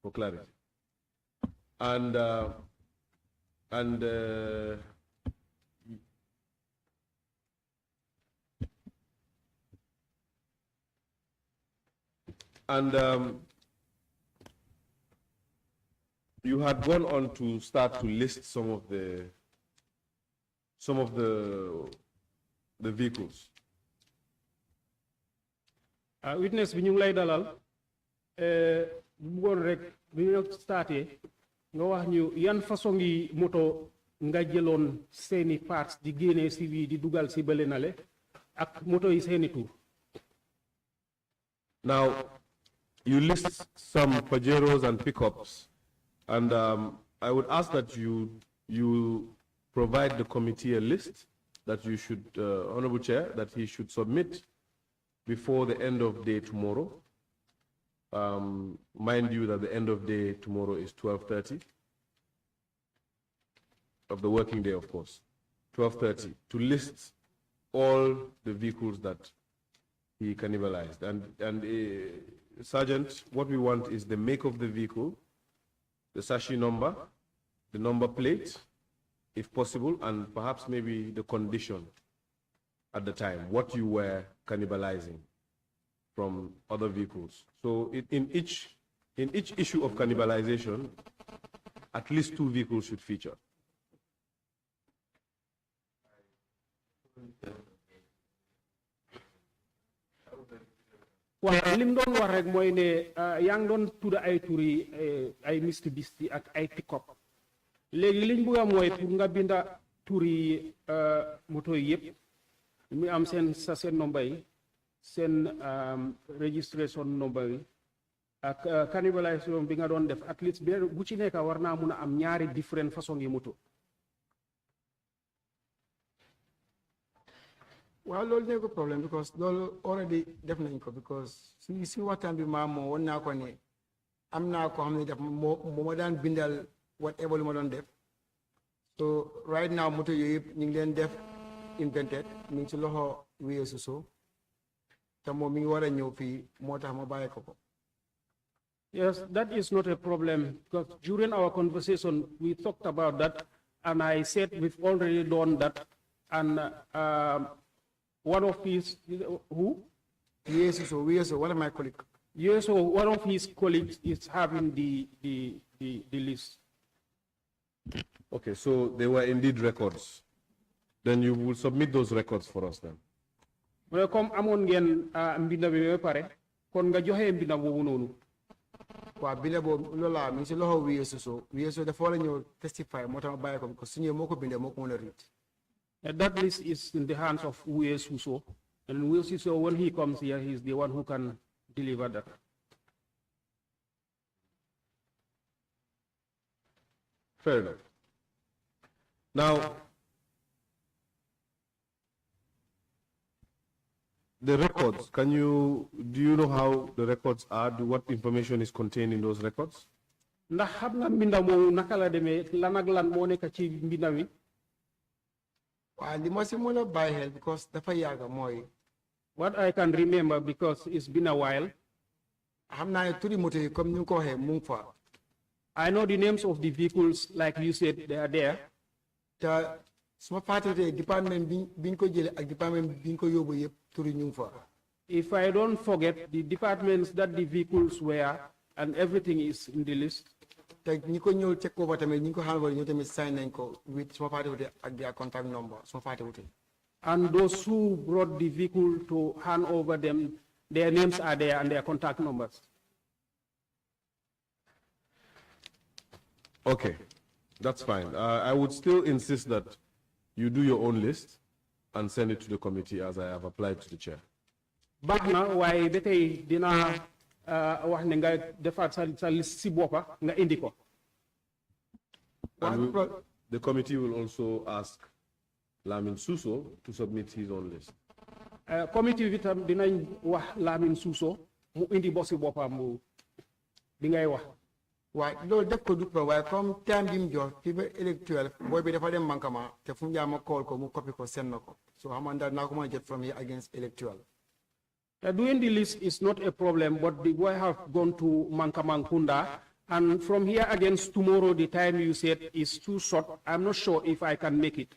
for clarity. And you had gone on to start to list some of the vehicles. Witness bi ñu ngi lay dalal bëggoon rek bi ñu starté nga wax ñu yan façon yi moto nga jëloon seeni parts di génnee si bii di dugal si bële nale ak moto yi seeni tur. Now, you list some Pajeros and pickups, and I would ask that you provide the committee a list that you should, Honorable Chair, that he should submit before the end of day tomorrow. Mind you that the end of day tomorrow is 12:30 of the working day, of course, 12:30, to list all the vehicles that he cannibalized. And Sergeant, what we want is the make of the vehicle, the sashi number, the number plate, if possible, and perhaps maybe the condition at the time, what you were cannibalizing from other vehicles. So in each issue of cannibalization, at least 2 vehicles should feature. waaw lim doon wax rek mooy ne yaa ngi doon tudd ay turi ay Mitsubishi ak ay pick-up léegi liñ bëgg a mooy pour nga binda turi moto yi yëpp mi am seen number yi seen registration number yi ak cannibalisation bi nga doon def at least bu ci nekk war naa mun a am ñaari different façon yi moto. Well, loolu nekk problème because loolu already def nañ ko because si waxtaan bi maam moo woon naa ko ne am naa ko xam ne def moo ma daan bindal whatever lu ma doon def so right now moto yooyu yëpp ñu ngi leen def invented ñu ngi si loxo wéye suso te moom mi ngi war a ñëw fii moo tax ma bàyyi ko. Yes, that is not a problem because during our conversation we talked about that and I said we've already done that and one of his, who? Yes, so one of my colleagues. Yes, so one of his colleagues is having the list. Okay, so they were indeed records. Then you will submit those records for us then. Well, come amon ngeen mbinda bi pare kon nga joxe mbinda bobu nonu. Wa bile bo lola mi ci loxo wiyeso dafa wala ñew testify motax baye ko ko suñu moko bindé moko mëna read. That list is in the hands of Ues Huso, and Ues Huso, when he comes here, he's the one who can deliver that. Fair enough. Now, the records, do you know how the records are? What information is contained in those records? Ndax xam nga mbinda mo naka la démé lan ak lan mo nekk ci mbinda mi? Because what I can remember because it's been a while. I know the names of the vehicles, like you said, they are there. If I don't forget the departments that the vehicles were, and everything is in the list. With their contact number. And those who brought the vehicle to hand over them, their names are there and their contact numbers. Okay, that's fine. I would still insist that you do your own list and send it to the committee as I have applied to the chair. Bagna why betay dina wax ne nga defat sa liste ci bopa nga indi ko. The committee will also ask Lamin Suso to submit his own list. Committee vitam dinañ wax Lamin Suso mu indi bossi bopam mu di ngay wax. Why loolu def ko dut waaye comme time bi mu jox fii ba électoral booy bi dafa dem mankama te fu mu jaama call ko mu copy ko send na ko so xamanda naa ko mën a get from here against electoral. Doing the list is not a problem, but the boy have gone to Mankamankunda And from here against tomorrow, the time you said is too short. I'm not sure if I can make it.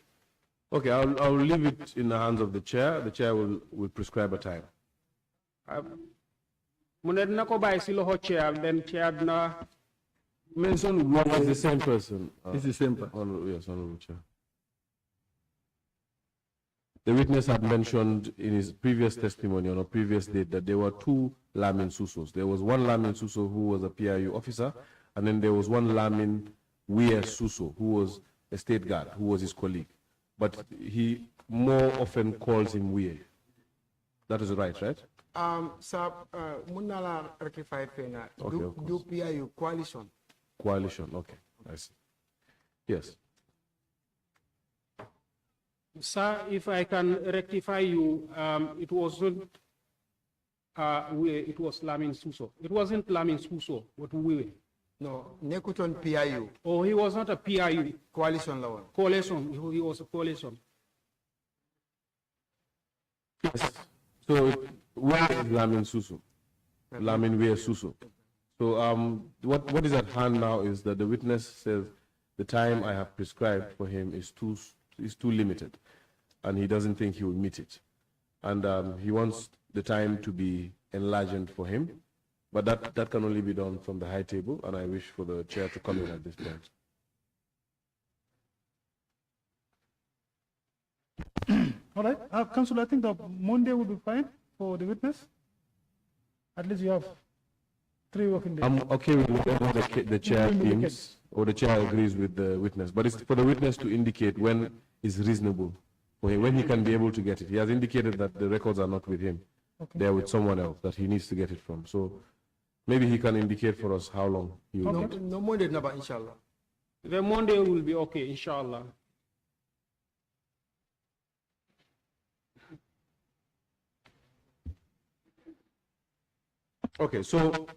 Okay, I'll leave it in the hands of the chair. The chair will prescribe a time. Chair, then chair na. Mention one is the same person. It's the same person. Yes, Honorable Chair. The witness had mentioned in his previous testimony on a previous date that there were two Lamin Susos. There was one Lamin Suso who was a PIU officer, and then there was one Lamin Weir Suso who was a state guard, who was his colleague. But he more often calls him Weir. That is right, right? Sir, Munala rectify Fena. Do PIU coalition. Coalition, okay. I see. Yes. Sir, if I can rectify you, it wasn't, it was Lamin Suso. It wasn't Lamin Suso, but we. No, Nekuton PIU. Oh, he was not a PIU. Coalition law. Coalition, he was a coalition. Yes. So, where is Lamin Suso? Lamin Weir Suso. So, what is at hand now is that the witness says the time I have prescribed for him is too limited, and he doesn't think he will meet it. And he wants the time to be enlarged for him, but that can only be done from the high table, and I wish for the chair to come in at this point. All right, Council, I think the Monday will be fine for the witness. At least you have 3 working days. I'm okay with whatever the chair deems, or the chair agrees with the witness, but it's for the witness to indicate when is reasonable for him, when he can be able to get it. He has indicated that the records are not with him. Okay. They're with someone else that he needs to get it from. So maybe he can indicate for us how long he will get it. No Monday, never, inshallah. The Monday will be okay, inshallah. Okay, so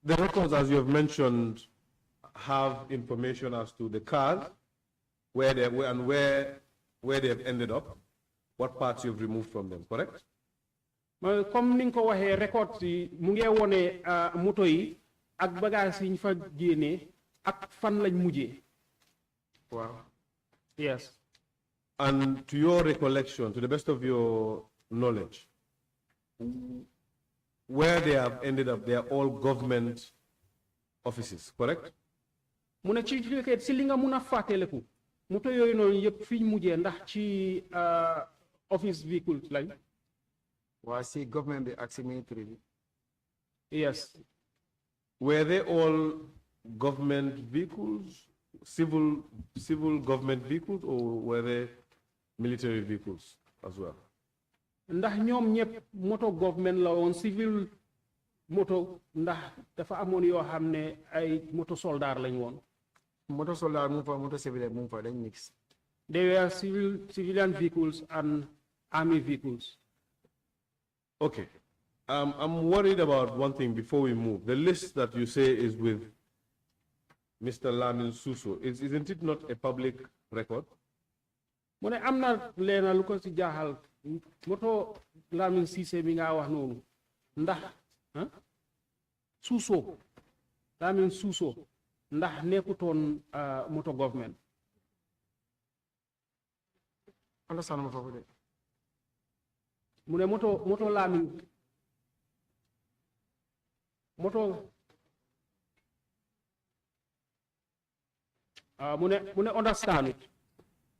the records, as you have mentioned, have information as to the cars, where they were and where they have ended up, what parts you've removed from them, correct? Comme ni nga ko waxee record yi mu ngi wone moto yi ak bagage yi ñu fa génnee ak fan lañ mujjee. Wow. Yes. And to your recollection, to the best of your knowledge, where they have ended up, they are all government offices, correct? Mu ne ci si li nga mun a fàttaliku moto yooyu noonu yëpp fi ñu mujjee ndax ci office vehicles lañ. Was the government be acting military? Yes. Were they all government vehicles, civil government vehicles, or were they military vehicles as well? Ndax ñoom ñëpp moto government la woon civil moto ndax dafa amoon yoo xam ne ay moto soldat lañ woon. Motor soldier move for motor civilian move for then mix. They were civilian vehicles and army vehicles. Okay. I'm worried about one thing before we move. The list that you say is with Mr. Lamin Suso. Isn't it not a public record? Mu ne am na leena lu ko si jaaxal moto Lamin Cissé mi nga wax noonu ndax Suso Lamin Suso ndax nekkutoon moto government. Understand for it. Mu ne moto Lamin moto mu ne understand it.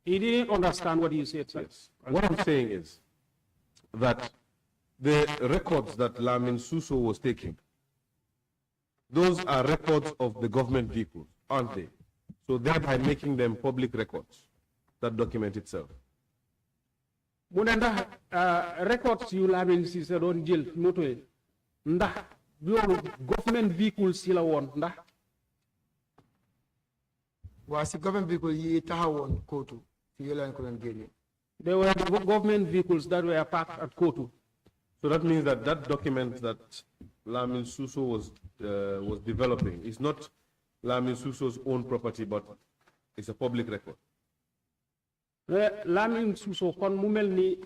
He didn't understand what you said, sir. Yes. What I'm saying is that the records that Lamin Suso was taking, those are records of the government vehicles, aren't they? So thereby making them public records that document itself. Mu ne ndax records yu Lamin Cissé doon jël moto yi ndax loolu government vehicles yi la woon ndax. Was the government vehicle yi taxawoon Kotu fi yolaan ko doon génne. They were the government vehicles that were parked at Kotu. So that means that that document that Lamin Suso was developing is not Lamin Suso's own property, but it's a public record. Lamin Suso kon mu mel ni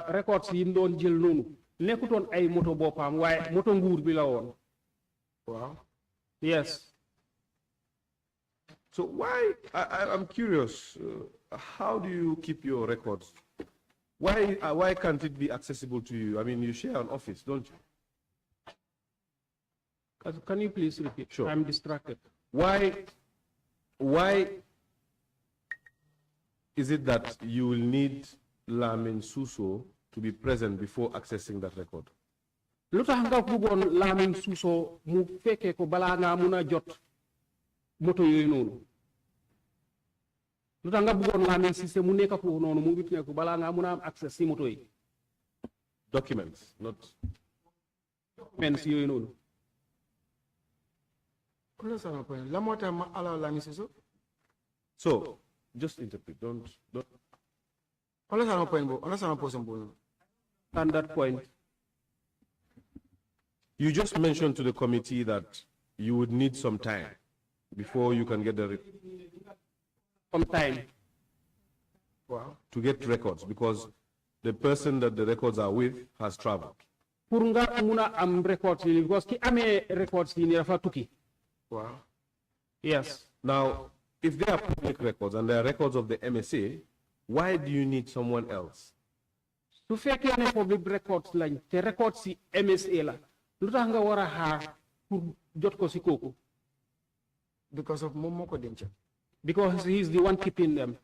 records yi mu doon jël noonu nekkutoon ay moto boppam waaye moto nguur bi la woon. Wow. Yes. So why, I'm curious, how do you keep your records? Why can't it be accessible to you? I mean, you share an office, don't you? Can you please repeat? Sure. I'm distracted. Why is it that you will need Lamin Suso to be present before accessing that record? Lu tax nga bëggoon Lamin Suso mu fekkee ko balaa ngaa mun a jot moto yooyu noonu lu tax nga bëggoon Lamin Cissé mu nekk foofu noonu mu witness ko balaa ngaa mun a am access si moto yi. Documents, not Documents yooyu noonu. So, just interpret. Don't. On that point. You just mentioned to the committee that you would need some time before you can get the Some time. To get records because the person that the records are with has traveled. Pour nga mun a am records yi because ki amee records yi ni dafa tukki. Wow. Yes. Now, if they are public records and they are records of the MSA, why do you need someone else? Su fekkee ne public records lañ te records si MSA la lu tax nga war a xaar pour jot ko si kooku. Because of moom moo ko denc. Because he is the one keeping them.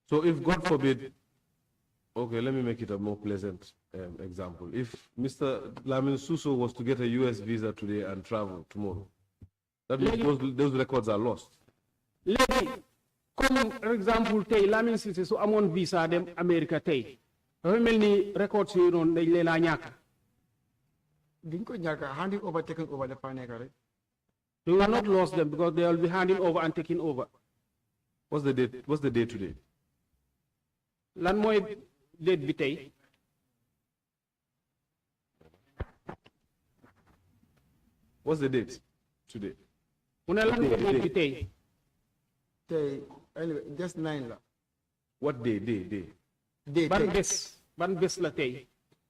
So if God forbid, okay, let me make it a more pleasant example. If Mr. Lamin Suso was to get a US visa today and travel tomorrow, that means those records are lost. Léegi comme par exemple tey Lamin Cissé su amoon visa dem America tey dafa mel ni records yooyu noonu dañ leen a ñàkk. Duñ ko ñàkk handing over taking over dafa nekk rek. They will not lose them because they will be handing over and taking over. What's the date? What's the date today? Lan mooy date bi tey. What's the date today? Mu ne lan mooy date bi tey. Tey anyway just 9 la. What day? Ban bés la tey.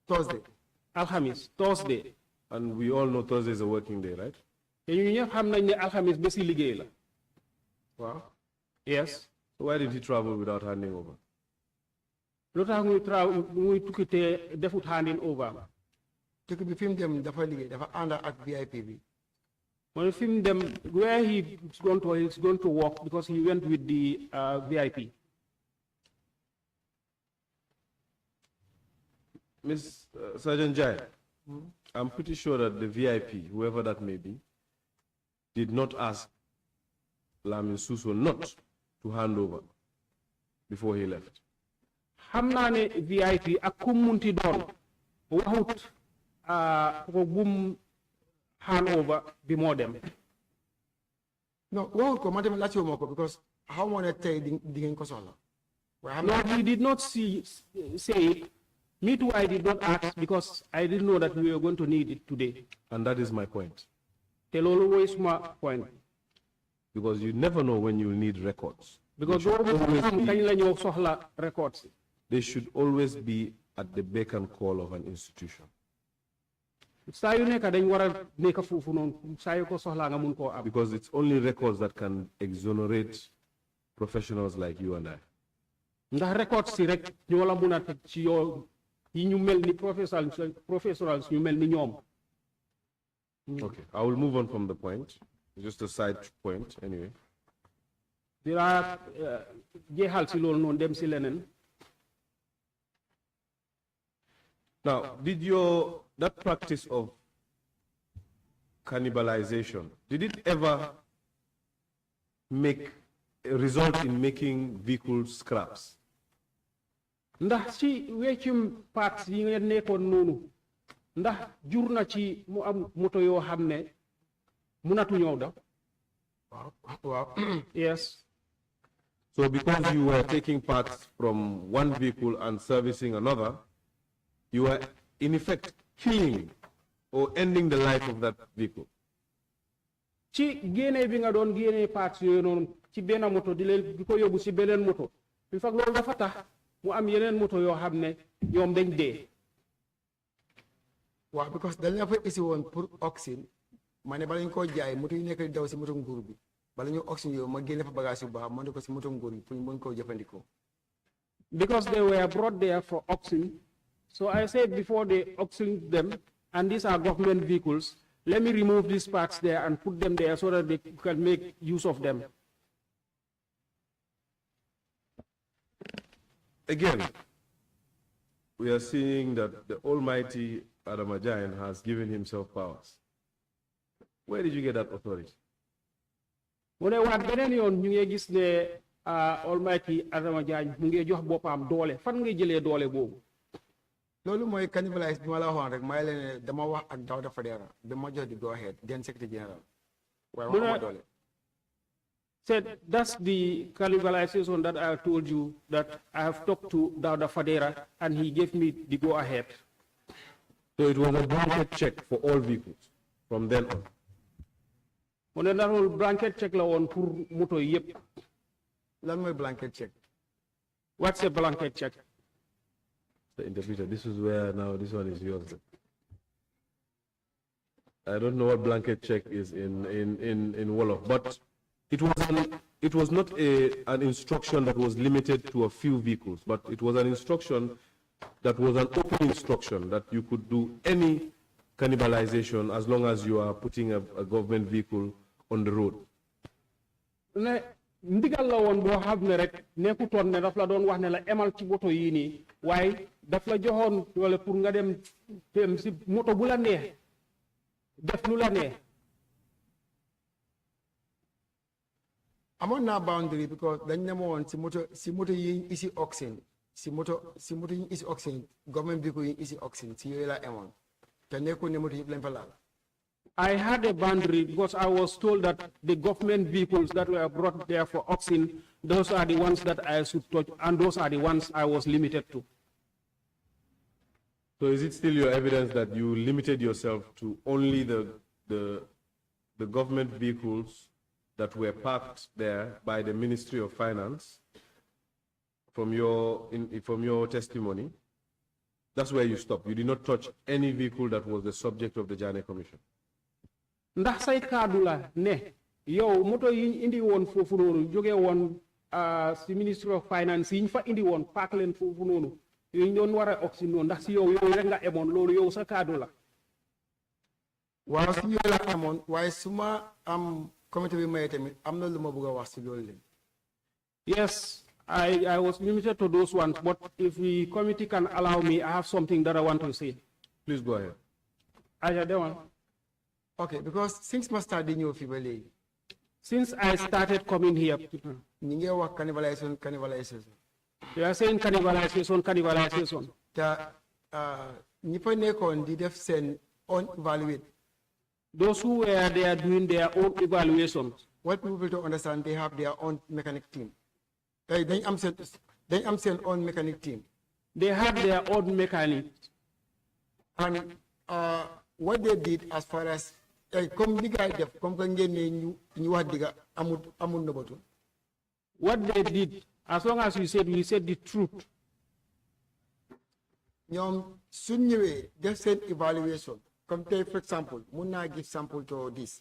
Thursday. Alhamis, Thursday. And we all know Thursday is a working day, right? te ñu ñëpp xam nañ ne alxamis bési liggéey la. Wow. Yes. So why did he travel without handing over? lu tax muy tukki te defut handing over. tukki bi fi mu dem dafa liggéey dafa ànd ak VIP bi. mooy fi mu dem where he is going to work because he went with the VIP. Miss Sergeant Jai, I'm pretty sure that the VIP, whoever that may be, did not ask Lamin Suso not to hand over before he left. xam naa ne VIP ak ku munti doon waxut ko bum hand over bi moo dem. No, waxut ko man tamit laajte wu ko because how moo ne tey di ngeen ko soxla. No, he did not say it. Me too, I did not ask because I didn't know that we were going to need it today. And that is my point. Tell always my point. Because you never know when you'll need records. Because records. They should always be at the beck and call of an institution. Because it's only records that can exonerate professionals like you and I. Ndax records si rek ñoo la mëna tek ci yow yi ñu melni professionals ñu melni ñoom. Okay, I will move on from the point. Just a side point anyway. Dira jéxal ci lool non dem ci leneen. Now, did that practice of cannibalization, did it ever result in making vehicles scraps? Ndax ci weccum parts yi ngeen nekkoon noonu ndax jur na ci mu am moto yoo xam ne munatu ñëw da. Wow. Yes. So because you were taking parts from one vehicle and servicing another, you were in effect killing or ending the life of that vehicle. Ci génne bi nga doon génne parts yooyu noonu ci benn moto di ko yóbbu ci beneen moto bi fak loolu dafa tax mu am yeneen moto yoo xam ne ñoom dañ dee. Waaw because dañ la fa isi woon pour oxyne ma ne bala ñu koo jaay moto yi nekk di daw si moto nguur bi bala ñu auction yow ma génne fa bagage yu baax ma ne ko si moto nguur bi pour ñu mën koo jëfandikoo. Because they were brought there for auction. So I said before they auction them, and these are government vehicles, let me remove these parts there and put them there so that they can make use of them. Again, we are seeing that the almighty Adama Jagne has given himself powers. Where did you get that authority? When I was getting on, you gis ne almighty Adama Jagne mu ngi jox bopam doole fan ngay jëlé doole bobu. Loolu mooy cannibalize bi ma la waxoon rek maa leen ne dama wax ak Dawda Fadera bi ma jox di go ahead den secretary general waaye waxuma doole. Said that's the cannibalization that I told you that I have talked to Dawda Fadera and he gave me the go ahead. So it was a blanket check for all vehicles from then on. Mu ne whole blanket check la woon pour moto yépp. Lan mooy blanket check? What's a blanket check? The interpreter, this is where now this one is yours. I don't know what blanket check is in Wolof, but it was not an instruction that was limited to a few vehicles, but it was an instruction that was an open instruction that you could do any cannibalization as long as you are putting a government vehicle on the road. Ndigal la woon boo xam ne rek nekkutoon ne daf la doon wax ne la emal ci moto yii nii waaye daf la joxoon wala pour nga dem si moto bu la neex def lu la neex. Amoon naa boundary because dañ ne ma woon si moto yi isi auction si moto yi isi auction government vehicle yi isi auction si yooyu la amoon te nekkul ne moto yëpp lañ fa laal. I had a boundary because I was told that the government vehicles that were brought there for auction, those are the ones that I should touch, and those are the ones I was limited to. So is it still your evidence that you limited yourself to only the government vehicles that were parked there by the Ministry of Finance from your testimony? That's where you stopped. You did not touch any vehicle that was the subject of the JANNEH Commission. Ndax say kaddu la ne yow moto yi indi woon foofu noonu jóge woon si Ministry of Finance yi ñu fa indi woon paak leen foofu noonu yooyu doon war a auction noonu ndax si yow rek nga emoon loolu yow sa kaddu la. Waaw si yooyu la amoon waaye su ma am comité bi maye tamit am na lu ma bëgg a wax si loolu leen. Yes, I was limited to those ones, but if the committee can allow me, I have something that I want to say. Please go ahead. Okay, because since I started in your family, since I started coming here, you are cannibalization. You are saying cannibalization. Did send on evaluate. Those who were there doing their own evaluations. What people don't understand, they have their own mechanic team. They am sent on mechanic team. They have their own mechanics. And what they did as far as what they did, as long as we said the truth. They said evaluation. Come take, for example, Munna give sample to this.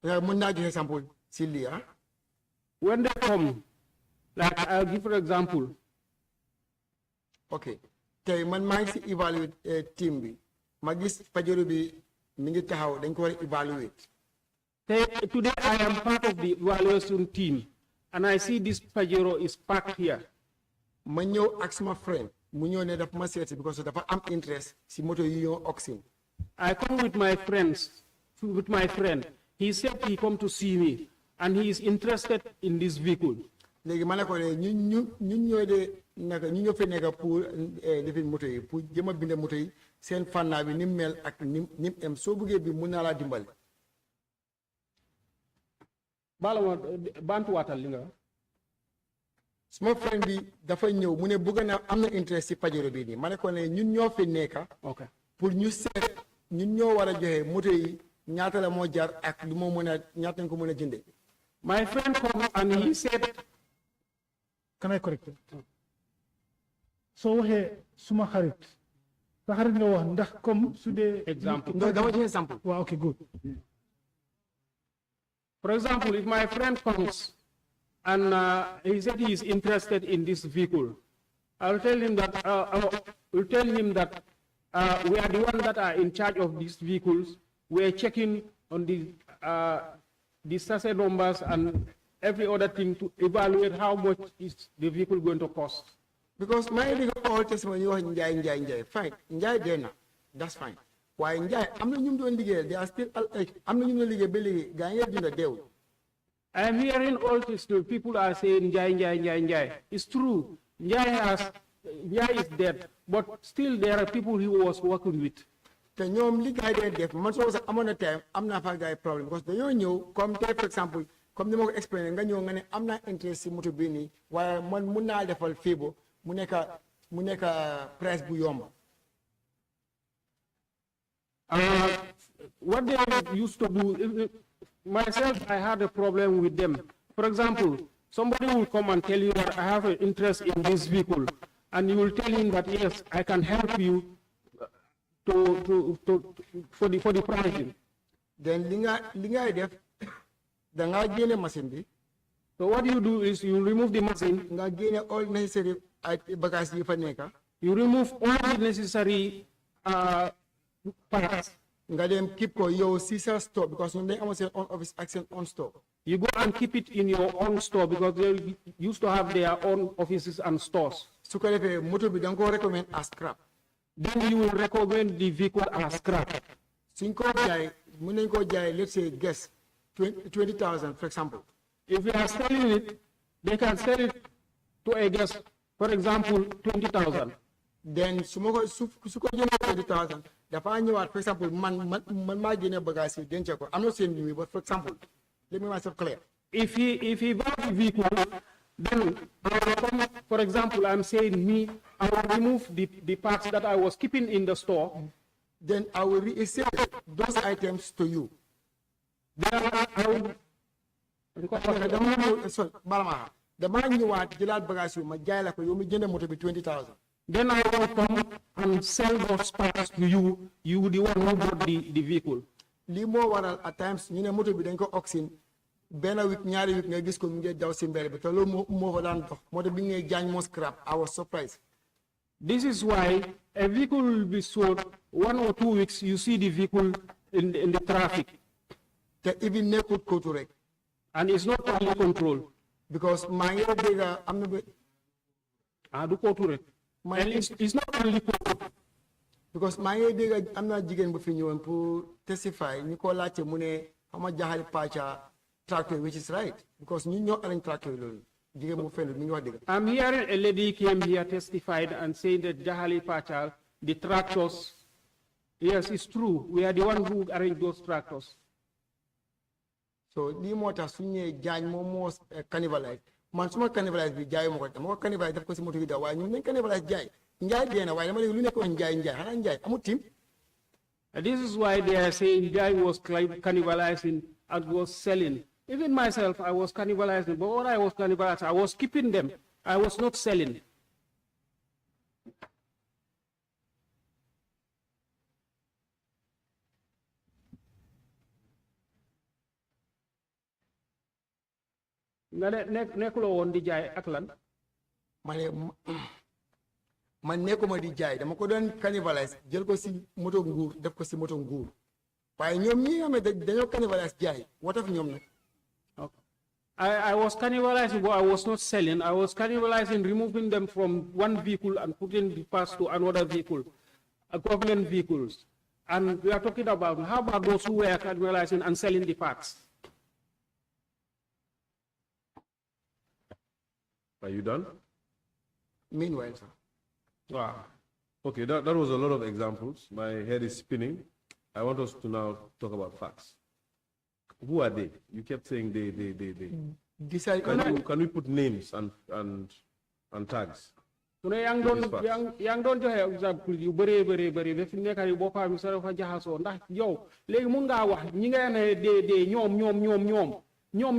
Munna give sample, Celia. When they come, like I'll give for example. Okay. Tay man might evaluate team bi. Magis Pajero bi mingi tahaw dañ ko evaluate. Today I am part of the evaluation team and I see this Pajero is parked here. Ma ñew ask my friend, mu ñew ne daf ma séti because dafa am interest si moto yi yo auction. I come with my friend. He said he come to see me and he is interested in this vehicle. Légui mané ko ñun ñoy de naka ñu ñoo fi nekk pour defin moto yi pour jëma bind moto yi seen fànnaa bi nim mel ak nim em soo bëggee bi mun naa laa dimbali. Bala ma bantuwaatal li nga. Suma friend bi dafa ñëw mu ne bëgg na am na interest si Pajero bii nii ma ne ko ne ñun ñoo fi nekk. Okay. Pour ñu seet ñun ñoo war a joxe moto yi ñaata la moo jar ak lu moo mën a ñaata nga ko mën a jëndee. My friend come and he said. Can I correct it? So waxee suma xarit sa xarit nga wax ndax comme su dee exemple dama joxe sample. Wow, okay, good. For example, if my friend comes and he said he is interested in this vehicle, I'll tell him that we are the ones that are in charge of these vehicles. We're checking on the sachet numbers and every other thing to evaluate how much is the vehicle going to cost. Because my all testimony you njay fine njay dena that's fine. Why njay am na ñum doon liggéey they are still am na ñum doon liggéey ba léegi gaa ngi dund deew. I am hearing all this. People are saying njay. It's true. Njay is dead, but still there are people he was working with. Te ñoom li gaay dee def man soo sax amoon na time am naa fa gaay problème because dañoo ñëw comme tey for example comme ni ma ko expliqué nga ñëw nga ne am naa interest si moto bii nii waaye man mun naa defal fiibo mu nekk price bu yomb. What they used to do, myself, I had a problem with them. For example, somebody will come and tell you that I have an interest in this vehicle, and you will tell him that yes, I can help you for the pricing. Then linga def da nga génne machine bi. So what you do is you remove the machine. Nga génne all necessary bagages yi fa nekk. You remove all the necessary parts. Nga dem keep ko yow si sa store because ñun dañ amoon seen own office ak seen own store. You go and keep it in your own store because they used to have their own offices and stores. Su ko defee moto bi da nga ko recommend as scrap. Then you will recommend the vehicle as scrap. Suñ ko jaay mën nañ ko jaay let's say guess 20,000 for example. If you are selling it, they can sell it to a guest, for example, 20,000. Then su ko jëndee 20,000 dafa ñëwaat for example man maa génne bagage yi denc ko am na seen numéro but for example let me myself clear. If he buys the vehicle, then for example, I'm saying I will remove the parts that I was keeping in the store. Then I will resell those items to you. Then I will. Dama ñëwaat jëlaat bagage yu ma jaay la ko yow mi jënd moto bi 20,000. Then I will come and sell those parts to you. You the one who bought the vehicle. Lii moo waral at times ñu ne moto bi dañ ko oxine benn week ñaari week nga gis ko mu ngi daw si mbedd bi te loolu moo fa daan dox moto bi ngay jaañ moo scrap. I was surprised. This is why a vehicle will be sold 1 or 2 weeks. You see the vehicle in the traffic. Te even nekkut kootu rek. And it's not only control. Because maa ngi dégg am na ba. Do kootu rek. And it's not only control. Because maa ngi dégg am na jigéen bu fi ñëwoon pour testify ñu ko laajte mu ne xam nga jaxali pàcca tractor which is right because ñun ñoo arrange tractor yi loolu jigéen mu fenn mi ngi wax dëgg. I'm hearing a lady came here testified and saying that Jahali Pachal, the tractors, yes, it's true. We are the one who arrange those tractors. So lii moo tax su ñëwee jaañ moom moo cannibalize man suma cannibalize bi jaayu ma ko dama ko cannibalize def ko si moto bi daw waaye ñun nañ cannibalize jaay njaay dee na waaye dama léegi lu nekk wax njaay xanaa njaay amul tim. This is why they are saying Jai was cannibalizing and was selling. Even myself, I was cannibalizing, but what I was cannibalizing, I was keeping them. I was not selling. Nekkuloo woon di jaay ak lan. Man nekkuma di jaay dama ko doon cannibalize jël ko si moto nguur def ko si moto nguur waaye ñoom ñi nga xam ne dañoo cannibalize jaay wotaf ñoom nag. I was cannibalizing, but I was not selling. I was cannibalizing, removing them from one vehicle and putting the parts to another vehicle, government vehicles. And we are talking about how about those who were cannibalizing and selling the parts? Are you done? Meanwhile, sir. Wow. Okay, that was a lot of examples. My head is spinning. I want us to now talk about facts. Who are they? You kept saying they. Can we put names and tags? You know, yang don't have example you bëri def nekk ay boppam sa dafa jaxasoo ndax yow léegi mun ngaa wax ñi nga ne de ñoom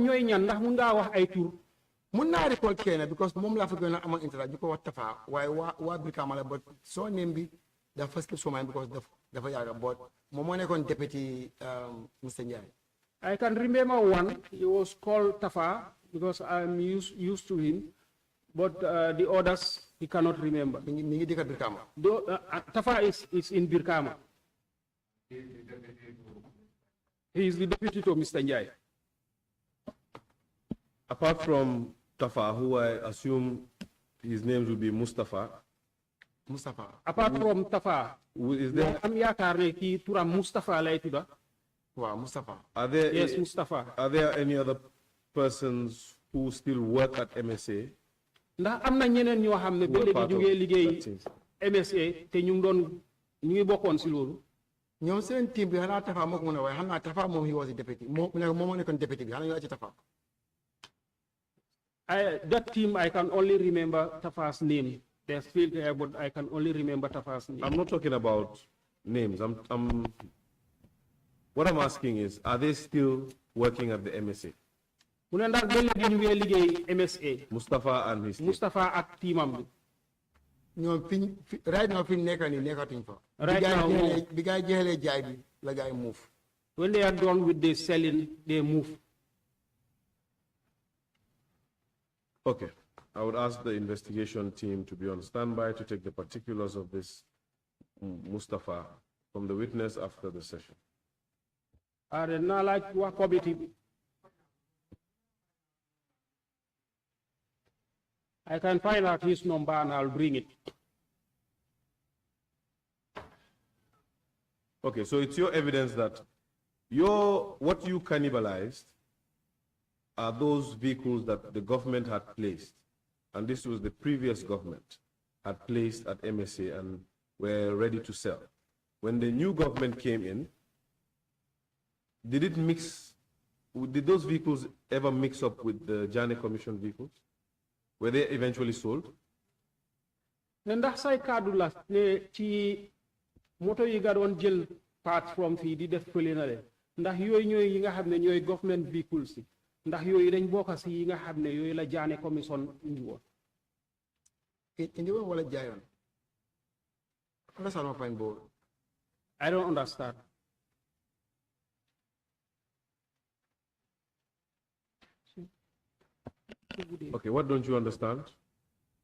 ñooy ñan ndax mun ngaa wax ay tur. Mun naa recall kenn because moom laa fa gën a amal intérêt ñu ko wax Tafa waaye waa Brikama la but soo name bi dafa skip so mind because dafa yàgga but moom moo nekkoon député Mr Ndiaye. I can remember one. He was called Tafa because I'm used to him, but the others he cannot remember. Tafa is in Birkama. He is the deputy to Mr. Njai. Apart from Tafa, who I assume his name will be Mustafa. Apart from Tafa, Is there? am yaakaar ne kii turam Mustafa lay tudda. Wow, Mustafa. Are there? Yes, Mustafa. Are there any other persons who still work at MSA? Ndax am na ñeneen ñoo xam ne ba léegi ñu ngi liggéey MSA te ñu ngi doon ñu ngi bokkoon si loolu. ñoom seen team bi xanaa Tafa moo ko mën a waaye xam naa Tafa moom he was a deputy moom moo nekkoon deputy bi xanaa ñu la ci Tafa. That team, I can only remember Tafa's name. They're still there, but I can only remember Tafa's name. I'm not talking about names. What I'm asking is, are they still working at the MSA? Mu ne ndax ba léegi ñu ngi liggéey MSA. Mustafa and his team. Mustafa ak teamam bi. ñoom right now fi ñu nekk nii nekkatuñ fa. Right now, bi gaa yi jeexalee jaay bi la gaa yi move. When they are done with the selling, they move. Okay. I would ask the investigation team to be on standby to take the particulars of this Mustafa from the witness after the session. Now, like what committee? I can find out his number and I'll bring it. Okay, so it's your evidence that what you cannibalized are those vehicles that the government had placed, and this was the previous government had placed at MSA and were ready to sell. When the new government came in, did those vehicles ever mix up with the JANNEH Commission vehicles? Were they eventually sold? Ndax say kaddu la ne ci moto yi ga doon jël parts from fii di def fële na le ndax yooyu ñooy yi nga xam ne ñooy government vehicles si ndax yooyu dañ bokk si yi nga xam ne yooyu la JANNEH Commission indi woon. indi woon wala jaayoon. Understand fine boobu. I don't understand. Okay, what don't you understand?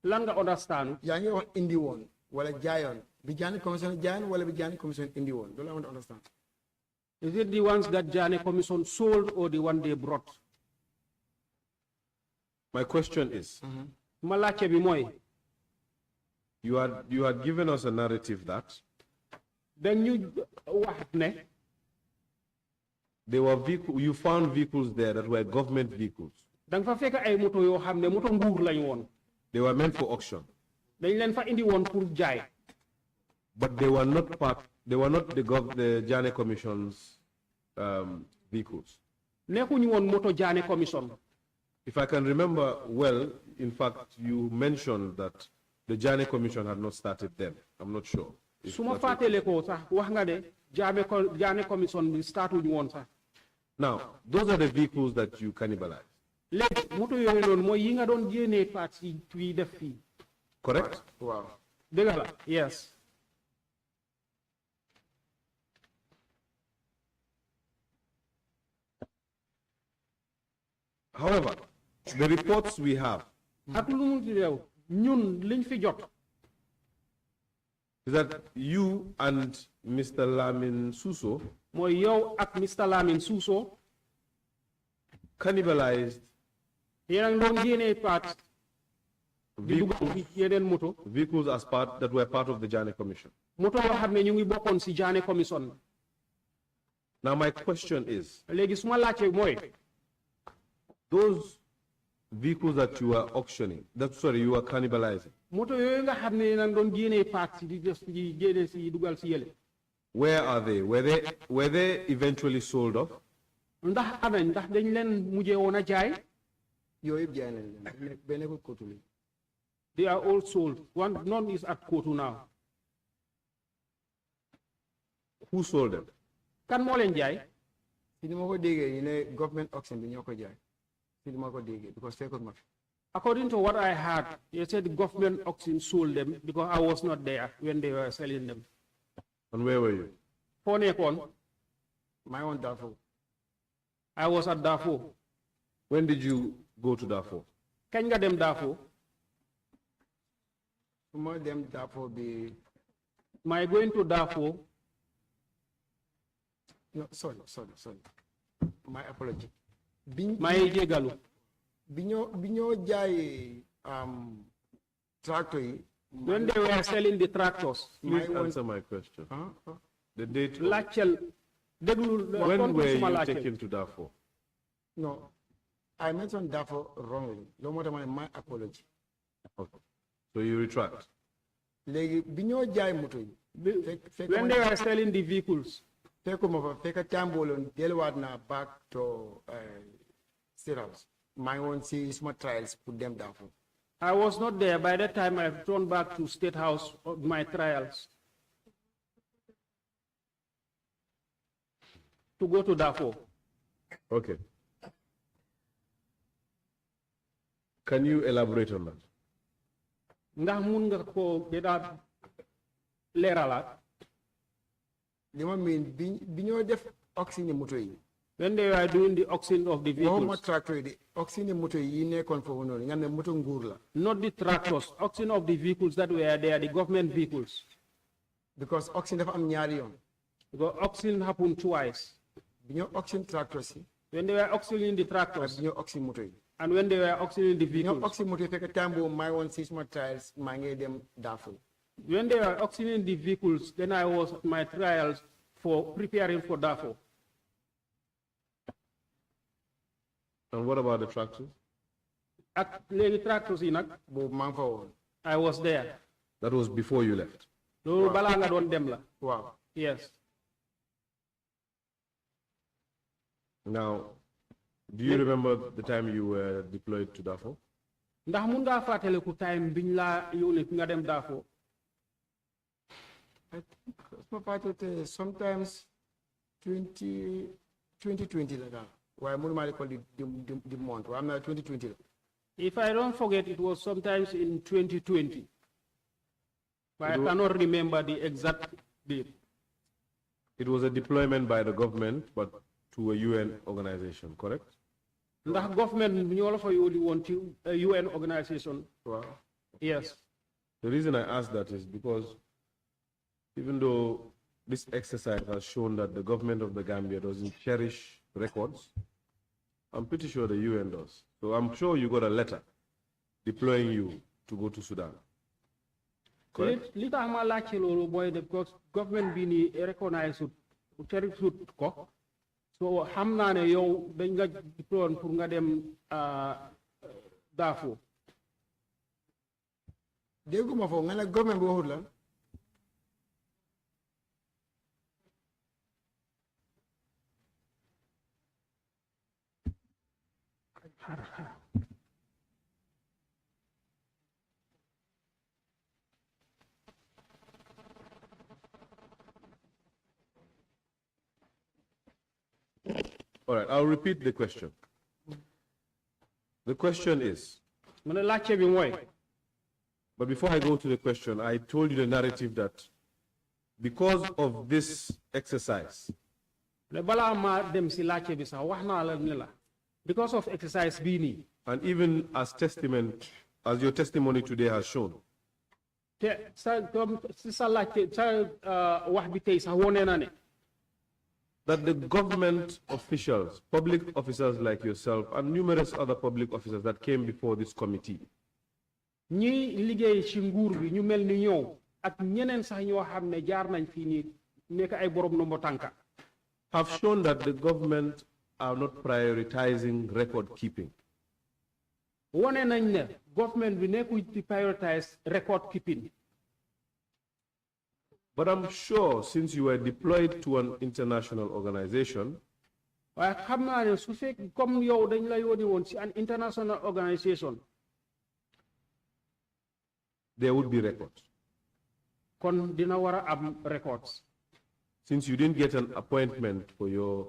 Lan nga understand? yaa ngi wax indi woon wala jaayoon bi JANNEH Commission jaayoon wala bi JANNEH Commission indi woon loolu I want to understand. Is it the ones that JANNEH Commission sold or the one they brought? My question is, Ma laajte bi mooy you had given us a narrative that dañ ñu wax ne you found vehicles there that were government vehicles. danga fa fekk ay moto yoo xam ne moto nguur lañ woon. They were meant for auction. dañ leen fa indi woon pour jaay. But they were not the JANNEH Commission's vehicles. nekkuñu woon moto JANNEH Commission. If I can remember well, in fact, you mentioned that the JANNEH Commission had not started then. I'm not sure. Suma fàttale ko sax wax nga ne JANNEH Commission bi startuñu woon sax. Now, those are the vehicles that you cannibalized. léegi moto yooyu noonu mooy yi nga doon génnee parts yi def fii. Correct? Wow. dëgg la yes. However, the reports we have ak lu mu ci réew ñun liñ fi jot. is that you and Mr. Lamin Suso mooy yow ak Mr. Lamin Suso cannibalized yéen a ngi doon génnee parts di dugal fi yeneen moto. vehicles that were part of the JANNEH Commission. moto yoo xam ne ñu ngi bokkoon si JANNEH Commission. Now my question is, léegi suma laajte mooy those vehicles that you are auctioning, you are cannibalizing, moto yooyu nga xam ne nag doon génnee parts di def di génne si dugal si yële. where are they? Were they eventually sold off? ndax anañ ndax dañ leen mujjee woon a jaay. yooyu yëpp jaay nañ leen benn ko kotuli. They are all sold. None is at Kotu now. Who sold them? Kan moo leen jaay? si ni ma ko déggee ñu ne government auction bi ñoo ko jaay si ni ma ko déggee because fekkut ma fi. According to what I heard, they said the government auction sold them because I was not there when they were selling them. And where were you? Foo nekkoon? maa ngi woon Darfur. I was at Darfur. When did you go to Darfur? Kañ nga dem Darfur? More them Darfur be. My going to Darfur. No, sorry. My apology. My jégalu. Binyo jai tractor yi. When they were selling the tractors. Please answer my question. The date. Laajteel déglu. When were you taken to Darfur? No, I mentioned Darfur wrongly. No matter my apology. Okay. So you retract. Legi binyo jai moto yi. When they were selling the vehicles. Feka tambolon delwad na back to State House. My own see smart trials put them down. I was not there. By that time, I returned back to State House of my trials to go to Darfur. Okay. Can you elaborate on that? Ndax mun nga ko gëna leeralat? Lima mean binyo def oxygen moto yi. When they were doing the auction of the vehicles. Tractor the oxygen moto yi nekkon fofu non nga ne moto nguur la. Not the tractors, auction of the vehicles that were there, the government vehicles. Because auction dafa am ñaari yoon. Because auction happened twice. Binyo auction tractors yi. When they were auctioning the tractors. Binyo auction moto yi. And when they were auctioning the vehicles. Binyo auction moto yi fekk tambo my one six more trials mangé dem Darfur. When they were auctioning the vehicles, then I was at my trials for preparing for Darfur. And what about the tractors? At the tractors in I was there. That was before you left? Wow. Yes. Now, do you remember the time you were deployed to Darfur? Ndax mun nga fatale ku time biñ la yónni nga dem Darfur? I think sometimes 2020 like that. Why I'm call the month. I'm not 2020. If I don't forget, it was sometimes in 2020. But I cannot remember the exact date. It was a deployment by the government, but to a UN organization, correct? The government ñoo fa yónni woon ci a UN organization. Wow. Yes. The reason I ask that is because even though this exercise has shown that the government of the Gambia doesn't cherish records, I'm pretty sure the UN does. So I'm sure you got a letter deploying you to go to Sudan. Correct? Li tax ma laajte loolu mooy because government bi ni recognize cherish ko. So xam naa ne yow dañ nga deploy pour nga dem Darfur. Dégguma foofu nga ne government bi waxut la. All right, I'll repeat the question. The question is, but before I go to the question, I told you the narrative that because of this exercise, because of exercise bini, and even as testament, as your testimony today has shown, that the government officials, public officers like yourself, and numerous other public officers that came before this committee, have shown that the government are not prioritizing record keeping. Government prioritize record keeping. But I'm sure since you were deployed to an international organization, an international organization, there would be records. Records. Since you didn't get an appointment for your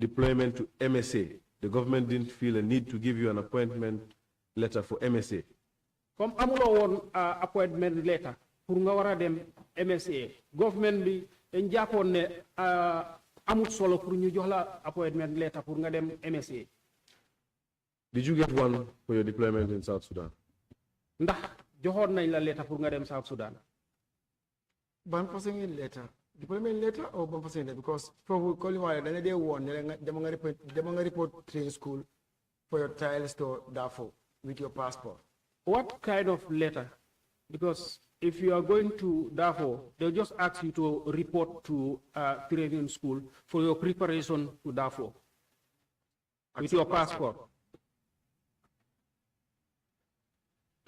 deployment to MSA, the government didn't feel a need to give you an appointment letter for MSA. Comme amulo won appointment letter pour nga wara dem MSA, government bi dañ jappone amut solo pour ñu jox la appointment letter pour nga dem MSA. Did you get one for your deployment in South Sudan? Ndax joxoon nañ la letter pour nga dem South Sudan. Ban passing letter. Deployment letter or ban passing letter? Because probably calling why then they won. They report training school for your trials to Darfur with your passport. What kind of letter? Because if you are going to Darfur, they'll just ask you to report to training school for your preparation to Darfur with your passport.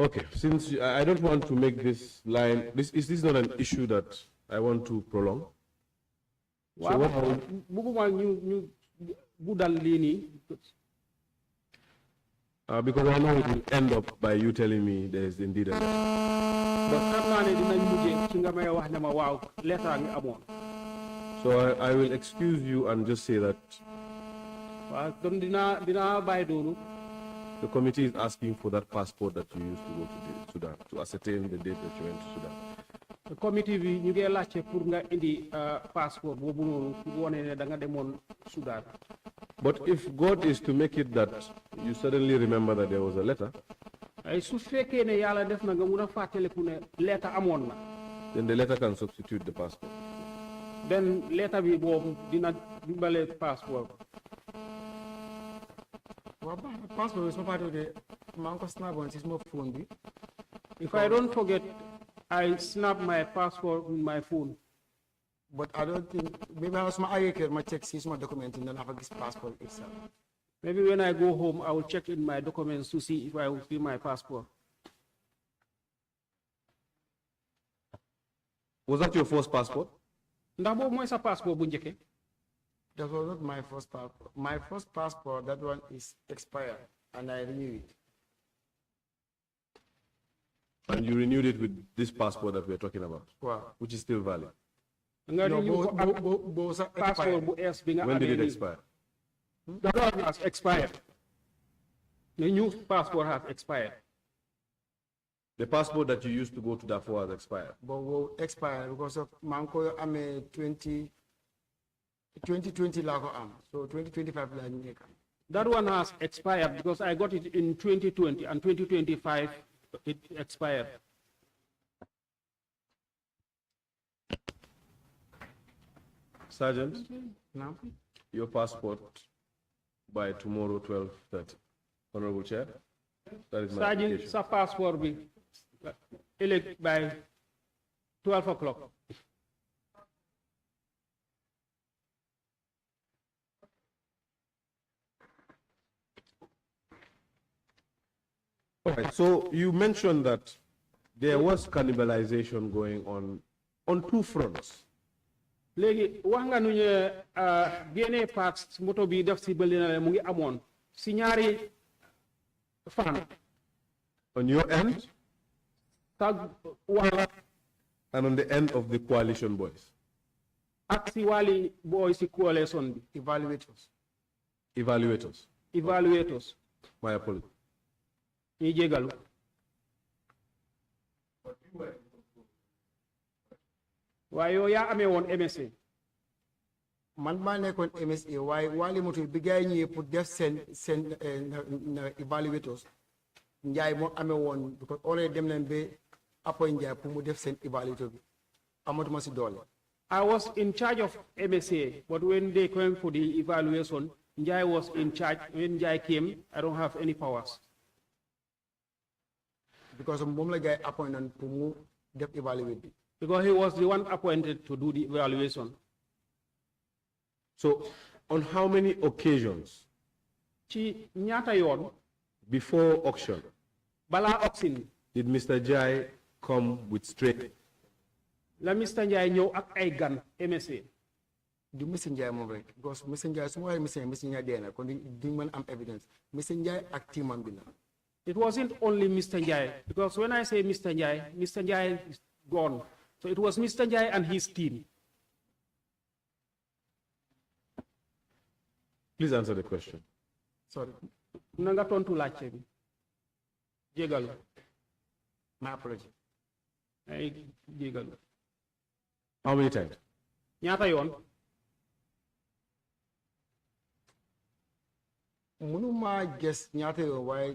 Okay, since I don't want to make this line, this is not an issue that I want to prolong. So what I will, because I know it will end up by you telling me there is indeed a letter. So I will excuse you and just say that the committee is asking for that passport that you used to go to Sudan to ascertain the date that you went to Sudan. The committee bi ñu ngi laajte pour nga indi passport boobu noonu wone ne da nga demoon Sudan. But if God is to make it that you suddenly remember that there was a letter, ay su fekkee ne yàlla def na nga mun a fàttaliku ne letter amoon na. Then the letter can substitute the passport. Then letter bi boobu dina dimbale passport. Passport is part of the Manko snap on his phone. If I don't forget, I snap my passport with my phone. But I don't think maybe I was my check see my document and then I have his passport itself. Maybe when I go home, I will check in my documents to see if I will see my passport. Was that your first passport? Ndax boobu mooy sa passport bu njëkk. That was not my first passport. My first passport, that one is expired, and I renewed it. And you renewed it with this passport that we're talking about, Wow. which is still valid. No, both are expired. When did it expire? That one has expired. The new passport has expired. The passport that you used to go to Darfur has expired. But will expire because of Manko, I'm a 2020 Lago Am, so 2025 That one has expired because I got it in 2020 and 2025 it expired. Sergeant, now your passport by tomorrow 12:30. Honorable Chair, that is my Sergeant, application. sa passport be elect by 12 o'clock. All right, so you mentioned that there was cannibalization going on two fronts. Léegi wax nga nu ñu génnee parts moto bi def si bëli na mu ngi amoon si ñaari fan. On your end Tag wala and on the end of the coalition boys. ak si wali boy si coalition bi. evaluators. Evaluators. My apologies. ñi jégalu. waaye yow yaa amee woon MSA. Man maa nekkoon MSA waaye wali moto bi gars yi ñëwee pour def seen evaluators Njaay moo amee woon because already dem nañ ba appoint Njaay pour mu def seen evaluator bi amatuma si doole. I was in charge of MSA, but when they came for the evaluation, Njai was in charge. When Njai came, I don't have any powers. Because moom la gars yi appoint nañ pour mu def evaluate bi. Because he was the one appointed to do the evaluation. So, on how many occasions Ci ñaata yoon before auction bala auction did Mr. Jai come with straight? la Mr. Njai ñëw ak ay gan MSA. Du Mr. Njaay moom rek because Mr. Njaay su ma waxee Mr. Njaay dee na kon duñ mën am evidence Mr. Njaay ak teamam bi la. It wasn't only Mr. Njai, because when I say Mr. Njai is gone. So it was Mr. Njai and his team. Please answer the question. Sorry. Nanga tontu laajte bi. Jégalu. My apology. Ay jégalu. How many times? Ñaata yoon Munuma guess nyate why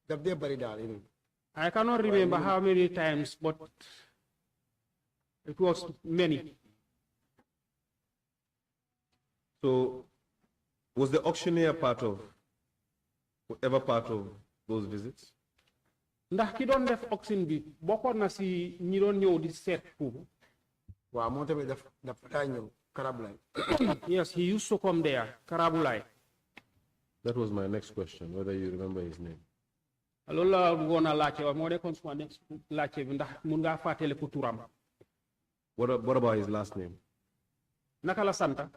daf dee bari daal you know. I cannot remember how many times, but it was many. So, was the auctioneer part of those visits? Ndax ki doon def auction bi bokkoon na si ñi doon ñëw di seet foofu. Waaw moom tamit daf daa ñëw Karabulay. Yes, he used to come there, Karabulay. That was my next question, whether you remember his name. loolu la bëggoon a laajte waaye moo nekkoon suma next laajte bi ndax mun ngaa fàttale ko turam. What about his last name? Naka la santa.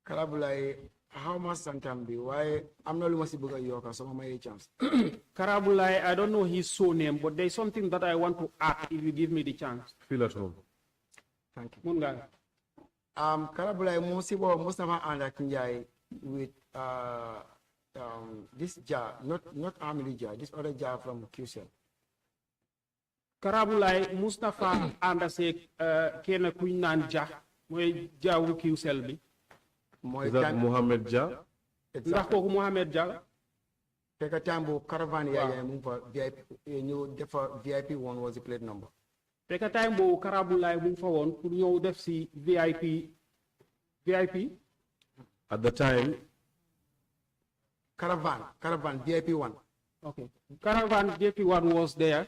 Karabulay how much santam bi waaye am na lu ma si bëgg a yokka sama may chance. Karabulay, I don't know his surname, but there's something that I want to add if you give me the chance. Feel at home. Thank you. Mun nga. Karabulay mo si bo most of ànd ak Njie with this jar, not Amily jar, this other jar from QCell. Karabulay Mustafa àndase kenn kuñ naan ja mooy jaawu QCell bi. Is that Mohammed Jah? Ndax kooku Mohamed Jah. Fekk time bu caravan yaay mu fa VIP ñu defa VIP one was the plate number. Fekk time boobu Karabulay mu fa woon pour ñëw def si VIP. At the time, Caravan VIP one. Okay. Caravan VIP1 was there.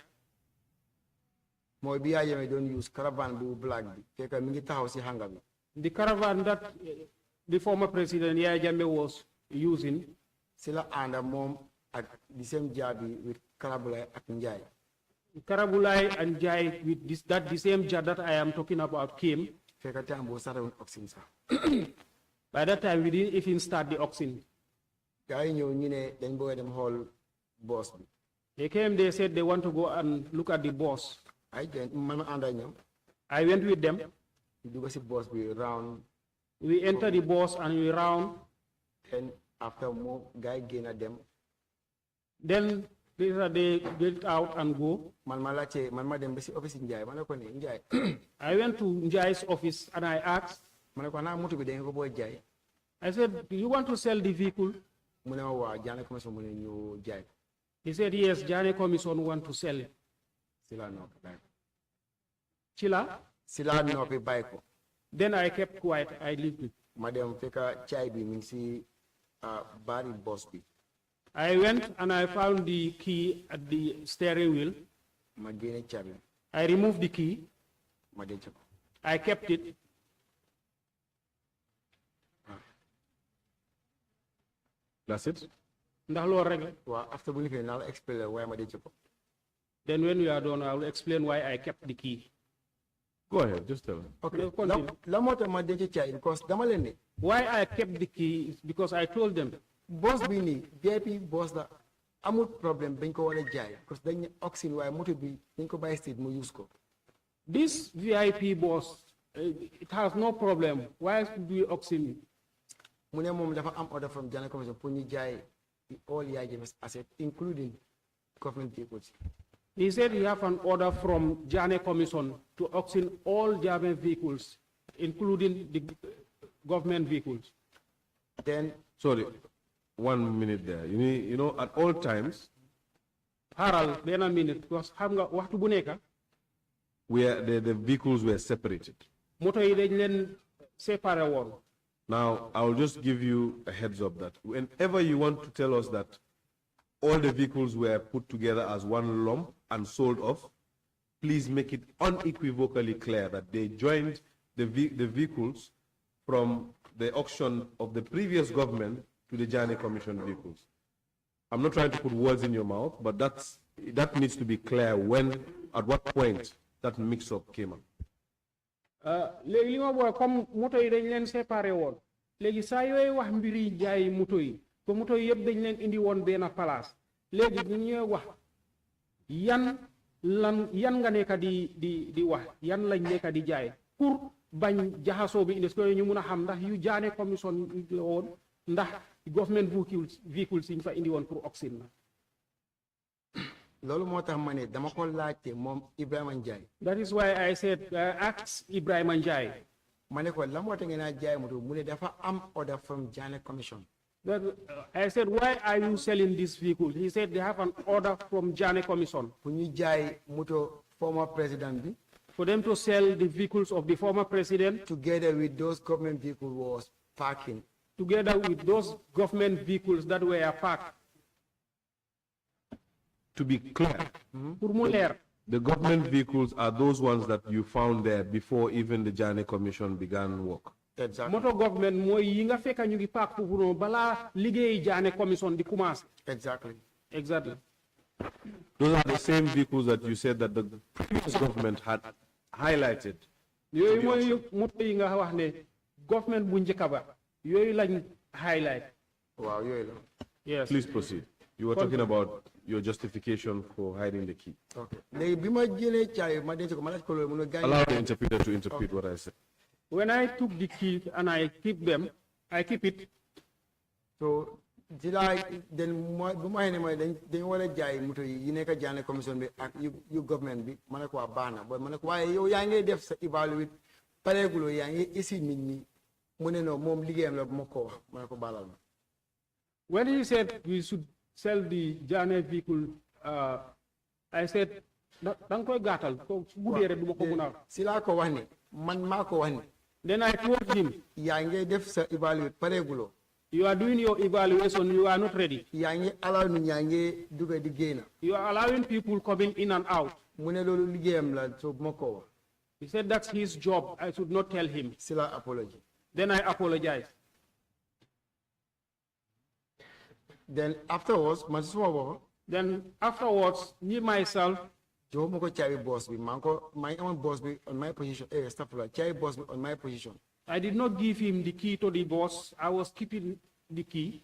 Mooy bi yaay doon use caravan bu black bi fekk mi ngi taxaw si hangar bi. The caravan that the former president Yaya Jammeh was using. Si la ànd moom ak the same jar bi with Karabulay ak Njie. Karabulay and Njie with the same jar that I am talking about came. Fekk time bu started auction sax. By that time we didn't even start the auction. Gaa yi ñëw ñu ne dañ bëgg dem xool boss bi. They came, they said they want to go and look at the boss. Man ma ànd ak ñoom. I went with them. Ñu dugg si boss bi round. We entered the boss and we round. Then after more guy gain at them. Then they get out and go. Man ma dem basi office Njie man ko ne Njie. I went to Njai's office and I asked. Man ko na moto bi dañ ko boy jaay. I said, do you want to sell the vehicle? Mu ne wa Janne commission mu ne ñu jaay. He said, yes, Janne commission want to sell it. Sila noppi bay ko. Chila? Sila noppi bay ko. Then I kept quiet. I lived it. Ma dem fekk caay bi mi ngi si bari boss bi. I went and I found the key at the steering wheel. Ma génne caabi. I removed the key. Ma denc ko. I kept it. That's it? Ndax loolu rek la. Waaw after bu ñu fi naa la explain waaye ma denc ko. Then when we are done, I will explain why I kept the key. Go ahead, just tell me. Okay. Continue. La moo tax ma denc caay because dama leen ne. Why I kept the key is because I told them, Boss bi nii VIP boss la amul problème bañ ko war a jaay parce que dañ ne auction waaye moto bi dañ ko bàyyi state mu use ko. this VIP boss, it has no problem. Why should we auction it? Mu ne moom dafa am order from Janne commission pour ñu jaay all Yaya Jammeh's assets including government vehicles. He said he have an order from Janne Commission to auction all Jammeh vehicles, including the government vehicles. Then Sorry, 1 minute there. You know, at all times, Haral, then a minute, because xam nga waxtu bu nekk the vehicles were separated. moto yi dañ leen séparé woon. Now, I'll just give you a heads up that whenever you want to tell us that all the vehicles were put together as one lump and sold off, please make it unequivocally clear that they joined the vehicles from the auction of the previous government to the Janne Commission vehicles. I'm not trying to put words in your mouth, but that needs to be clear at what point that mix-up came up. léegi li ma booy comme moto yi dañ leen séparé woon léegi saa yooyu wax mbiri jaay moto yi ba moto yi yëpp dañ leen indi woon benn place léegi ñu ñuy wax yan nga nekk di wax yan lañ nekk di jaay pour bañ jaxasoo bi indi ko ñu mun a xam ndax yu Janne commission la woon ndax government vehicles yi ñu fa indi woon pour auction na. loolu moo tax ma ne dama ko laajte moom Ibrahima Njie. That is why I said ask Ibrahima Njie. Mane ko lam wata ngena jaay moto mu ne dafa am order from JANNEH Commission. That, I said, why are you selling this vehicle? He said they have an order from JANNEH Commission Pour ñu jaay moto former president bi, for them to sell the vehicles of the former president together with those government vehicles was parking. together with those government vehicles that were parked. To be clear, Pour mu leer, the government vehicles are those ones that you found there before even the JANNEH Commission began work. Exactly. moto government mooy yi nga fekk ñu ngi park foofu noonu balaa liggéey JANNEH Commission di commencé. Exactly. Exactly. Those are the same vehicles that you said that the previous government had highlighted. yooyu mooy moto yi nga wax ne government bu njëkk ba yooyu lañ highlight. Wow, yooyu la. Yes. Please proceed. You were talking about your justification for hiding the key. Okay. Léegi bi ma jëlee caabi ma denc ko ma laaj ko loolu mu ne gaañ. Allow the interpreter to interpret what I said. When I took the key and I keep it. So ci laa den mooy bu ma xëy ne mooy dañ war a jaay moto yi nekk JANNEH Commission bi ak yu government bi ma ne ko waa baax na booy ma ne ko waaye yow yaa ngi def sa évaluate pareeguloo yaa ngi isi nit ñi mu ne non moom liggéeyam la bu ma ko wax ma ne ko baalal ma. When he said we should sell the JANNEH vehicle, I said, dang koy gàttal ko bu dee rek du ma ko mun a wax. si laa ko wax ne man maa ko wax ne Then I told him, yaa ngi def sa évaluate pareeguloo you are doing your evaluation, you are not ready. yaa ngi alal nit yaa ngi dugga di génn You are allowing people coming in and out. mu ne loolu liggéeyam la so bu ma ko wax He said that's his job. I should not tell him. si la apology. Then I apologized. Then afterwards man si suma boppa Then afterwards, me myself, jox ma ko caabi boss bi maa ngi amoon boss bi on my position astafurlah caabi boss bi on my position. I did not give him the key to the boss. I was keeping the key.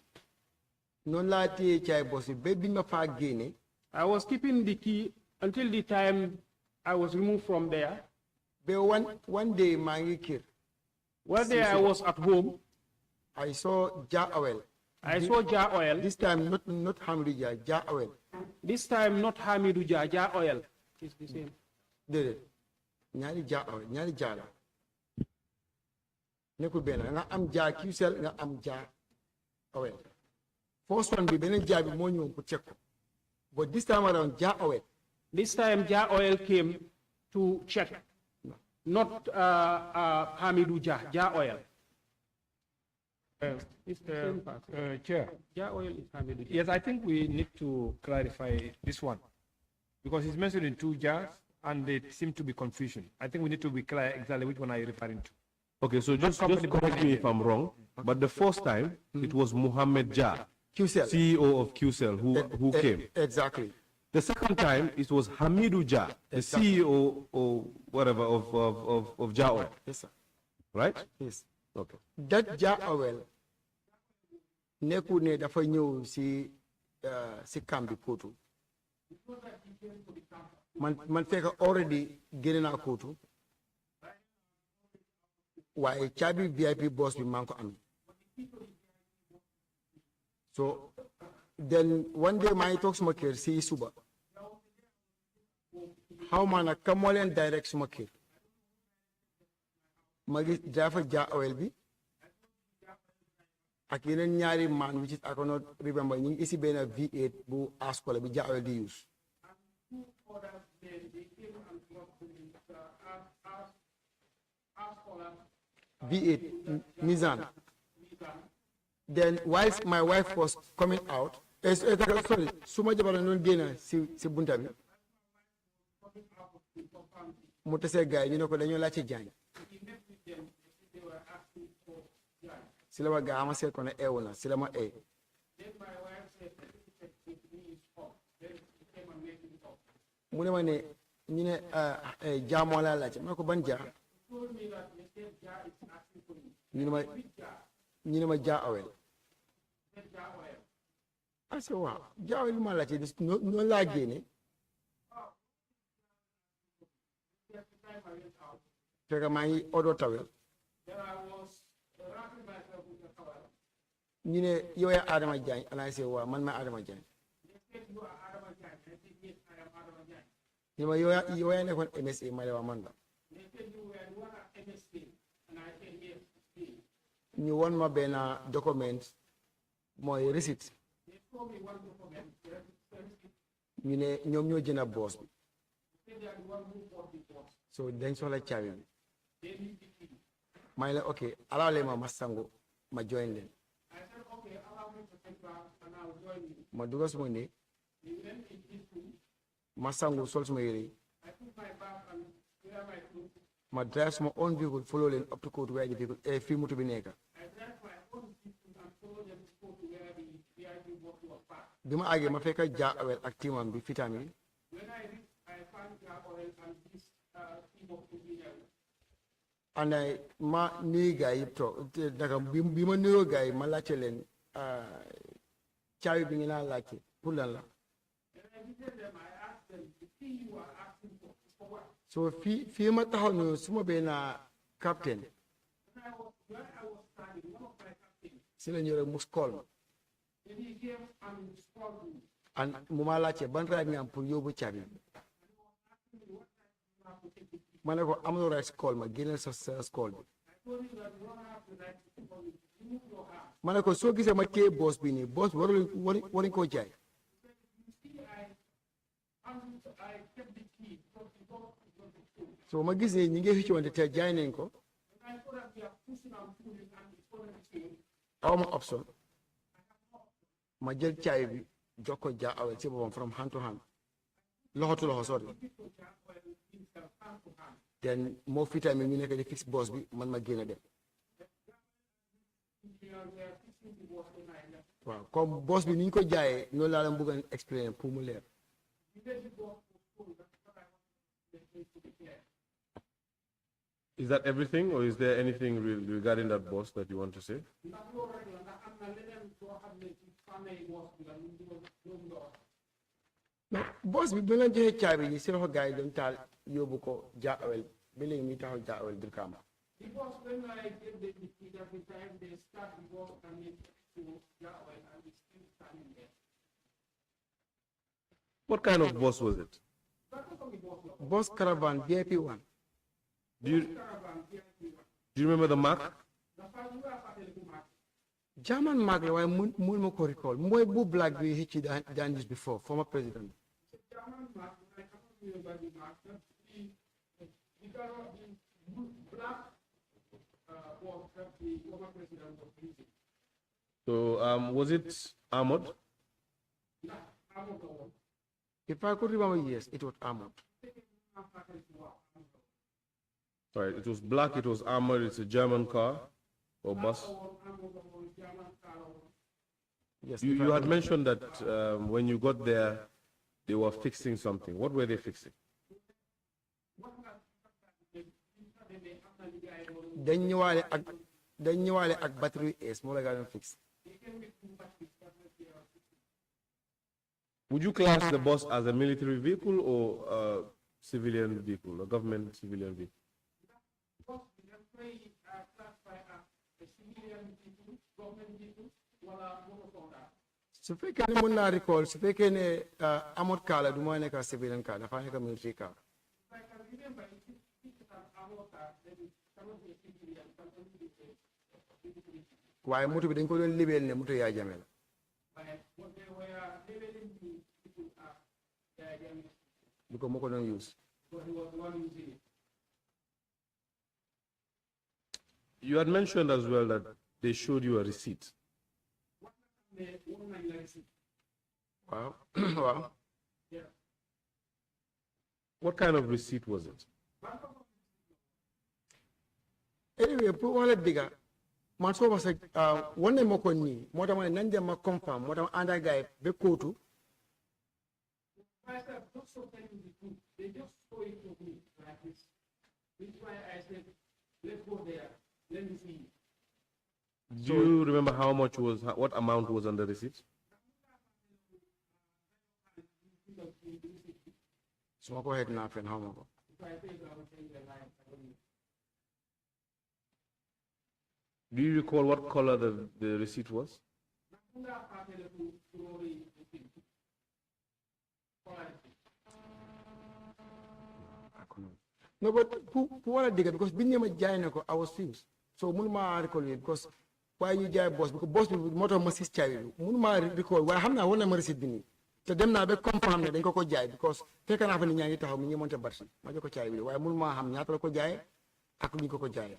noonu laa téye caabi boss bi ba biñ ma faa génne I was keeping the key until the time I was removed from there. ba one day maa ngi kër One day I was at home. I saw Jah Oil. I saw Jah Oil. This time not Hamidou Jah, Jah Oil. This time not Hamidou Jah, Jah Oil. It's the same. déedéet ñaari Jah Oil ñaari Jah la nekkul benn nga am Jah QCell nga am Jah Oil. First one bi beneen Jah bi moo ñëw pour check ko but this time around Jah Oil. This time Jah Oil came to check. Not Hamidou Jah, Jah Oil. It's the same part. Chair, Jah Oil is Hamidou Jah. yes, I think we need to clarify this one because it's mentioned in two jars and there seems to be confusion. I think we need to be clear exactly which one are you referring to. Okay, so just correct me if I'm wrong, but the first time it was Mohammed Jah, QCell. CEO of QCell, who came. Exactly. The second time it was Hamidou Jah, the CEO or whatever of Jah Oil, Yes sir. right? Yes. Okay. That Jah Oil nekkul ne dafa ñëw si camp bi Kotu man fekk already génne naa Kotu waaye caabi VIP boss bi maa ngi ko amee so then one day maa ngi toog suma kër si suba xaw ma nag ka moo leen direct suma kër ma gis dafa Jah Oil bi ak yeneen ñaari man which is I cannot remember ñu ngi isi benn V8 bu askola bi Jah Oil di use V8 Nissan. Then whilst my wife was coming out sorry suma jabar noonu génn si bunta bi mu tasee gaay ñu ne ko dañoo laajte Jaañ si la ma gaa ma seet ko ne eewu na si la ma ee mu ne ma ne ñu ne Jah moo laa laajte ma ne ko ban Jah ñu ne ma Jah Oil I said waaw Jah Oil ma laajte noonu laa génne fekk maa ngi odo tawel ñu ne yow yaa Adama Jaañ and I say waaw man ma Adama Jaañ ñu ma yow yaa nekkoon MSA ma ne waa man la ñu won ma benn document mooy receipt ñu ne ñoom ñoo jënd boos bi so dañ soxla caabi bi may la ok alaale ma sangu ma join leen ma dugal suma néeg ma sangu sol suma yére yi ma drive suma own vehicle follow leen up to court where the vehicle fii moto bi nekk bi ma àggee ma fekk Jah Awel ak tiimam bi fitam yi and ma nuyu gars yi toog naka bi ma nuyoo gars yi ma laajte leen caabi bi ngeen naa laajte pour lan la so fii ma taxaw noonu suma benn captain si la ñu rek mus call ma and mu ma laajte ban right nga am pour yóbbu caabi ma ne ko amuloo right call ma génneel sa call bi ma ne ko soo gisee ma téye boos bi nii boos bi waruñ koo jaay so ma gis ne ñi ngi xëccoonte te jaay nañ ko aw ma option ma jël caabi bi jox ko Jah Awel ci boppam from hand to hand loxo to loxo sorry then moo fi tamit ñu nekk di fix boss bi man ma génn dem waaw comme boss bi ni ñu ko jaayee noonu laa leen bëgg a explain pour mu leer Is that everything, or is there anything regarding that boss that you want to say? no boss bi bu leen joxee caabi yi si loxo gars yi doon taal yóbbu ko Jah Awel ba léegi muy taxaw Jah Awel Brikama What kind of boss was it? boss caravan VIP one Do you remember the mark? German mark la waaye mun ma ko recall mooy bu black bi hicci daan use before former president So was it armored? if I could remember yes it was armored Right, it was black, it was armored, it's a German car or bus. yes You had mentioned that when you got there, they were fixing something. What were they fixing? dañ ñëwaale ak battery es moo la gaa doon fix Would you class the bus as a military vehicle or a civilian vehicle, a government civilian vehicle? su fekkee ne mën naa recall su fekkee ne amut kaa la du ma nekk civilian kaa dafa nekk military kaa waaye moto bi dañ ko doon libeel ne moto yaa jame la bi ko moo ko doon use You had mentioned as well that they showed you a receipt. waaw waaw What kind of receipt was it? anyway pour wax la dëgga man soo wax wan nañ ma ko nii moo tax ma ne nañ dem ma confirm moo tax ma ànd ak gars yi ba kóotu Do you remember how much was, what amount was on the receipt? su ma ko waxee dinaa fen xaw ma ko Do you recall what color the receipt was? No, but who wanna dig it? Because being name Jagne, I was fused. So Munma recall it because why you jai boss? Because boss with motor massis child. Munma recall why hamna one number receipt bini. So them na be confirm that they go jai because take an avenue nyang ita home monte barsi. Majoko child. Why Munma ham nyata ko jai? Aku ni ko jai.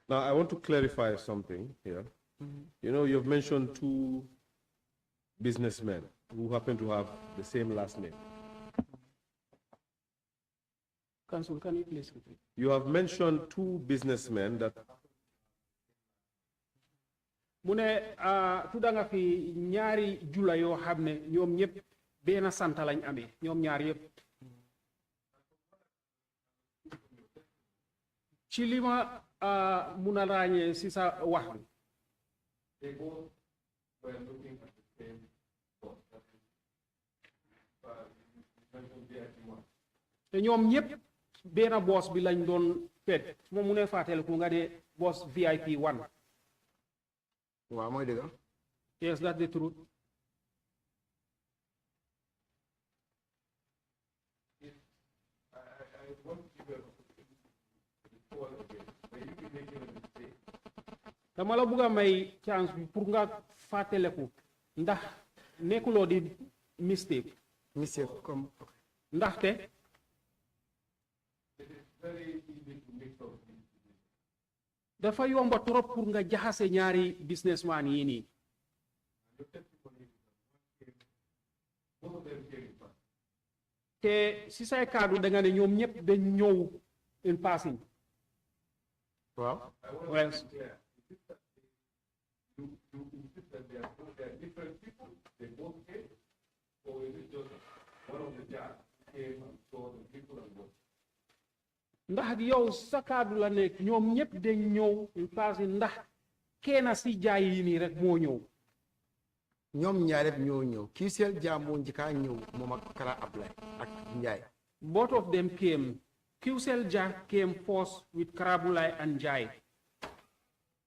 Now, I want to clarify something here. You know, you've mentioned two businessmen who happen to have the same last name. Council, can you please repeat? You have mentioned two businessmen that mu ne tudda nga fi ñaari jula yoo xam ne ñoom ñëpp benn sant lañ amee ñoom ñaar yëpp ci li ma mun a ràññee si sa wax bi te ñoom ñëpp benn boss bi lañ doon pet su ma munee fàttaliku nga de boss VIP 1. Wow, mooy dëgg. Yes, that's the truth. dama la bëgg a may chance bi pour nga fàttaliku ndax nekkuloo di mistake. Mistake comme. ndaxte. dafa yomba trop pour nga jaxase ñaari businessman yi nii. te si say kaddu da nga ne ñoom ñëpp dañ ñëw in passing. Waaw. Well. ndax yow sa kaddu la nekk ñoom ñëpp dañ ñëw in passing ndax kenn si jaay yi nii rek moo ñëw. ñoom ñaar yëpp ñoo ñëw kii seel jaam moo njëkkaa ñëw moom ak Kara Ablay ak Njaay. Both of them came. QCell Jah came first with Karabulai and Jai.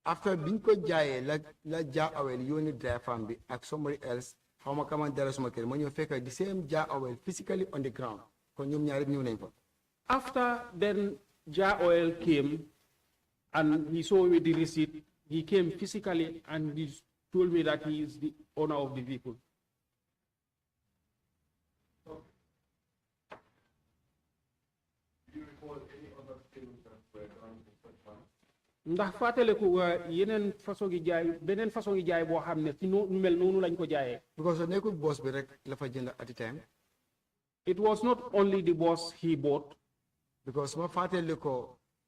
After biñ ko jaayee la Jah Awel yónni driver bi ak somebody else xaw ma kaman dara suma kër ma ñëw fekk the same Jah Awel physically on the ground kon ñoom ñaar yëpp ñëw nañ fa. After then Jah Oil came and he saw me the receipt. He came physically and he told me that he is the owner of the vehicle. ndax fàttaliku yeneen façon gi jaay beneen façon gi jaay boo xam ne ci nu mel noonu lañ ko jaayee. because nekkul boss bi rek la fa jënd at the time. It was not only the boss he bought. because ma fàttaliku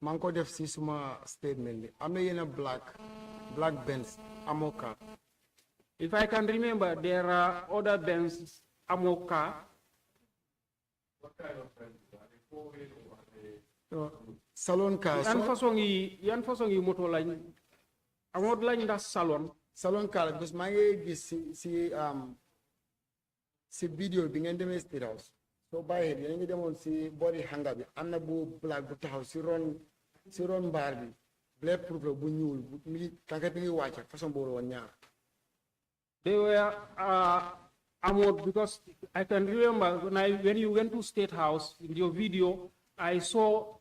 maa ngi ko def si suma statement bi am na yeneen black Benz Amoka. If I can remember, there are other Benz Amoka. what kind of friends are they? Four-wheel or are they? Salon car. yan façon yi moto lañ amoon lañ ndax salon car because maa ngi gis si vidéo bi ngeen demee State House soo bàyyee yéen a ngi demoon si boori hanga bi am na bu black bu taxaw si ron mbaar bi black proof bu ñuul bu mi tànka bi ngi wàcce façon boobu woon ñaar. They were amod because I can remember when you went to State House in your video, I saw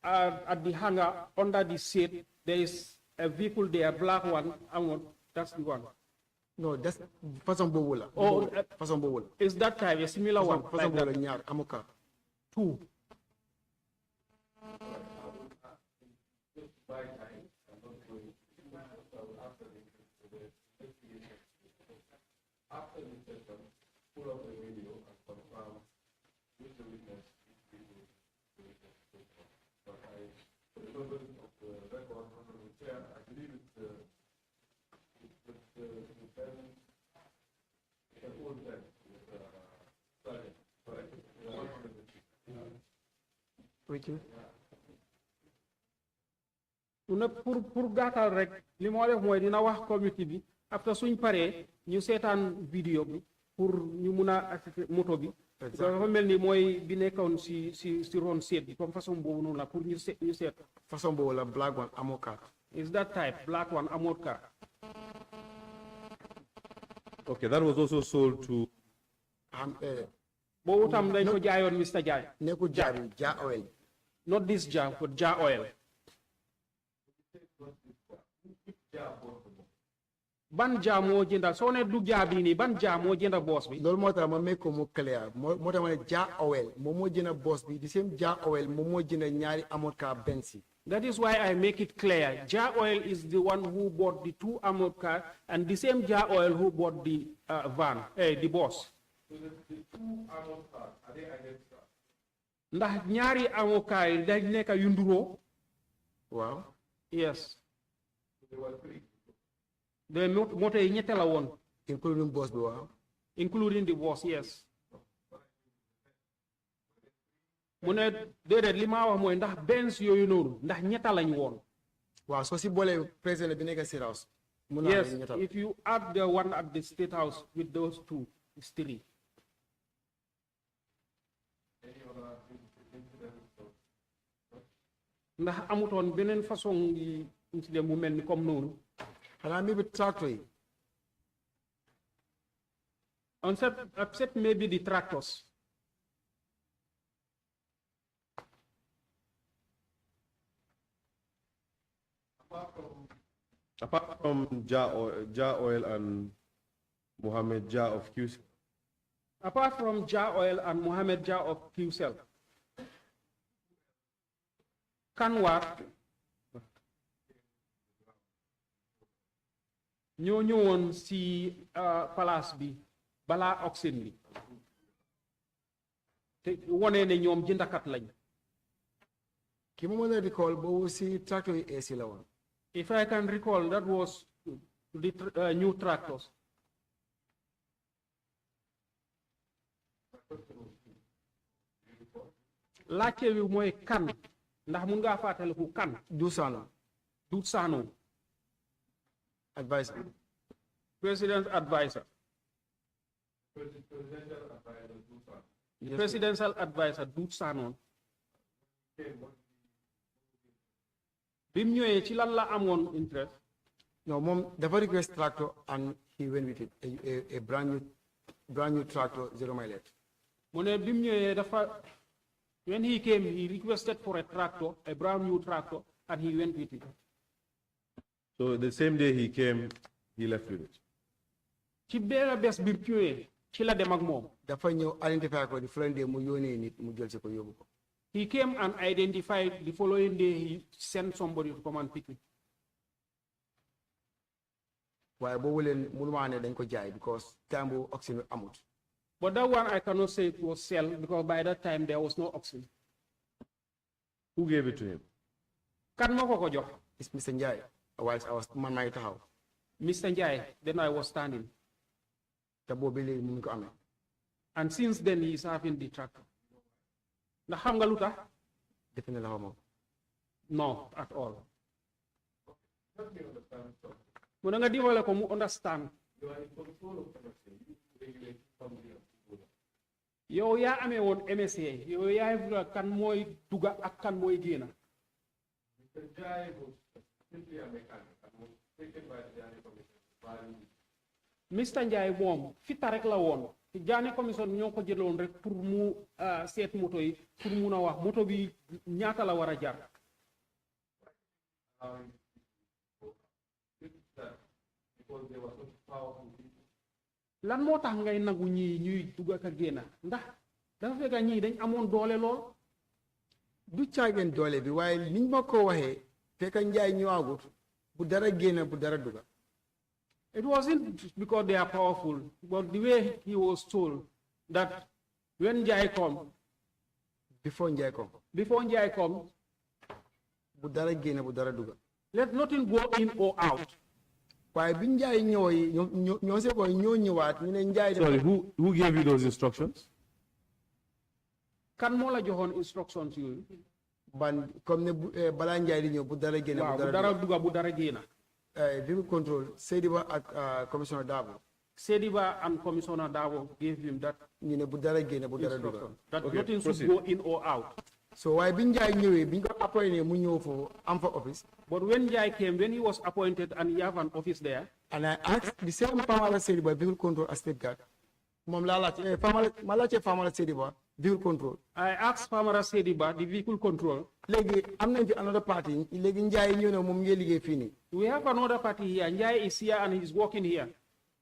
at the hangar under the seat there is a vehicle there, black one. Amod, that's the one. No, that's façon boobu la. Oh, façon boobu la. Is that type a similar one? Façon boobu la ñaar Amoka. Two. After the session, pull up the video and confirm which the witness is being but for the purpose of the record, I believe it's the defendant, the old man, Sergeant, correct? Which is? Pour gàttal rek li moo def mooy dina wax community bi after suñ paree ñu seetaan vidéo bi pour ñu mun a assister moto bi. dafa mel ni mooy bi nekkoon si ron seet bi comme façon boobu noonu la pour ñu seet. façon boobu la black one amoo car. is that type black one amut car. Okay, that was also sold to. boobu tam dañ ko jaayoon Mr. Jagne. nekkul jaar bi Jah Oil. not this Jah but Jah Oil. ban Jah moo jënda soo ne du Jah bii nii ban Jah moo jënda boos bi. loolu moo tax ma make ko mu clear moo tax ma ne Jah Oil moom moo jënda boos bi the same Jah Oil moom moo jënda ñaari amoon car Benz yi. That is why I make it clear. Jah Oil is the one who bought the 2 armored cars, and the same Jah Oil who bought the van, the boss. So the 2 armored cars, are they identical? Ndax ñaari armored cars yi dañ nekk yu nduroo. Wow. Yes. So there were 3. The moto yi ñette la woon. Including boss bi waaw. Including the boss, yes. mu ne déedéet li ma wax mooy ndax Benz yooyu noonu ndax ñetta lañ woon. waaw soo si boolee président bi nekk State House. yes if you add the one at the State House with those 2 it's 3. ndax amutoon beneen façon yi incident bu mel ni comme noonu. xanaa maybe tractor yi. except maybe the tractors. Apart from Jah Oil and Mohammed Jah of QCell. Apart from Jah Oil and Mohammed Jah of QCell. Kanwar ñoo ñëwoon si palace bi balaa auction bi te wone ne ñoom jëndakat lañ. ki ma mën a recall boobu si tractor yi AC la woon. If I can recall, that was the new tractors. laajte bi mooy kan ndax mun ngaa fàttaliku kan. Du Sano. Advisor. President advisor. Presidential advisor Du Sano. Bim ñëwee ci lan la amoon interest. No, mom dafa request tractor and he went with it a brand new tractor 0 mileage. Mu ne bim ñëwee dafa when he came he requested for a tractor a brand new tractor and he went with it. So the same day he came he left with it. Ci benn bés bi ñëwee ci la dem ak moom. Dafa ñëw identify ko the following day mu yónnee nit mu jël si ko yóbbu ko. He came and identified the following day he sent somebody to come and pick it. Waaye boobu leen mënuma ne dañ ko jaay because time bu auction amut. But that one I cannot say it was sell because by that time there was no auction. Who gave it to him? Kan moo ko jox? It's Mr. Njai. Whilst I was man maa taxaw. Mr. Njai, then I was standing. Te boobu léegi mu ngi ko amee. And since then he is having the tractor. Ndax xam nga lu tax? Defe ne la xaw ma. No, at all. Mu nga dimbale ko mu understand. Yow yaa amee woon MSA yow yaa ngi kan mooy duga ak kan mooy génn. Mr. Njai moom fitta rek la woon Jagne commission ñoo ko jëloon rek pour mu seet moto yi pour mun a wax moto bi ñaata la war a jar. Lan moo tax ngay nagu ñii ñuy dugg ak a génn ndax dafa fekk ñii dañ amoon doole lool. Du caageen doole bi waaye niñ ma ko waxee fekk Njaay ñëwaagut bu dara génn bu dara dugga. It wasn't because they are powerful, but the way he was told that when Njai comes, before Njai comes, bu dara génn bu dara dugga. Let nothing go in or out. waaye bi Njaay ñëwee ñoo se ko ñoo ñëwaat ñu ne Njaay. Sorry, who gave you those instructions? Kan moo la joxoon instructions yooyu. Ban comme ne balaa Njaay di ñëw bu dara génn bu dara dugga bu dara génn. vehicle control Sediba ak Commissioner Dabo. Sediba and Commissioner Davo gave him that ñu ne bu dara génne bu dara instruction, dugal. that Okay, nothing proceed. should go in or out. So waaye bi Njaay ñëwee bi ñu ko appointé mu ñëw foofu am fa office. But when Jai came, when he was appointed and he have an office there, And I asked the same Famala Sediba vehicle control as state guard. Moom laa laajte ma laajte Famala Sediba vehicle control. I asked Famara Sediba, the vehicle control, léegi am nañ fi another party léegi Njaay ñëw na moom ngee liggéey fii nii. we have another party here. Njai is here and he's working here.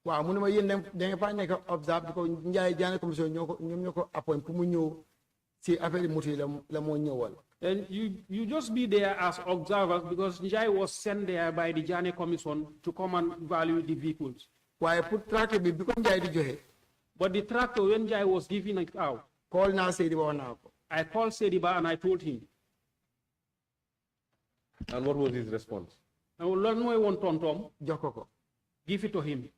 waaw mu ne ma yéen da nga faa nekk observe because Njaay Jaane commission ñoom ñoo ko appoint pour mu ñëw si affaire moto yi la moo ñëwal. And you just be there as observers because Njai was sent there by the Jagne Commission to come and value the vehicles. waaye pour tracteur bi ko Njaay di joxe. But the tractor, when Njai was giving it out, call naa Seydi wax naa ko. I called Sediba and I told him. And what was his response? I will learn more one tom, jox ko. give it to him.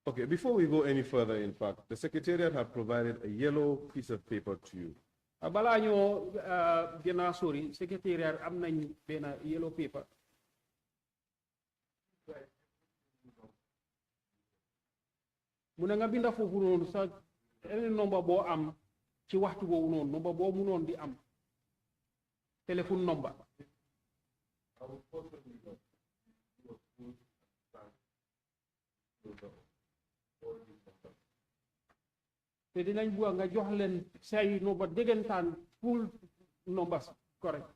Okay, before we go any further, in fact, the Secretariat had provided a yellow piece of paper to you. Balaa ñoo gën a sori secrétaire am nañ benn yellow paper. mu ne nga binda foofu noonu sa any number boo am ci waxtu boobu noonu number boo munoon di am téléphone number. te dinañ bugg nga jox leen say number déggantaan full numbers correct.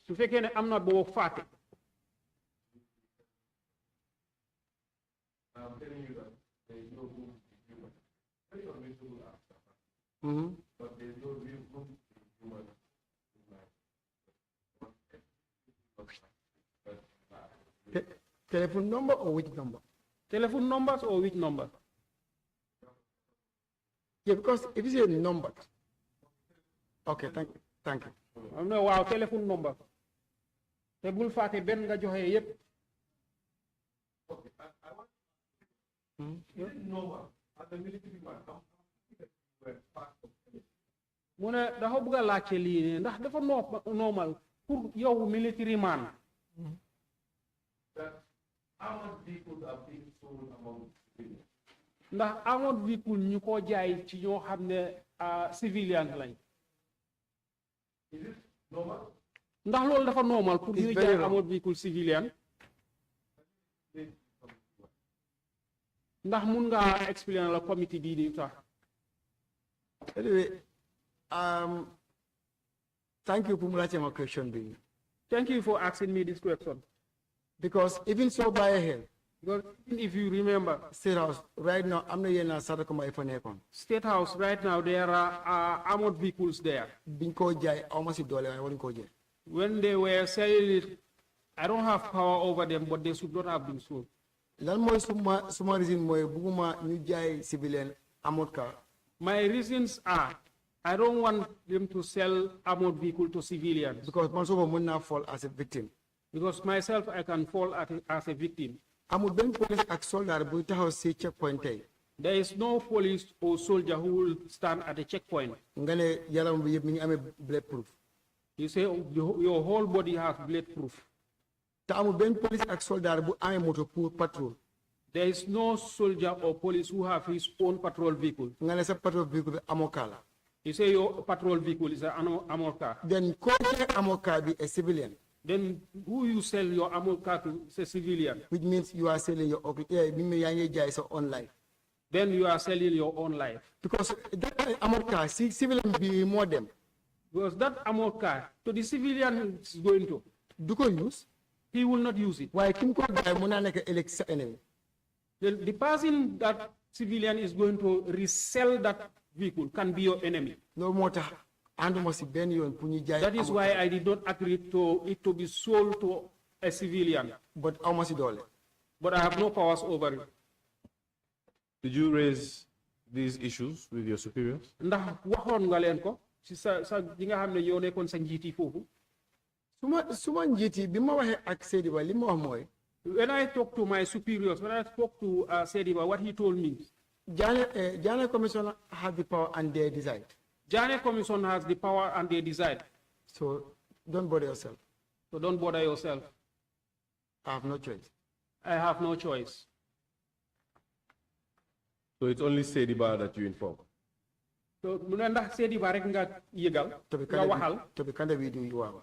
su fekkee ne am na boo fàtte. Telephone number or which number? Telephone numbers or which number? Yeah, because if you say number. Okay, thank you. am na waaw téléphone number te bul fàtte benn nga joxe yépp. mu ne dafa bëgg a laajte lii ne ndax dafa normal pour yow military man. ndax amoon véhicule ñu ko jaay ci ñoo xam ne civilian lañ. ndax loolu dafa normal pour ñu jaay amoon véhicule civilian. ndax mun nga explain la committee bii nii sax. Anyway, thank you for my question. Thank you for asking me this question. Because even so by here, Because if you remember, State House, right now, I'm not yena Sadako my phone. State House right now there are armored vehicles there. Binko jai, almost dollar, I won't go jai. When they were selling it, I don't have power over them, but they should not have been sold. Lan moy suma reason moy buguma ñu jaay civilian armored car. My reasons are, I don't want them to sell armored vehicle to civilians. Because man so mun na fall as a victim. Because myself, I can fall as a victim. Amul ben police ak soldat bu taxaw ci checkpoint tay. There is no police or soldier who will stand at a checkpoint. Nga ne yaram bi yeb mi ngi amé bulletproof. You say your whole body has bulletproof. Ta amul ben police ak soldat bu amé moto pour patrol. There is no soldier or police who have his own patrol vehicle. Nga ne sa patrol vehicle bi amokala. You say your patrol vehicle is an armored car. Then ko amokala bi a civilian. Then who you sell your armored car to is a civilian. Which means you are selling your own life. Then you are selling your own life. Because that armored car, civilian be more them. Because that armored car, to the civilian is going to. Do you use? He will not use it. Why Kim ko guy muna neka elect enemy? The person that civilian is going to resell that vehicle can be your enemy. No matter. That is why I did not agree to it to be sold to a civilian. But how much dollar? But I have no powers over it. Did you raise these issues with your superiors? Ndax waxoon nga leen ko ci sa gi nga xam ne yow nekkoon sa njiiti foofu. Suma njiiti bi ma waxee ak Sediba li ma wax mooy. When I talk to my superiors, when I spoke to Sediba, what he told me. Jagne Commissioner have the power and they decide. JANNEH Commission has the power and they decide. So don't bother yourself. So don't bother yourself. I have no choice. I have no choice. So it's only Sediba that you inform. So mu ne ndax Sedi Ba rek nga yëgal nga waxal. To be candid with you are.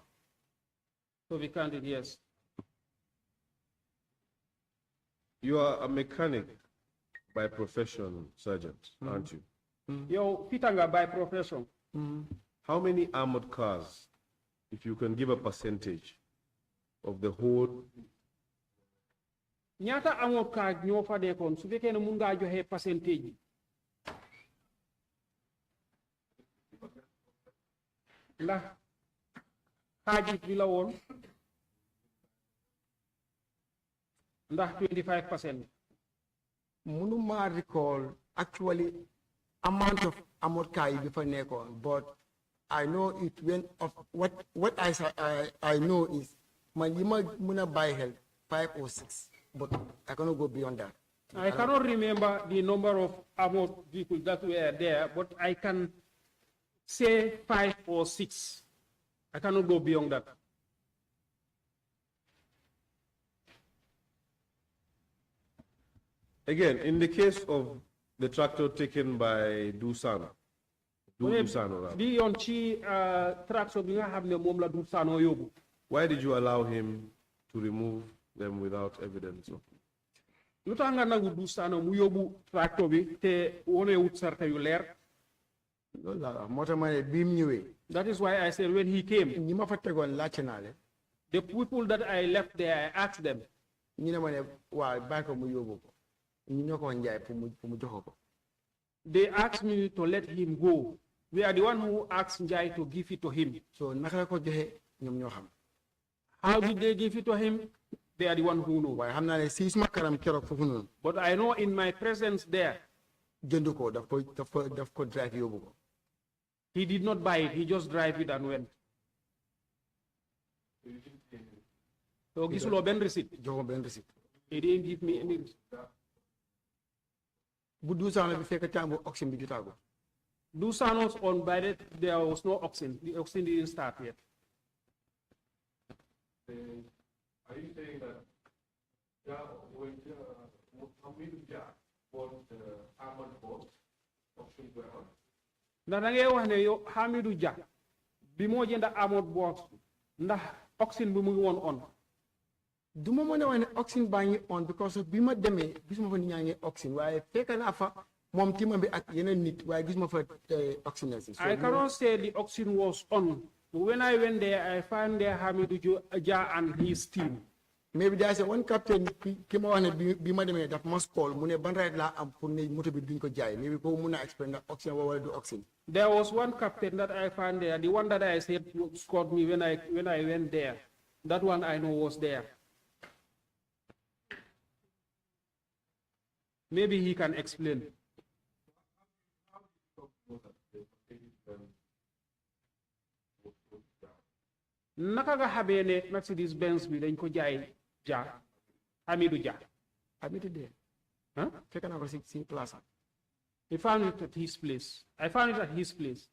To be candid, yes. You are a mechanic by profession, Sergeant, aren't you? Yow fitanga by profession. How many armored cars, if you can give a percentage of the whole, ñaata amoon ka ñoo fa nekkoon su fekkee ne mun ngaa joxe percentage yi. Ndax xaajit bi la woon ndax 25%. Munuma recall actually amount of amount kai before nekon, but I know it went off. What I know is my muna buy help 5 or 6, but I cannot go beyond that. I cannot remember the number of armored vehicles that were there, but I can say 5 or 6. I cannot go beyond that. again, in the case of the tractor taken by Dusano, Beyond tractor bi nga xamne mom la Dusano yobu. why did you allow him to remove them without evidence? Lu tax nga nangu Dusano mu yobu tractor bi te wone wut sarta yu leer. That is why I said when he came, the people that I left there, I asked them. They asked me to let him go. We are the one who asked Njai to give it to him. So how did they give it to him? They are the one who know. But I know in my presence there, he did not buy it, he just drive it and went. So gisulo ben receipt. He didn't give me any receipt. Dusano's on by that there was no oxen. The oxen didn't start yet. Are you saying that when bought the armored boat, options were on? Ndax da ngay wax ne yow Hamidou Dia bi moo jënd armored boat ndax oxen bi mu ngi woon on. Duma mo ne wax ne oxen baa ngi on because bi ma demee gisuma fa nit ñaa ngi oxen waaye fekk naa fa moom timam bi ak yeneen nit waaye gisuma fa oxen. I cannot say the oxen was on. When I went there, I found there Hamidou Dia and his team. Maybe there's one captain ki ma wax ne bi ma demee daf must call mu ne ban right laa am pour ne moto bi duñ ko jaay maybe ko mun a explain that oxen wala du oxen. There was one captain that I found there, the one that I said scored me when I went there. That one I know was there. Maybe he can explain. Naka nga xamee ne Mercedes Benz bi dañ ko jaay Dia Hamidou Dia. Hamidou Dia. Huh? Fekk naa ko si place. He found it at his place. I found it at his place.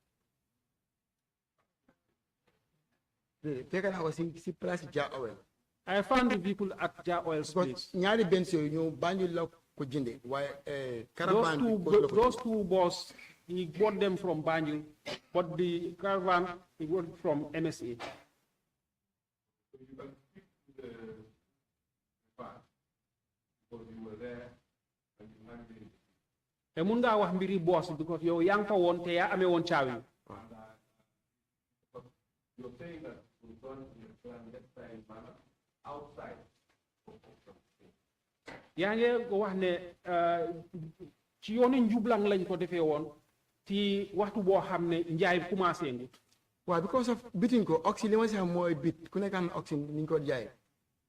Fekk naa ko si place Dia Oil. I found the vehicle at Dia Oil's place. Ñaari Benz yooyu ñoo Banjul la ko jëndee waaye caravan those two boss he bought them from Banjul, but the caravan he bought from MSA. So you can speak to the fact because you were there and you had been. E mun nga wax mbiri boss because yow yang fa won te ya amé won caawi. You're saying that we don't plan next time outside. Yaa ngi wax ne ci yoonu njublang lañ ko defee woon ci waxtu boo xam ne njaay commencé ngut. Why? Because of bidding ko oxy li ma si xam mooy bit ku nekk am oxy ni ñu ko jaay.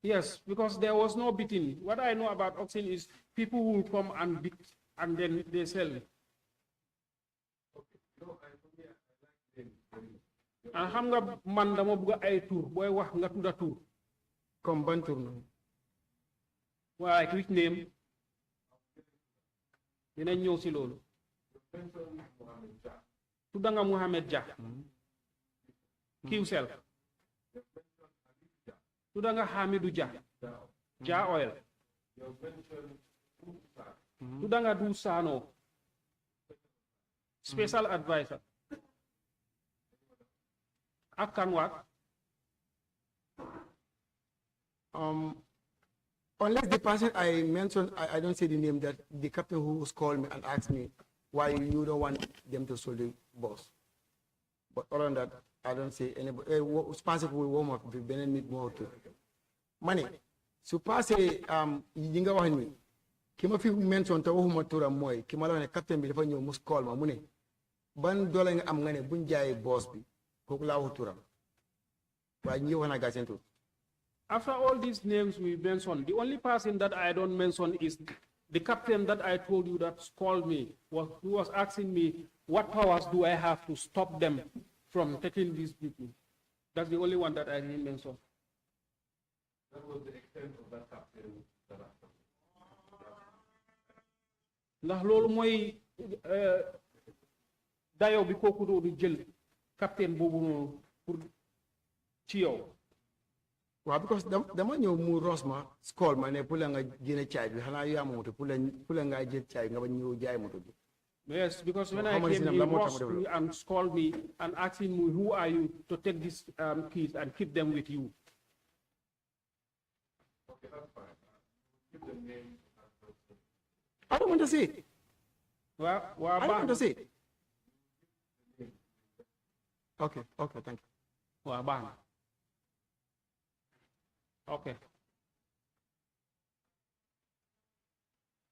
Yes, because there was no bidding. What I know about auction is people will come and bid and then they sell it. And xam nga man dama bëgg ay tour booy wax nga tudda tour. Comme ban tour noonu. Like which name? Dinañ ñëw si loolu. tudanga Muhammad Jah Qcell tudanga Hamidou Jah Oil tudanga Du Sano special advisor ak kan waat unless the person I mentioned, I don't say the name, that the captain who's called me and asked me why you don't want them to sell the boss. But other than that, I don't say anybody. Responsible will warm up. The benefit more to money. So pass yinga wahini. Kima fi mention to who matura moy. Kima la ne captain bi dafa ñew mus call ma mune. Ban dola nga am nga ne buñ jaay boss bi. Koku la wutura. Wa ñi wana ga sentu. After all these names we mentioned, the only person that I don't mention is the captain that I told you that called me. Who was asking me, what powers do I have to stop them from taking these people? That's the only one that I didn't mention. That was the extent of that captain. Ndax loolu mooy dayo bi kooku doon jël captain boobu noonu pour ci yow. Well, because dama ñëw mu rosma call ma ne pour la nga jëne caay bi xanaa yaa moto pour la nga jël caay nga ba ñëw jaay moto bi. Yes, because when I came, he was me and called me and asking me, who are you to take these kids and keep them with you? Okay, that's fine. Give them names. I don't want to say it. Well, I don't want to say it. Okay, thank you. Well, bang. Okay.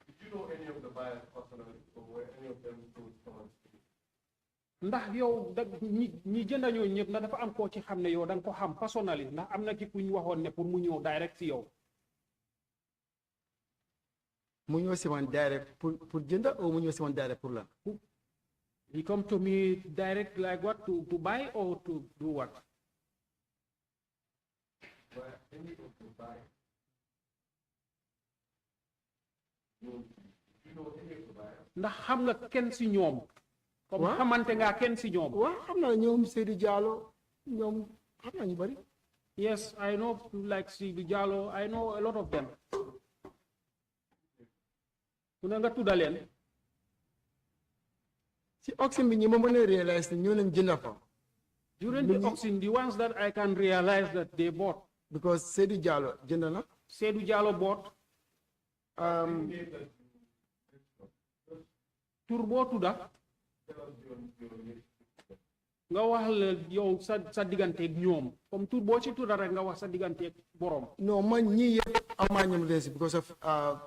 Did you know any of the buyers personally, or were any of them told to come and speak? Ndax yow da ñi jënd ñoo ñëpp ndax dafa am koo ci xam ne yow da nga ko xam personnally ndax am na ki ku ñu waxoon ne pour mu ñëw direct si yow. Mu ñëw si man direct pour jënd ou mu ñëw si man direct pour la. He come to me direct like what to buy or to do what? Were any of the buyers? You know any of the buyers? Ndax xam nga kenn si ñoom. Comme xamante nga kenn si ñoom. Waaw xam naa ñoom Seydou Diallo ñoom xam naa ñu bari. Yes, I know like Seydou Diallo, I know a lot of them. Ku ne nga tudda leen. Si auction bi ñi ma mën a réaliser ñoo leen jënd fa. During the auction, the ones that I can realize that they bought. Because Seydou Diallo jënd na. Seydou Diallo bought. Tur boo tudda. Nga wax la yow sa digganteeg ñoom comme tur boo ci tudda rek nga wax sa digganteeg borom. Non man ñii yëpp amaa ñoom leen si because of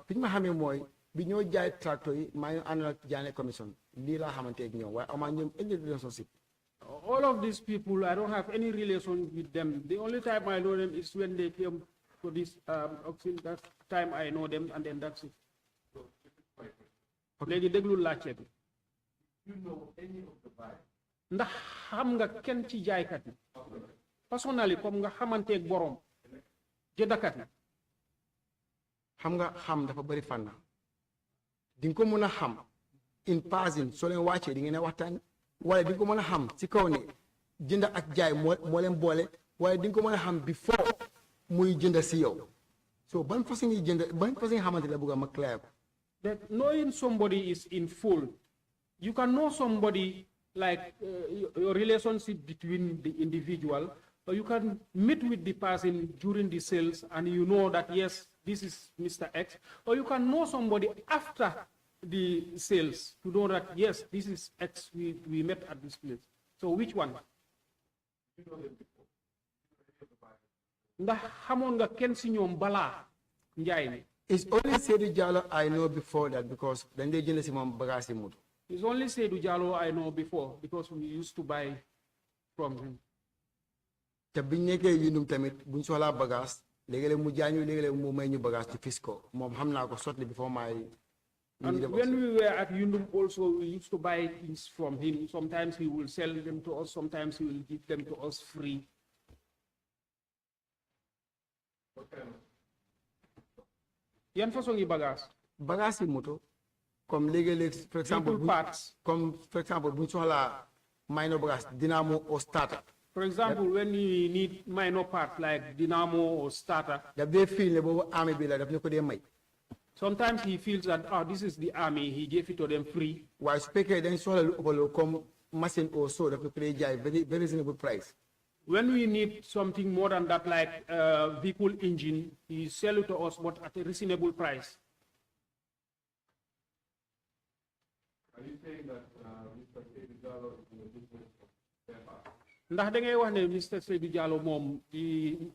fi ñu ma xamee mooy bi ñoo jaay tracteur yi maa ngi ànd ak Jagne commission lii laa xamanteeg ñoom waaye amaa ñoom any relationship. All of these people, I don't have any relation with them. The only time I know them is when they came to this auction. That time I know them, and then that's it. Léegi déglu laajte bi. You know any of the buyers? Ndax xam nga kenn ci jaaykat yi. Personnally comme nga xamanteeg borom jëndakat yi. Xam nga xam dafa bëri fànn. Di nga ko mën a xam in passing soo leen wàccee di ngeen a waxtaan. Waaye di nga ko mën a xam ci kaw ne jënd ak jaay moo leen boole waaye di nga ko mën a xam before muy jënd si yow so ban façon yi jënd ban façon yi xamante la bëgg ma clair ko. That knowing somebody is in full, you can know somebody like your relationship between the individual, or you can meet with the person during the sales and you know that yes, this is Mr. X, or you can know somebody after the sales to know that yes, this is X, we met at this place. So which one? Ndax xamoon nga kenn si ñoom balaa njaay mi. It's only Seydou Diallo I know before that because dañ dee jënd si moom bagage yi moto. It's only Seydou Diallo I know before because we used to buy from him. te biñ nekkee yundum tamit buñ soxlaa bagage léegi-léeg mu jaañu léegi-léeg mu may ñu bagage ci fis ko moom xam naa ko sotti before my. And when we were at Yundum also, we used to buy things from him. Sometimes he will sell them to us, sometimes he will give them to us free. Yan façon yi bagage? Bagage yi moto comme léegi-léeg for example parts. comme for example buñ soxlaa minor brass, dynamo or starter. For example, when you need minor parts like dynamo or starter, They feel about army bill that you could make. sometimes he feels that, oh, this is the army, he gave it to them free. Why speaker then so come machine or so that you could very reasonable price. When we need something more than that, like vehicle engine, he sell it to us, but at a reasonable price. Are you saying that Mr. Seydou is in the business of spare parts? Ndax da ngay wax ne Mr. Seydou Diallo moom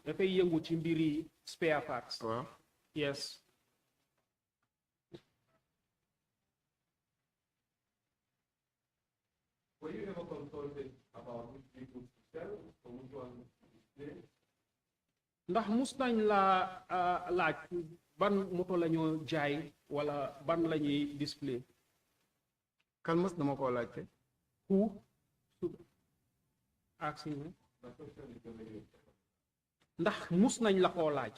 dafay yëngu ci mbiri spare parts. Wow. Yes. Were you ever consulted about which vehicles to sell or which one to display? Ndax mus nañ la laaj ban moto la ñoo jaay wala ban la ñuy display. Kan mos dama ko laajte. Who should ask him? Ndax mus nañ la koo laaj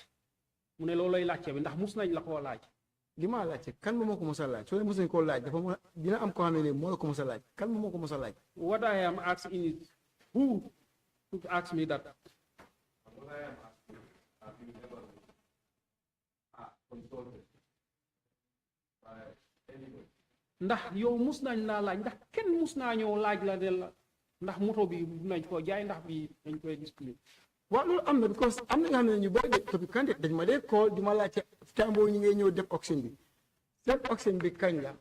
mu ne looloy laajte bi ndax mus nañ la koo laaj. Li ma laajte kan moo ko mos a laaj soo leen mos nañ koo laaj dafa dina am ko xam ne moo la ko mos a laaj kan moo ko mos a laaj. What I am asking is who should ask me that? What I am asking, have you ever consulted by anybody? Ndax yow mus nañ laa laaj ndax kenn mus naa ñëw laaj la de la ndax moto bi nañ ko jaay ndax bi dañ koy display. waaw loolu am na because am na nga xam ne ñu bëri de topi candidat dañ ma dee call di ma laajte temps boobu ñu ngi ñëw def auction bi seen auction bi kañ la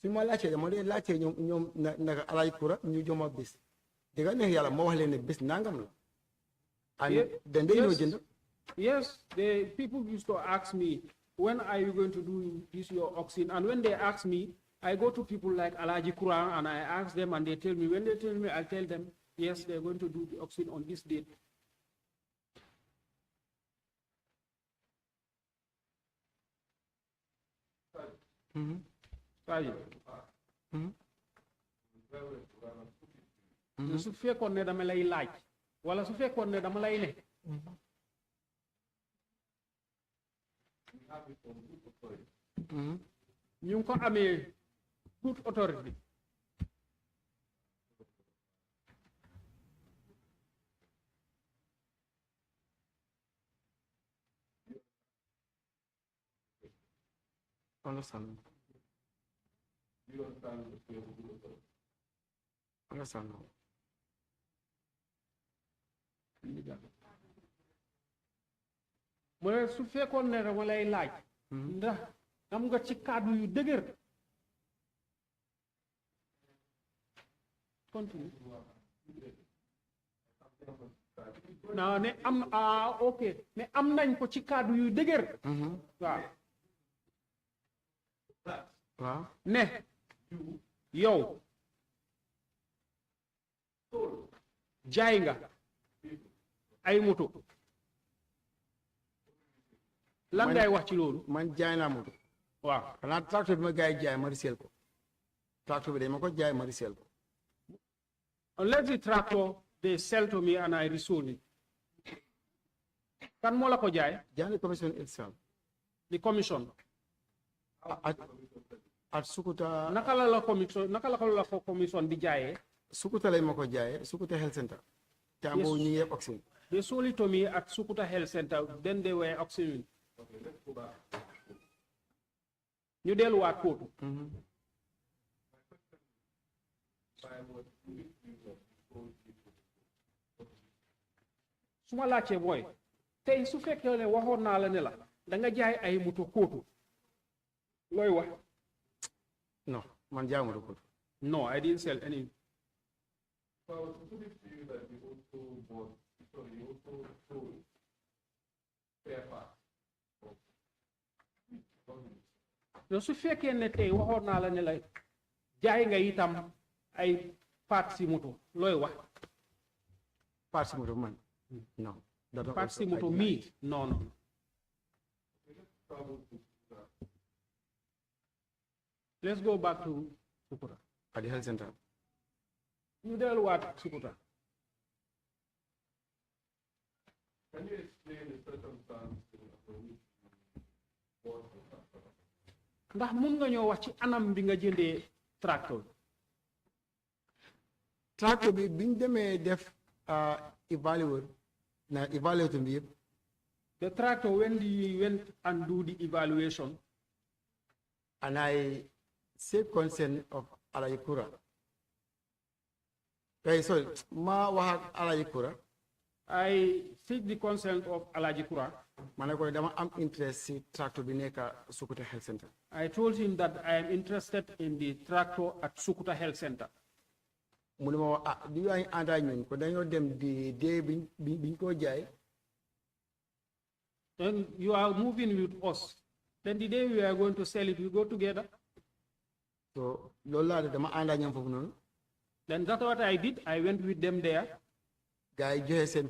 su ma laajtee dama dee laajtee ñoom naka alaay kura ñu jox ma bés dëgg neex yàlla ma wax leen ne bés nangam la. and dañ day ñëw jënd. Yes, the people used to ask me, when are you going to do this your auction? And when they ask me, I go to people like Alaji Quran and I ask them and they tell me. When they tell me, I tell them, yes, they're going to do the auction on this date. Su fekkoon ne dama lay laaj wala su fekkoon ne dama lay ne. ñu ngi ko amee toute autorité. Understand. You understand the scale of the authority? Understand. mu ne su fekkoon ne dama lay laaj. ndax am nga ci kàddu yu dëgër. continue. non ne am ok mais am nañ ko ci kàddu yu dëgër. waaw. waaw. ne yow jaay nga ay moto. lan ngay wax ci loolu. man jaay naa moto. waaw xanaa tracteur bi ma gars yi jaay ma riseel ko tracteur bi dañ ma ko jaay ma riseel ko. Unless the tractor they sell to me and I resold it. Kan moo la ko jaay. Jagne commission itself. The commission. at Sukuta. naka la ko commission di jaayee. Sukuta lañ ma ko jaayee Sukuta health center. temps boobu ñu ngi yëpp auction. They sold it to me at Sukuta Health Center. Then they were auctioning. Okay, let's go back. ñu delluwaat kóotu. su ma laajtee mooy tey su fekkee ne waxoon naa la ne la da nga jaay ay moto kóotu looy wax. non man jaay moto kóotu. No, I didn't sell any. So I was put it to you that you also bought, sorry, you also sold spare parts. No, su fekkee ne tey waxoon naa la ne la jaay nga itam ay parts si moto looy wax. Parts si moto man. non. Parts si moto mi non. Let's go back to Sukuta. At the health center. ñu delluwaat Sukuta. Can you explain the circumstance under which you bought the tractor? Ndax mun nga ñoo wax ci anam bi nga jëndee tractor. tractor bi biñ demee def evaluate bi yëpp. The tractor, when they went and do the evaluation, And I seek consent of Alaji Kura. Sorry, ma wax ak Alaji Kura. I seek the consent of Alaji Kura. Ma ne ko dama am interest si tractor bi nekk Sukuta Health Center. I told him that I am interested in the tractor at Sukuta Health Center. Mu ne ma wax di yaa ngi ànd ak ñun ko dañoo dem di dee biñ ko jaay. Then you are moving with us. Then the day we are going to sell it, we go together. So loolu laa dama ànd ak ñoom foofu noonu. Then that's what I did. I went with them there. Gars yi joxe seen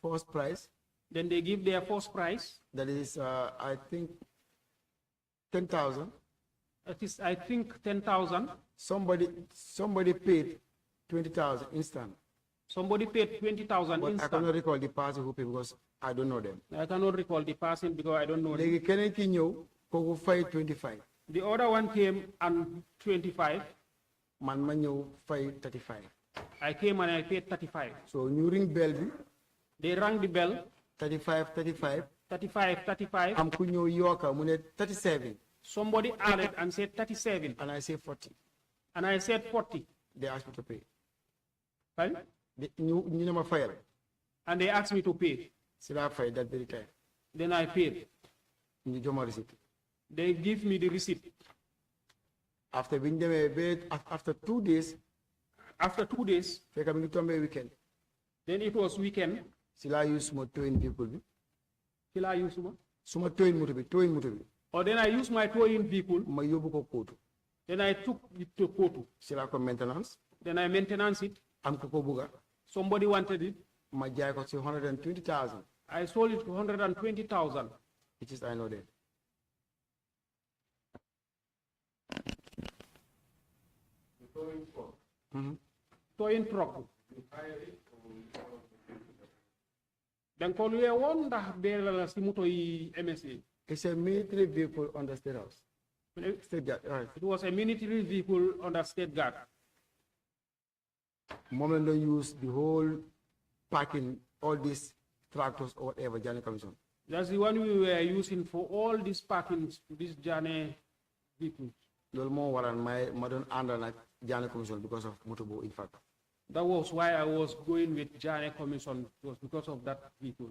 first price. Then they give their first price. That is I think 10,000. That is, I think, 10,000. Somebody paid 20,000 instant. Somebody paid 20,000 But I instant. cannot recall the person who paid because I don't know them. I cannot recall the person because I don't know them. Léegi keneen ki ñëw kooku fay 25. The other one came and 25. Man ma ñëw fay 35. I came and I paid 35. So ñu ring bell bi They rang the bell. 35. 35. Am ku ñëw yokka mu ne 37 Somebody added and said 37. and I say 40. And I said 40. They asked me to pay. Right? ñu ne ma fayal. And they asked me to pay. Si laa fay that very time. Then I paid. Ñu jox ma receipt. They give me the receipt. After biñ demee after 2 days After 2 days, fekk mi ngi tombé weekend. then it was weekend. Si laa use suma towing vehicle bi. Till I use my. Suma towing moto bi. Or then I used my towing vehicle. Ma yóbbu ko kóotu. Then I took it to Kotu. Si laa ko maintenance. Then I maintenance it. Am ko bugga. Somebody wanted it. Ma jaay ko si 120,000. I sold it for 120,000. Which is I know that. Towing truck. Then call you one that bear la si moto yi MSA. It's a military vehicle on the state house. State guard, right. It was a military vehicle under state guard. Moment don't use the whole parking, all these tractors or whatever, Jagne Commission. That's the one we were using for all these parkings, this Jagne vehicles. Lol mo waran ma don ànd nak Jagne Commission because of moto bo in fact. That was why I was going with Jagne Commission. It was because of that vehicle.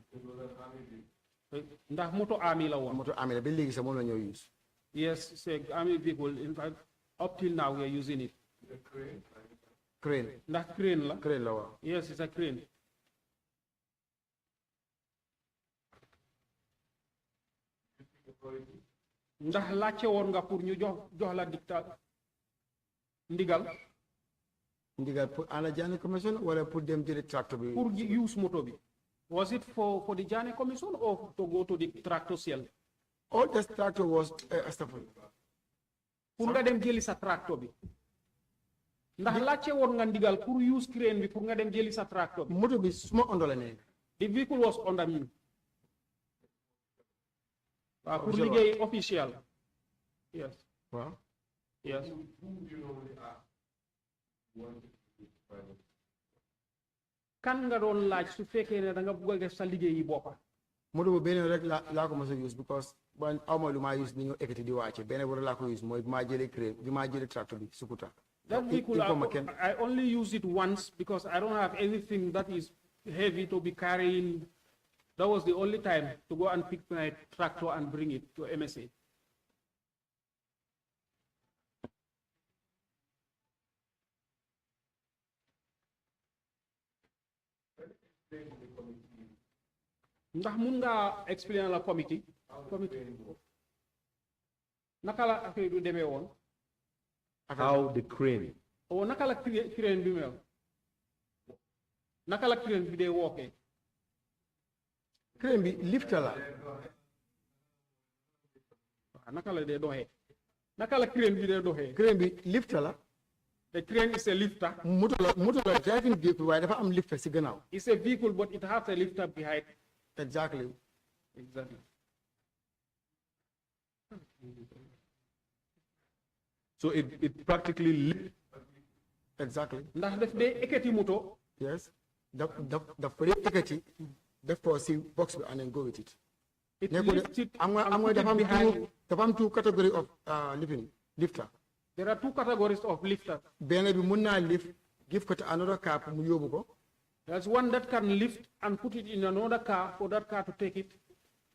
Ndax moto army la woon. Moto amé ba légui sa mom la ñoo use. Yes, it's a army vehicle. In fact, up till now we are using it. Crane. Ndax crane la. Crane la wa. Yes, it's a crane. Ndax laajte woon nga pour ñu jox la ndigal Ndigal pour ànd Jagne Commission wala pour dem jëli tractor bi. pour use moto bi. Was it for the Jagne Commission or to go to the tractor sale? All this tractor was astafurlah. Pour nga dem jëli sa tractor bi. Ndax laajte woon nga ndigal pour use crane bi pour nga dem jëli sa tractor bi. Moto bi suma ondo la nekk. The vehicle was under me. Pour liggéey official. Yes. Waaw. Yes. Kan nga doon laaj su fekkee ne da nga bëgg a def sa liggéey yi boppa. Moto bu beneen rek laa ko mos a use because ban awma lu maa use ni ñu ekkati di wàcce beneen bu laa ko use mooy bi maa jëlee crane bi maa jëlee tractor bi Sukuta. That vehicle, I only use it once because I don't have anything that is heavy to be carrying. That was the only time to go and pick my tractor and bring it to MSA. Ndax mun nga explain la committee naka la affaire du demee woon. How the crane. Oh, naka la crane bi mel. Naka la crane bi dee wookee. Crane bi lifta la. Naka la dee doxee. Naka la crane bi dee doxee. Crane bi lifta la. The crane is a lifter. Moto la driving vehicle waaye dafa am lifter si gannaaw. It's a vehicle but it has a lifter behind. Exactly. So it practically lifts. Exactly. ndax daf dee ekkati moto. Yes. The free ticket, therefore see box and then go with it. It Never- lifts it I'm and going put to it have behind. two category of lifter. There are two categories of lifters. Bene bi mun naa lift give ko to another car mu yóbbu ko. There's one that can lift and put it in another car for that car to take it.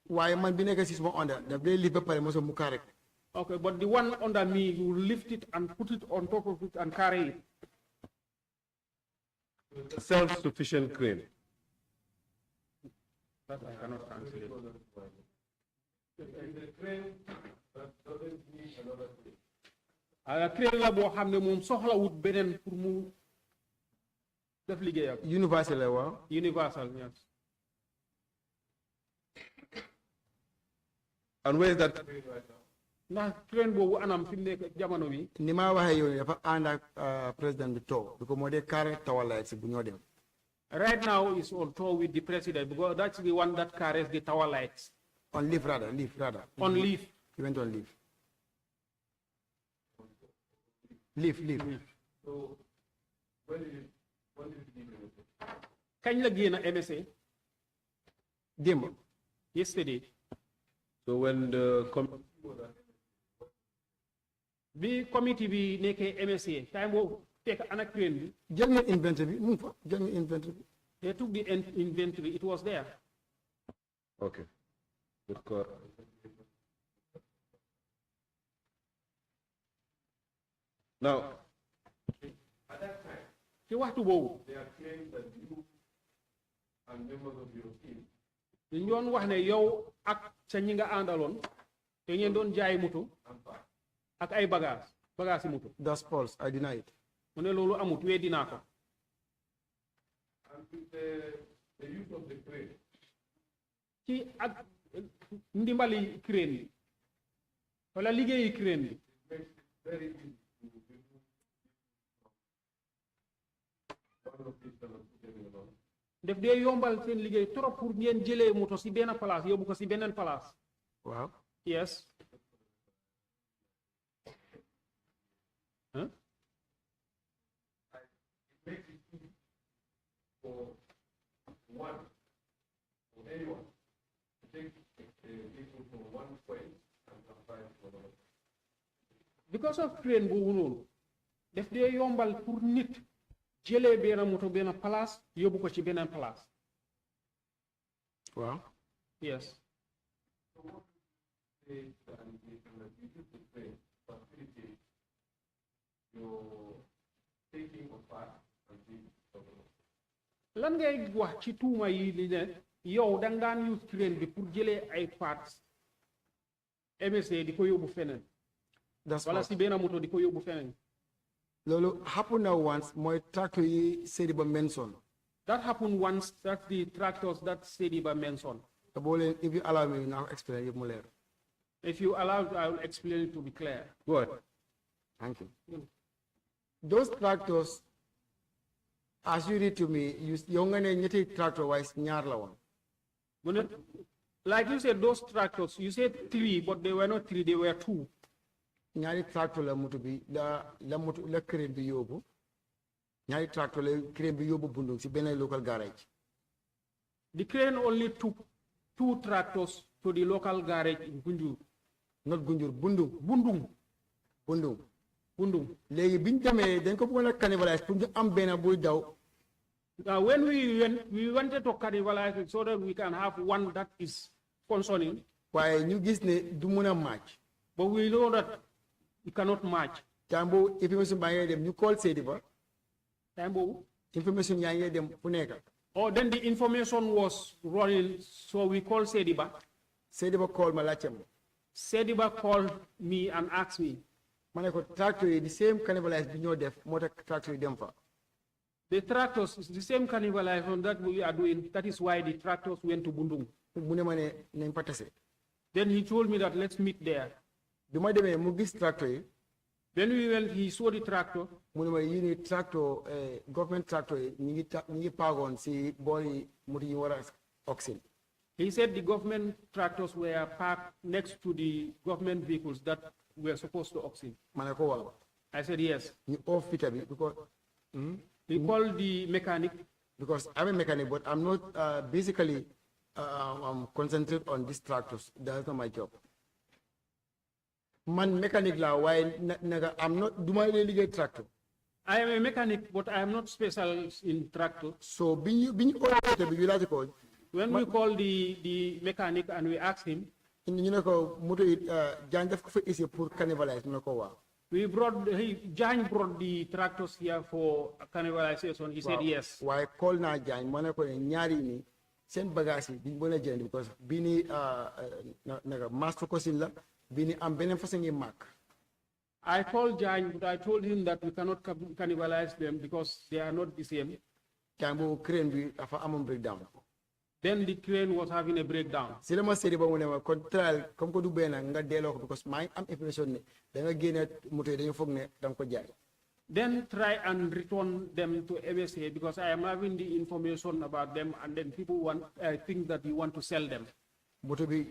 Waaye man bi nekk si suma onda daf dee lift ba pare mo so mu kaa rek. Okay, but the one under me, you will lift it and put it on top of it and carry it. Self-sufficient crane. That I cannot translate. Crane la boo xam ne moom soxlawut beneen pour mu def liggéeyam. Universal la waaw. Universal, yes. And where is that? ndax crane boobu anam fi mu nekk jamono bi. Ni ma waxee yow dafa ànd ak président bi toog because moo dee carré tawalaay si bu ñoo dem. Right now is on tour with the president because that's the one that carries the tower lights. On leave rather. On leave. He went on leave. Leave. So, when did you Kañ la génn MSA? Démb. Yesterday. So when the Bi committee bi nekkee MSA time boobu take ana crane bi. Jël nga inventory bi mu ngi fa jël nga inventory bi. They took the inventory, it was there. Okay. Good call. Now, Ci waxtu boobu. they are claiming that you and members of your team Ñu doon wax ne yow ak sa ñi nga àndaloon te ngeen doon jaay moto ak ay bagage yi moto. That's false. I deny it. Mu ne loolu amut weddi naa ko. and with the use of the crane. Ci ak ndimbali crane bi wala liggéeyi crane bi. It makes it very easy to remove one location and put it in another. Def dee yombal seen liggéey trop pour ngeen jëlee moto si benn place yóbbu ko si beneen place. Waaw. Yes. Huh? It makes it easy for anyone to take a vehicle from one point and apply it to another. Because of crane boobu noonu def dee yombal pour nit jëlee benn moto benn place yóbbu ko ci beneen place. Waaw. Yes. And you can use the crane to facilitate your taking of parts and taking of Lan ngay wax ci tuuma yi li ne yow da nga daan use crane bi pour jëlee ay parts MSA di ko yóbbu feneen. That's Wala false. si benn moto di ko yóbbu feneen. Loolu happen na once mooy tractor yi Seydi Ba mention. That happened once. That's the tractors that Sediba mentioned. Boo leen if you allow me now explain yëpp mu leer. If you allow, I will explain it to be clear. Go ahead. Thank you. Those tractors, as you read to me, yow nga ne ñetti tractor wise ñaar la woon. Like you said, those tractors, you said 3, but they were not 3, they were 2. Ñaari tractor la moto bi la crane bi yóbbu. Ñaari tractor la crane bi yóbbu Bundung si benn local garage. The crane only took 2 tractors to the local garage in Gunjur. Not Gunjur, Bundung. Bundung. Léegi biñ demee dañ ko bëggoon a cannibalize pour ñu am benn buy daw. Now, when we wanted to cannibalize it so that we can have one that is concerning, waaye ñu gis ne du mun a match. but we know that we cannot match. Time boobu information baa ngee dem ñu call Seydi Ba. Time boobu. Information yaa ngee dem fu nekk. Oh, then the information was running, so we called Sediba. Seydi Ba call ma laajte ma. Sediba called me and asked me, Ma ne ko tractor yi the same cannibalize bi ñoo def moo tax tractor yi dem fa. the tractors, is the same cannibalization that we are doing, that is why the tractors went to Bundung. Mu ne ma ne nañ fa tase. Then he told me that let's meet there. Bi ma demee mu gis tractor yi. Then we went, he saw the tractor. Mu ne ma yii nii tractor government tractor yi ñu ngi paagoon si boori moto yi war a oxygen. He said the government tractors were parked next to the government vehicles that were supposed to auction. Ma ne ko waaw. I said yes. Ñu off fita bi because He called the mechanic. Because I'm a mechanic, but I'm not basically I'm concentrated on these tractors. That's not my job. Man mechanic la why I'm not do my really tractor. I am a mechanic, but I am not specialist in tractor. So being When we call the mechanic and we ask him, you know moto Jagne def ko fa essayer pour cannibalize mu ko wa. Jagne brought the tractors here for cannibalization. He said yes. Why call na Jagne mo ne ko ñaari ni sen bagage yi biñ mëna jënd because bini naga master ko sin la bini am benen façon ngi mak. I called Jagne, but I told him that we cannot cannibalize them because they are not the same. Jagne crane bi afa amon breakdown. Then the crane was having a breakdown. Si la ma séri ba mu ne ma kon trial comme ko du ben nga délo ko because my am impression ne da nga gëné moto dañu fogg ne dang ko jaay. Then try and return them to MSA because I am having the information about them and then people think that you want to sell them. Moto bi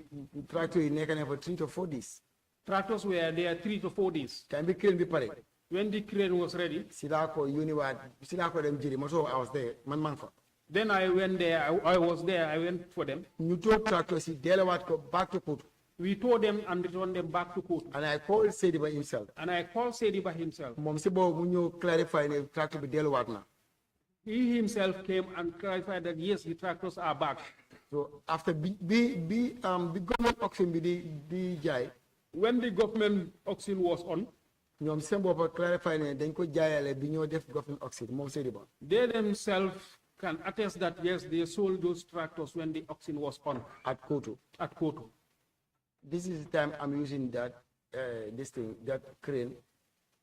tractor yi nekk na for 3 to 4 days. Tractors were there 3 to 4 days. Time bi crane bi pare. When the crane was ready, Sila ko dem jëri moto I was there man fa. then I went there. I was there. I went for them. Ñu tok tractor si delawat ko back to Kotu. We towed them and returned them back to court. And I called Sediba himself. And I called Sediba himself. Mom si bo mu ñu clarify ne tractor bi delawat na. He himself came and clarified that yes, the tractors are back. So after the government auction bi di jaay. When the government auction was on, ñoom seen bopp clarify ne dañ ko jaayale bi ñoo def government auction moom Sediba. They themselves can attest that yes, they sold those tractors when the auction was on. At Kotu. At Kotu. This is the time I'm using that that crane.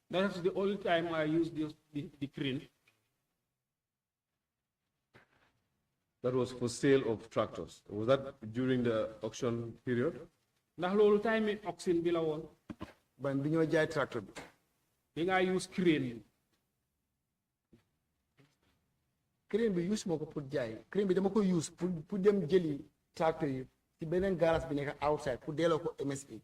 That's the only time I use the crane. That was for sale of tractors. Was that during the auction period? Ndax loolu time in auction bi la woon. Ban bi ñoo jaay tractor bi. Di nga use crane. Crane bi use moo ko pour jaay. Crane bi dama ko use pour dem jëli tractor yi ci beneen garage bi nekk outside pour delloo ko MSA.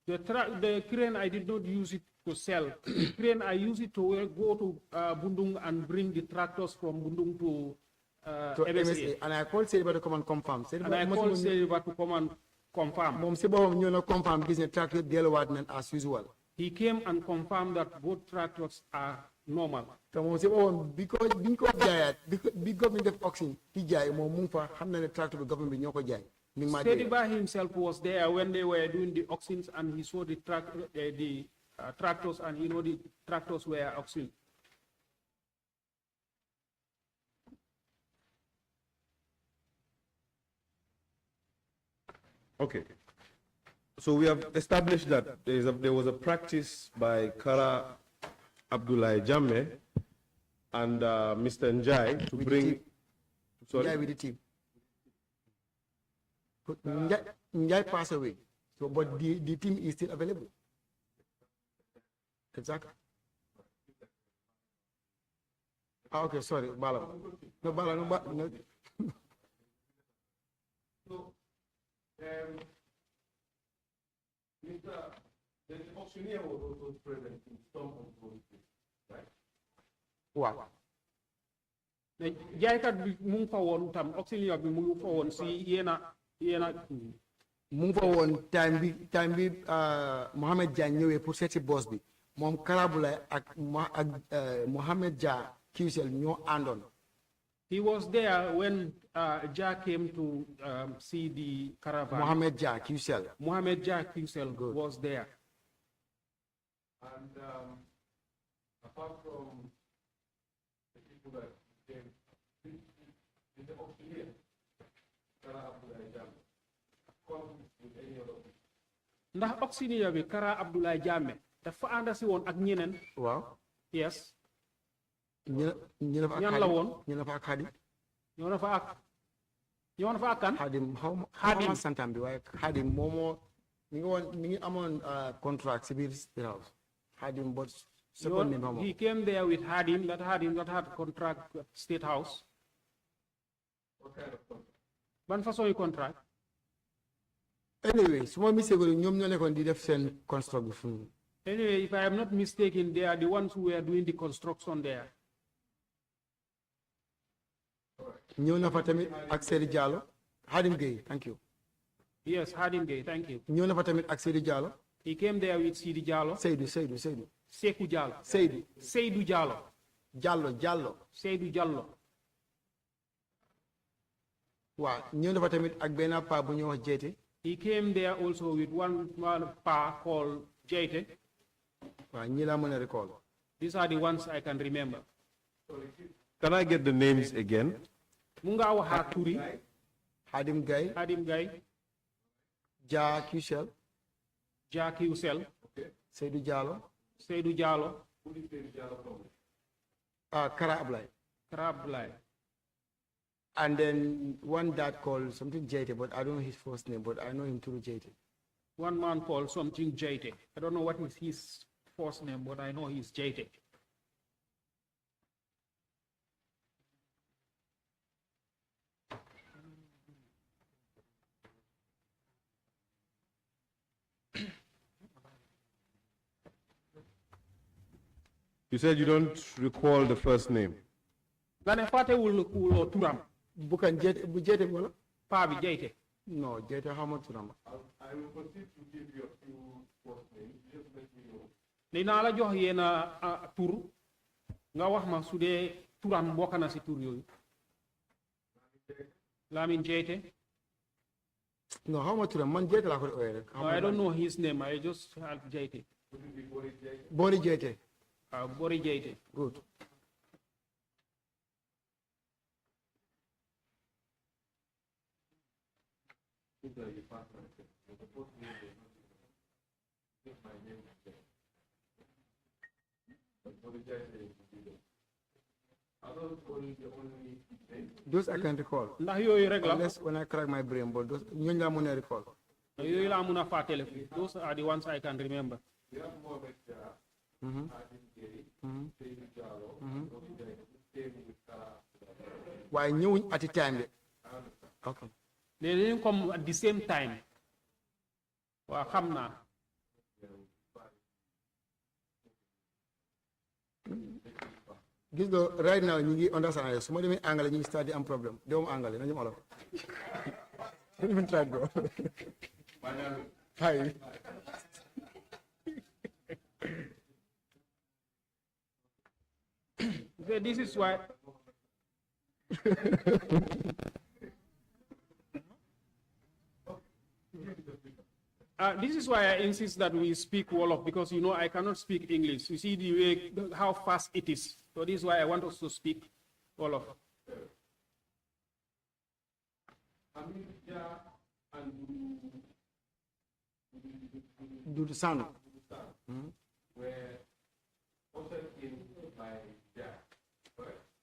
The crane I did not use it to sell. The crane I use it to go to Bundung and bring the tractors from Bundung to MSA. And I called Sediba to come and confirm. And I called Sediba to come and confirm. Moom si boppam ñëw na confirm gis ne tractor delluwaat nañ as usual. He came and confirmed that both tractors are normal. te moom si boppam biñ ko jaayaat bi government def auction di jaay moom mu ngi fa xam na ne tractor bi government bi ñoo ko jaay. Sediba himself was there when they were doing the auctions and he saw the tractors and he know the tractors were auctioned. Okay. So we have established that there was a practice by Kara Abdullah Jamme and Mr. Njai to bring. Sorry? Njai with the team. Njai passed away, so but the team is still available. Exactly. Okay, sorry, Bala. No, Bala, no. So, the auctioneer was also present in some of those things, right? Wow. Jaaykat bi mu ngi fa woon tam auxiliaire bi mu ngi fa woon si yéena mu ngi fa woon time bi Mohamed Dia ñëwee pour seeti boss bi moom Karabulay ak Mohamed Dia QCell ñoo àndoon. He was there when Dia came to see the caravan. Mohamed Dia QCell. Mohamed Dia QCell was there. And apart from the people that came, did the auctioneer, Kara Abdullah Jamme, come with any other people? Ndax auctioneer bi Kara Abdullah Jamme dafa ànd si woon ak ñeneen. Waaw. Yes. ñan la woon. ñu ne fa ak Xadim. ñoo na fa ak kan. Xadim xaw ma santam bi waaye Xadim moomoo mi ngi amoon contract si biir State House. Xadim but second name he came there with Hadim that had contract at State House. What kind of contract? Ban façon yi contract. Anyway, su ma mistaken ñoom ñoo nekkoon di def seen construct bi fu. Anyway, if I am not mistaken, they are the ones who were doing the construction there. ñëw na fa tamit ak Seydou Diallo Hadim Gueye thank you. Yes, Hadim Gay, thank you. ñëw na fa tamit ak Seydou Diallo. He came there with Sidi Jallo. Seydou. Sekou Jallo. Seydou. Seydou Jallo. Diallo. Seydou Jallo. waaw ñëw na fa tamit ak benn paa bu ñuy wax Jeete. He came there also with one pa called Jaite. waaw ñii laa mën a recall. These are the ones I can remember. Can I get the names again? Munga waha Turi. Hadim Gueye. Hadim Gay. Jah Qcell. Jackie Usel. Seydou Diallo. Seydou Jallo. Kara Ablay. Krab Lai. And then one dad called something Jeete, but I don't know his first name, but I know him through Jeete. One man called something Jaite. I don't know what is his first name, but I know he's Jaite. You said you don't recall the first name. Gane fate wul turam. Bukan Jeete, bu Jeete wala? Pa bi Jaite. No, Jeete xama turam. I will proceed to give you a few first names. Just let me know. Dina la jox yena tur nga wax ma su dee turam bokk na si tur yooyu. Lamin Jaite. No, xama turam man Jeete laa ko ooyee rek. No, I don't know his name. I just have Jaite. Boori Jeete. Bori Jaite. Good. Those I can recall. Ndax yooyu rek la. Unless when I crack my brain, but those ñooñu laa mën a recall. Yooyu laa mun a fàttale. Those are the ones I can remember. Waaye ñëwuñ at a time de. Okay. Léegi comme at the same time. Waa xam naa. Gis nga right now ñu ngi understand su ma demee anglais ñu ngi start di am problème doomu anglais nañu olof. Don't even try to go. Hi. So this is why this is why I insist that we speak Wolof, because you know I cannot speak English. You see the way how fast it is. So this is why I want us to speak Wolof. Dudu Sano.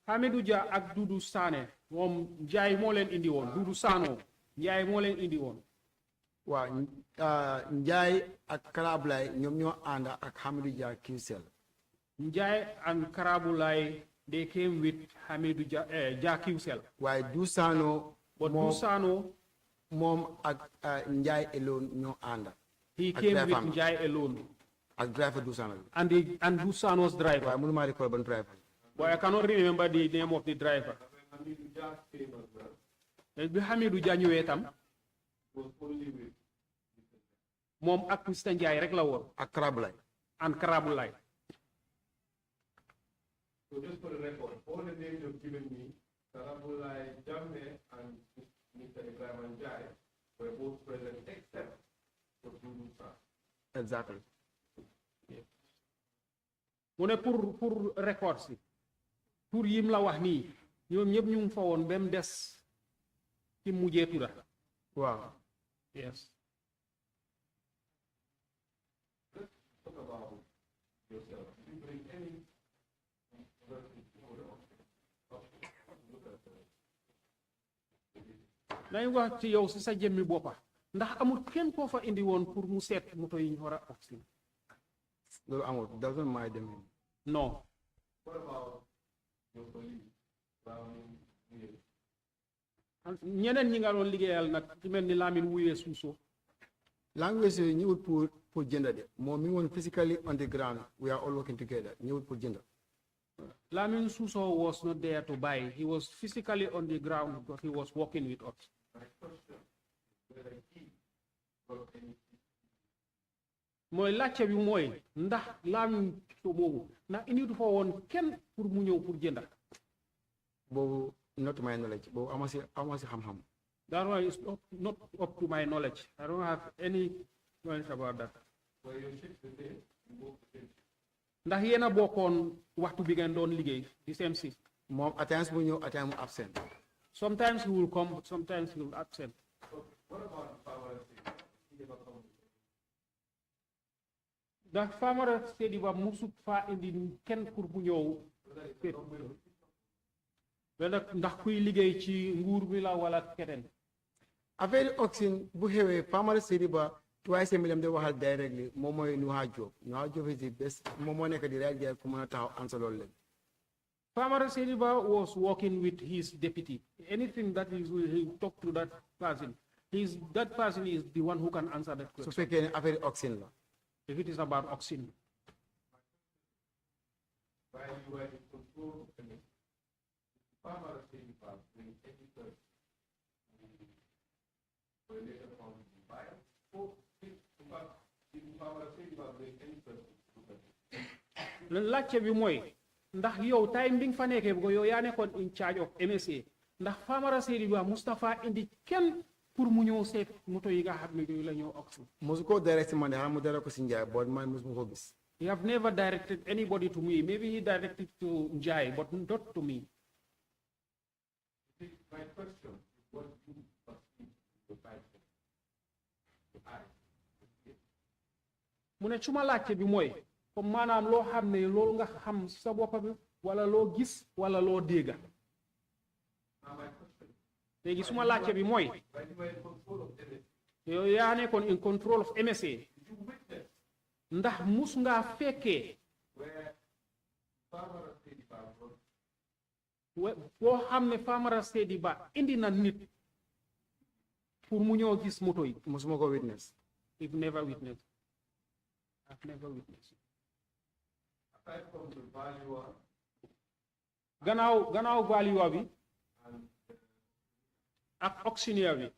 Hamidou Dia ak Dudu Sané moom Njaay moo leen indi woon Dudu Sano Njaay moo leen indi woon. waaw Njaay ak Karablay ñoom ñoo ànd ak Hamidou Dia Qcell. Njaay and Karabulai, they came with Hamidou Dia Qcell. waaye Du Sano. But Du Sano, moom ak Njaay alone ñoo ànd. he came with Njaay alone. ak driver Du Sano. And Du Sano's driver. waaye mënu maa recall ban driver. But I cannot remember the name of the driver. Bi Hamidou Dia ñëwee tam moom ak Mr. Njaay rek la woon. ak Karablay. And Karabulai. So just for the record, all the names you've given me, Karabulai, Jagne, and Mr. Ibrahim Njai were both present except for Dudu Sa. Exactly. mu ne pour record si pour yim la wax nii ñoom ñëpp ñu ngi fa woon ba mu des ci mujjee tura. waaw. Yes. Let's talk about yourself. Do you bring any nañ wax ci yow si sa jëmmi boppa ndax amul kenn koo fa indi woon pour mu seet moto yi ñu war a oxy. loolu amul doesn't mind them. non. What about your colleagues? ñeneen ñi nga doon liggéeyal nag ci mel ni Lamine Wuyee Suuso. Language yi ñëwul pour jënda de moom mi ngi woon physically on the ground we are all working together ñëwul pour jënda. Lamin Suso was not there to buy. He was physically on the ground because he was working with us. Mooy laajte bi mooy ndax Lamin Suso boobu ndax indi du fa woon kenn pour mu ñëw pour jënda. boobu not to my knowledge boobu ama si xam-xam. That one is not up to my knowledge. I don't have any knowledge about that. Ndax yéen a bokkoon waxtu bi ngeen doon liggéey the same shift. moom at times mu ñëw at times mu absent. Sometimes he will come, but sometimes he will absent. Ndax Famara Sediba musut fa indi kenn pour bu ñëw ndax kuy liggéey ci nguur bi la wala keneen. affaire oxygen bu xewee Famara Sediba twice a million de waxal directly moom mooy Nuha Job is the best moom moo nekk di right there ku mën a taxaw answer loolu leen. Famara Sediba was working with his deputy. Anything that he talk to that person, that person is the one who can answer that question. su fekkee ne affaire oxygen la. If it is about oxygen. Laajte bi mooy ndax yow time bi nga fa nekkee bu yow yaa nekkoon in charge of MSA ndax Famara Sediba Mustapha indi kenn pour mu ñëw seet moto yi nga xam ne yooyu la ñëw oxygen. mosu ko direct man de xam mu dara ko si Njaay boot man mosu ko gis. He have never directed anybody to me. Maybe he directed to Njai, but not to me. My question is what you perceive the Bible. Mu ne suma laajte bi mooy comme maanaam loo xam ne loolu nga xam sa bopp bi wala loo gis wala loo dégga. Léegi suma laajte bi mooy yow yaa nekkoon in control of MSA. Ndax mus ngaa fekkee boo xam ne Famara Sediba indi na nit pour mu ñëw gis moto yi. mosuma ko witness. I've never witnessed. I've never witnessed. Aside from the valuer, gannaaw valuer bi ak auctioneer bi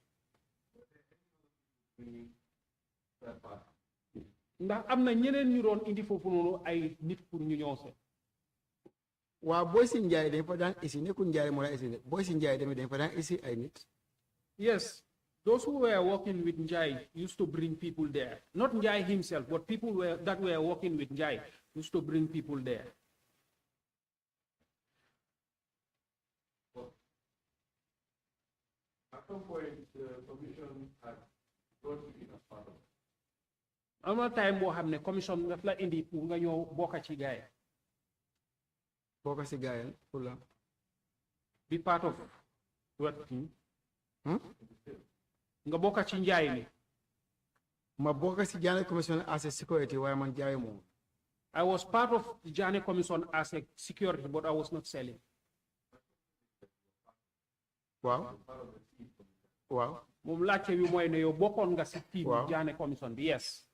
ndax am na ñeneen ñu doon indi foofu noonu ay nit pour ñu ñëw seet. waaw booy si Njaay dañ fa daan isi nekkul Njaay moo la isi de booy si Njaay tamit dañ fa daan isi ay nit. Yes, those who were working with Njai used to bring people there. Not Njai himself, but people that were working with Njai used to bring people there. at some point, the commission had brought you in as part of it. am na time boo xam ne commission daf la indi pour nga ñëw bokka ci gaay bokk si gaayal pour la. be part of what team nga bokka ci njaay mi. ma bokk si Jagne commission as a security waaye man jaay moom. I was part of the Jagne commission as a security, but I was not selling. waaw. waaw. moom laajte bi mooy ne yow bokkoon nga si team Waaw. Jagne commission bi yes.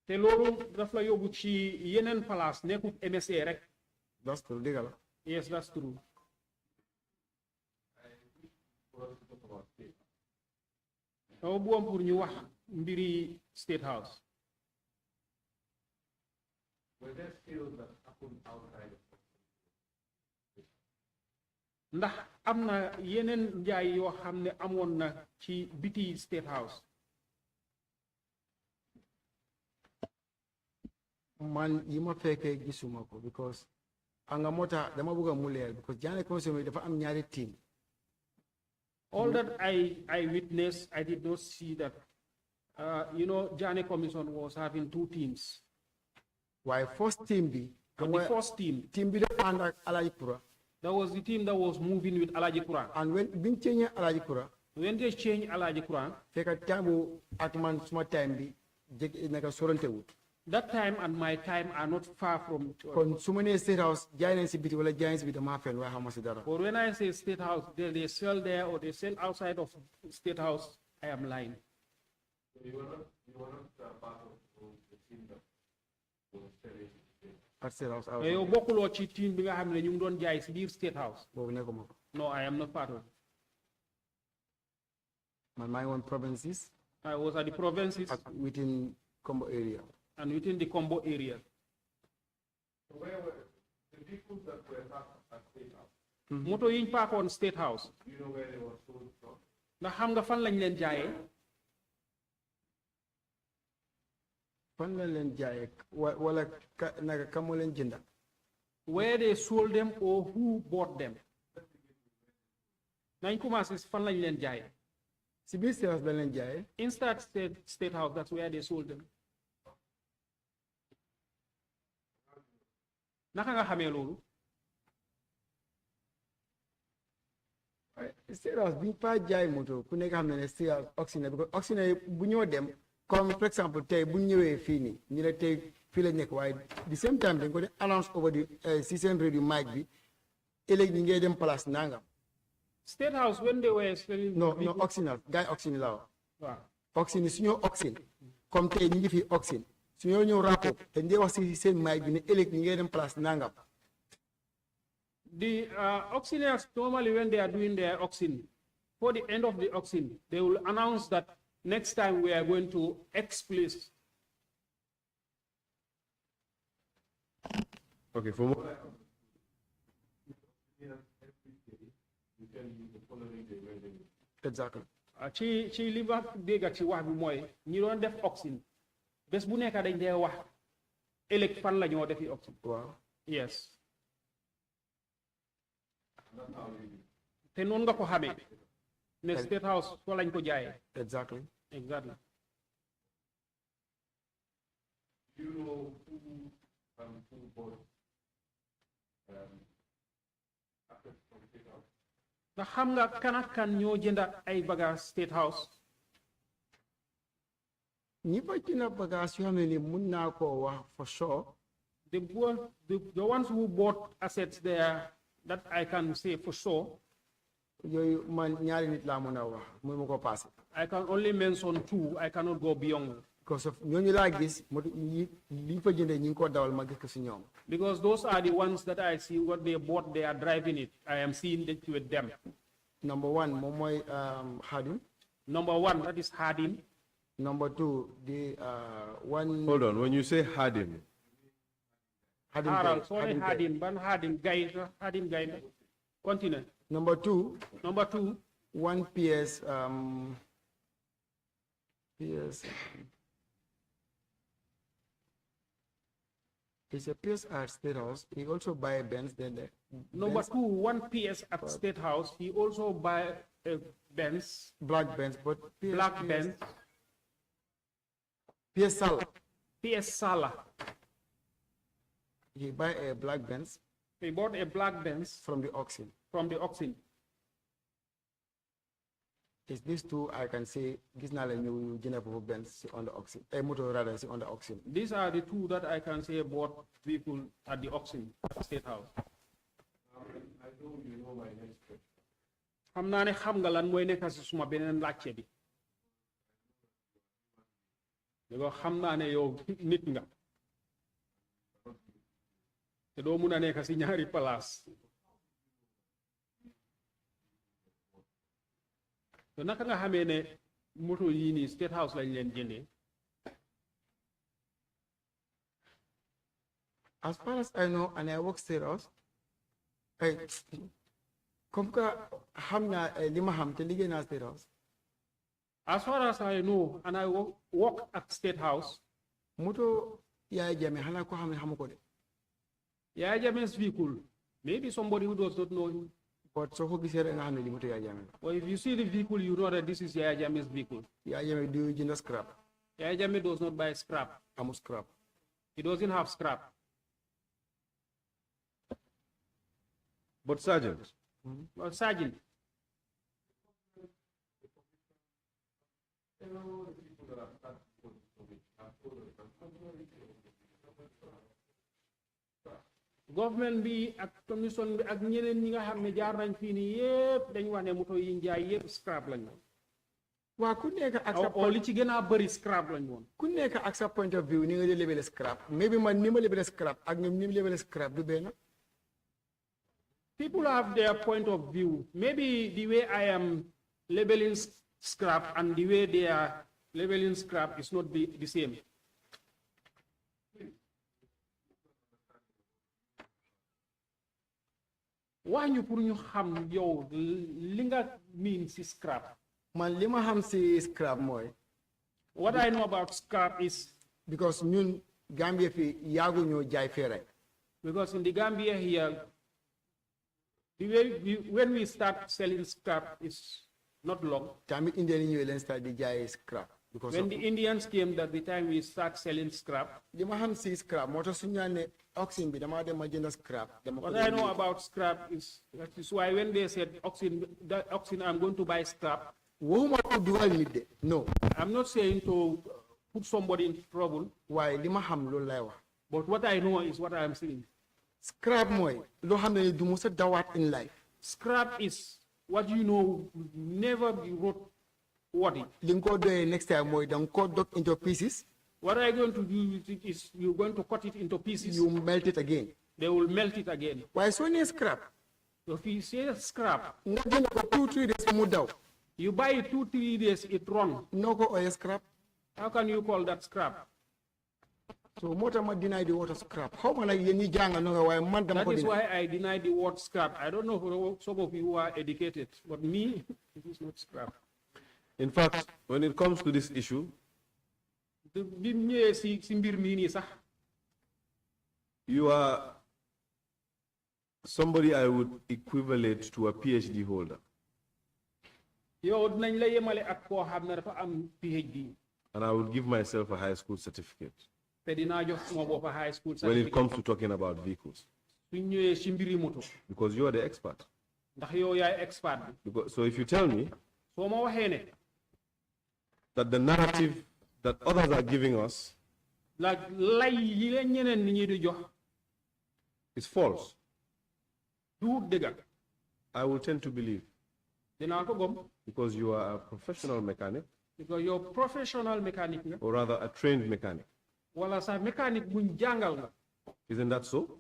te loolu daf la yóbbu ci yeneen place nekkut MSA rek. that's true dëgg la. Yes, that's true. dama bëggoon pour ñu wax mbiri State House. Were there skills that happened outside of ndax am na yeneen njaay yoo xam ne amoon na ci biti State House. man yi ma fekkee gisuma ko because anga moo tax dama bëgg a mu leer because Jagne commission bi dafa am ñaari team. All that I witnessed, I did not see that. Jagne Commission was having two teams. waaye first team bi. And the first team, team bi dafa ànd ak Alhaji Kura. that was the team that was moving with Alaji Quran. and when biñ ceeñee Alhaji Kura. When they changed Alaji Quran, fekk time bu ak man suma time bi jég naka sorante wut. that time and my time are not far from each other. kon su ma nee State House jaay nañ si biti wala jaay nañ si biti damaa fen waaye xamuma si dara. But when I say State House, they sell there or they sell outside of State House, I am lying. So you were not part of the team at State House. I was mais yow bokkuloo ci team bi nga xam ne ñu ngi doon jaay si biir State House. boobu nekkuma ko. No, I am not part of it. My own provinces I was at the provinces within Combo area. and within the combo area. Where were the vehicles that were parked at State House? Moto yiñ paakoon State House. Do you know where they were sold from? ndax xam nga fan lañ leen jaayee. Fan la leen jaayee wala naka ka moo leen jënda. Where they sold them or who bought them. nañ commencé fan lañ leen jaayee. si biir State House la leen jaayee. Inside State House, that's where they sold them. naka nga xamee loolu. State House bi ñu fa jaay moto ku nekk xam na ne State House auctionnaire because auctionnaire bu ñoo dem comme for example tey bu ñu ñëwee fii nii ñu ne tey fii la nekk waaye the same time dañ ko di announce over the si seen radio mic bi ëllëg ñi ngay dem place nangam. State House when they were selling. non auctionnaire gars yi auctionnaire la wax. waaw auctionnaire su ñoo auction comme tey ñu ngi fi auction su ñoo ñëw rapport dañ dee wax si seen mic bi ne ëllëg ñi ngay dem place nangam. The auctioneers normally when they are doing their auction, for the end of the auction, they will announce that next time we are going to X place. Okay, for more. Exactly. ci li ma dégg ci wax bi mooy ñi doon def auction bés bu nekk dañ dee wax ëllëg fan la ñoo defi auction. waaw. Yes. te noonu nga ko xamee ne State House fa lañ ko jaayee. Exactly. Exactly. You know who bought assets from State House? ndax xam nga kan ak kan ñoo jënda ay bagage State House. ñi fa jënd bagage yoo xam ne ni mun naa koo wax for sure. The ones who bought assets there that I can say for sure. yooyu man ñaari nit laa mën a wax muy ma ko passé. I can only mention two. I cannot go beyond. Because of ñooñu laa gis moto liñ fa jëndee ñi ngi ko dawal ma gis ko si ñoom. Because those are the ones that I see what they bought, they are driving it. I am seeing it with them. Number one moom mooy Hadim. Number one, that is Hadim. Number two, the one. Hold on, when you say Hadim, Harald, sorry, Hadim, ban Hadim, Hadim Gaida. Continue. Number two, one PS, it's a PS at State House. He also buy a Benz then there. Number two, one PS at State House. He also buy a Benz. Black Benz, but PS, Black Benz. PS Sala. PS Sala. He buy a black Benz. He bought a black Benz from the auction. It's these two I can say this now a new general Benz on the auction. A motor rather on the auction. These are the two that I can say bought vehicle at the auction at State House. I know you know my next question. xam naa ne xam nga lan mooy nekk si suma beneen laajte bi. Because xam naa ne yow nit nga. te doo mun a nekk si ñaari place. te naka nga xamee ne moto yii nii State House lañ leen jëndee. As far as I know, and I work State House, comme que xam naa li ma xam te liggéey naa State House. As far as I know, and I work at State House. moto Yaya Jammeh xanaa ko xam ne xamu ko de. Yaya Jammeh's vehicle, maybe somebody who does not know him. But so who gisee rek nga xam ne li moto Yaya Jammeh. Well, if you see the vehicle, you know that this is Yaya Jammeh's vehicle. Yaya Jammeh du jënd scrap. Yaya Jammeh does not buy scrap. Amul scrap. He doesn't have scrap. But Sergeant. Well, Sergeant. Government bi ak commission bi ak ñeneen ñi nga xam ne jaar nañ fii nii yëpp dañu wax ne moto yi njaay yëpp scrap lañ. waa ku nekk ak sa or li ci gën a bëri scrap lañ woon. ku nekk ak sa point of view ni nga di label scrap maybe man ni ma label scrap ak ñoom ni ma label scrap du benn. People have their point of view. Maybe the way I am labeling scrap and the way they are labeling scrap is not the same. Why ñu pour ñu xam yow li nga mean si scrap? Man li ma xam si scrap mooy. What I know about scrap is. Because ñun Gambia fi yaagu ñoo jaay fee rek. Because in the Gambia here, the way when we start selling scrap is not long. Tamit Indian yi ñëwee leen start di jaay scrap. When the Indians came, that the time we start selling scrap. Li ma xam si scrap moo tax suñu ne oxen bi dama dem ma jënd scrap. What I know about scrap is that is why when they said oxen I'm going to buy scrap. Waxuma ko dugal nit de no. I'm not saying to put somebody in trouble. Waaye li ma xam loolu lay wax. But what I know is what I am saying. Scrap mooy loo xam ne du musa dawaat in life. Scrap is what you know never be wrote worthy. Li nga ko doyee next time mooy da nga ko dog into pieces. What are you going to do with it is you're going to cut it into pieces. You melt it again. They will melt it again. Waaye soo nee scrap. So if you say scrap. Nga jënd ko 2-3 days mu daw. You buy it 2-3 days, it run. No ko oil scrap. How can you call that scrap? So moo tax ma deny the word scrap. How man yéen ñi jàng no nga waaye man dama ko That is why I deny the word scrap. I don't know if some of you are educated, but me, it is not scrap. In fact, when it comes to this issue, you are somebody I would equivalent to a PhD holder. And I would give myself a high school certificate when it comes to talking about vehicles. Because you are the expert. So if you tell me that the narrative that others are giving us is false, I will tend to believe. Because you are a professional mechanic. Because you're a professional mechanic. Or rather a trained mechanic. Isn't that so?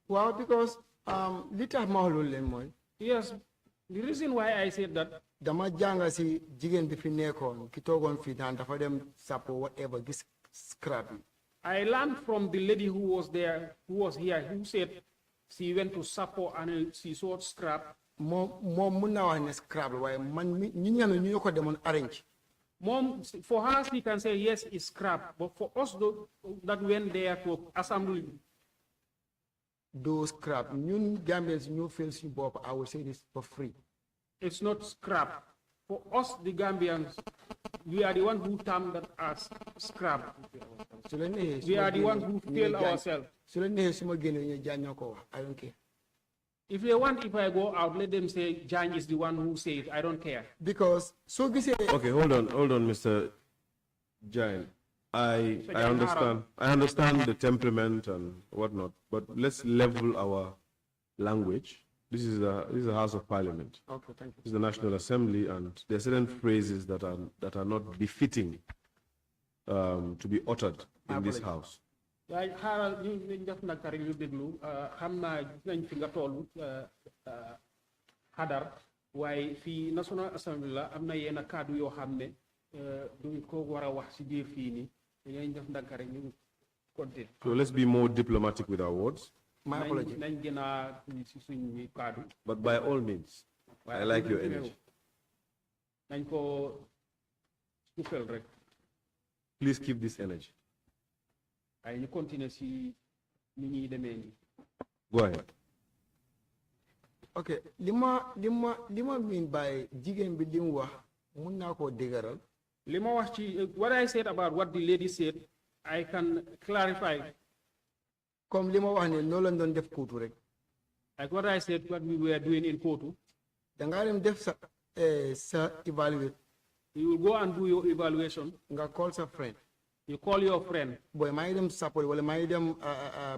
Well, because yes, the reason why I said that dama janga si jigen bi fi nekkon ki togon fi dan dafa dem sapo whatever gis scrap. I learned from the lady who was there, who was here, who said she went to Sapo and she saw scrap. Mom scrap waaye man ñi nga ñu ko demon arrange. Mom, for her she can say yes, it's scrap, but for us though, that went there to assembly. Those scrap ñun Gambians ñu feel ci bop, I will say this for free. It's not scrap. For us, the Gambians, we are the one who term that as scrap. We are the one who fail ourselves. I don't care. If they want, if I go out, let them say Jagne is the one who said it. I don't care. Because so okay, hold on, Mr. Jagne. I understand the temperament and whatnot, but let's level our language. This is a House of Parliament. Okay, thank you. This is the National Assembly, and there are certain phrases that are not befitting to be uttered in this House. Waaye fii National Assembly la am na yenn kàddu yoo xam ne duñ ko war a wax ci biir fii nii dañuy def ndànk rek ñu continuer. So let's be more diplomatic with our words. My apology. Nañ gën a ci suñ kàddu. But by all means, I like your energy. Nañ ko suufel rek. Please keep this energy. Ay ñu continuer ci ni ñuy demee nii. Go ahead. Okay, lima mean by jigen bi lim wax mun na ko degaral. Lima wax ci what I said about what the lady said, I can clarify. Comme lima wax ne no lan don def Kotu rek. Like what I said, what we were doing in Kotu. Da nga dem def sa evaluate. You will go and do your evaluation. Nga call sa friend. You call your friend. Boy, may dem support wala may dem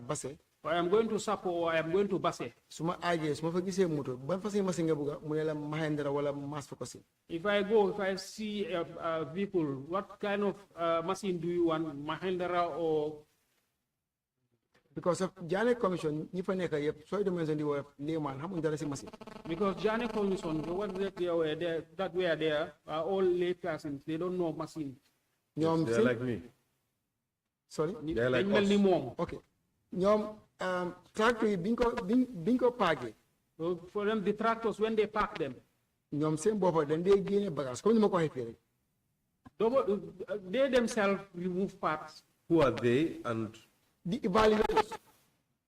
basse. I am going to Sapo or I am going to Basse. Suma aje suma fa gisee moto ban façon machine nga buga mu ne la Mahindra wala mass focusing. If I see a vehicle, what kind of machine do you want, Mahindra or? Because of JANNEH commission, ñi fa nekk yëpp sooy demee di woo layman xamuñ dara si machine. Because JANNEH commission, the ones that were there are all lay persons. They don't know machine. ñoom They're like me. sorry. They're like Dañ mel ni us. moom. ok ñoom tracteur yi biñ ko paagee. So for them, the tractors, when they park them, ñoom seen boppa dañ dee génne bagage comme ni ma ko waxee fii rek. they themselves remove parts. Who are they and di evaluators.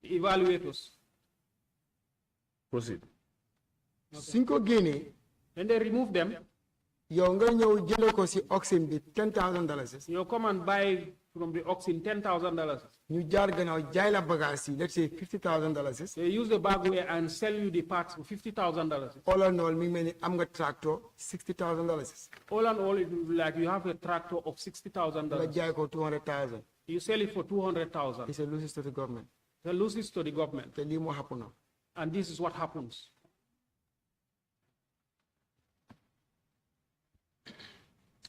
The evaluators. proceed? suñ ko génnee When they remove them, yow nga ñëw jëndal ko si auction bi $10,000. you come and buy from the auction $10,000. ñu jaar gannaaw jaay la bagage yi let's say $50,000. They use the bagware and sell you the parts for $50,000. all in all mi ngi mel ni am nga tracteur $60,000. All in all, it will be like you have a tractor of nga $60,000. jaay ko $200,000. You sell it for $200,000. it's a losses to the government. They lose it to the government. te lii moo happen now. And this is what happens.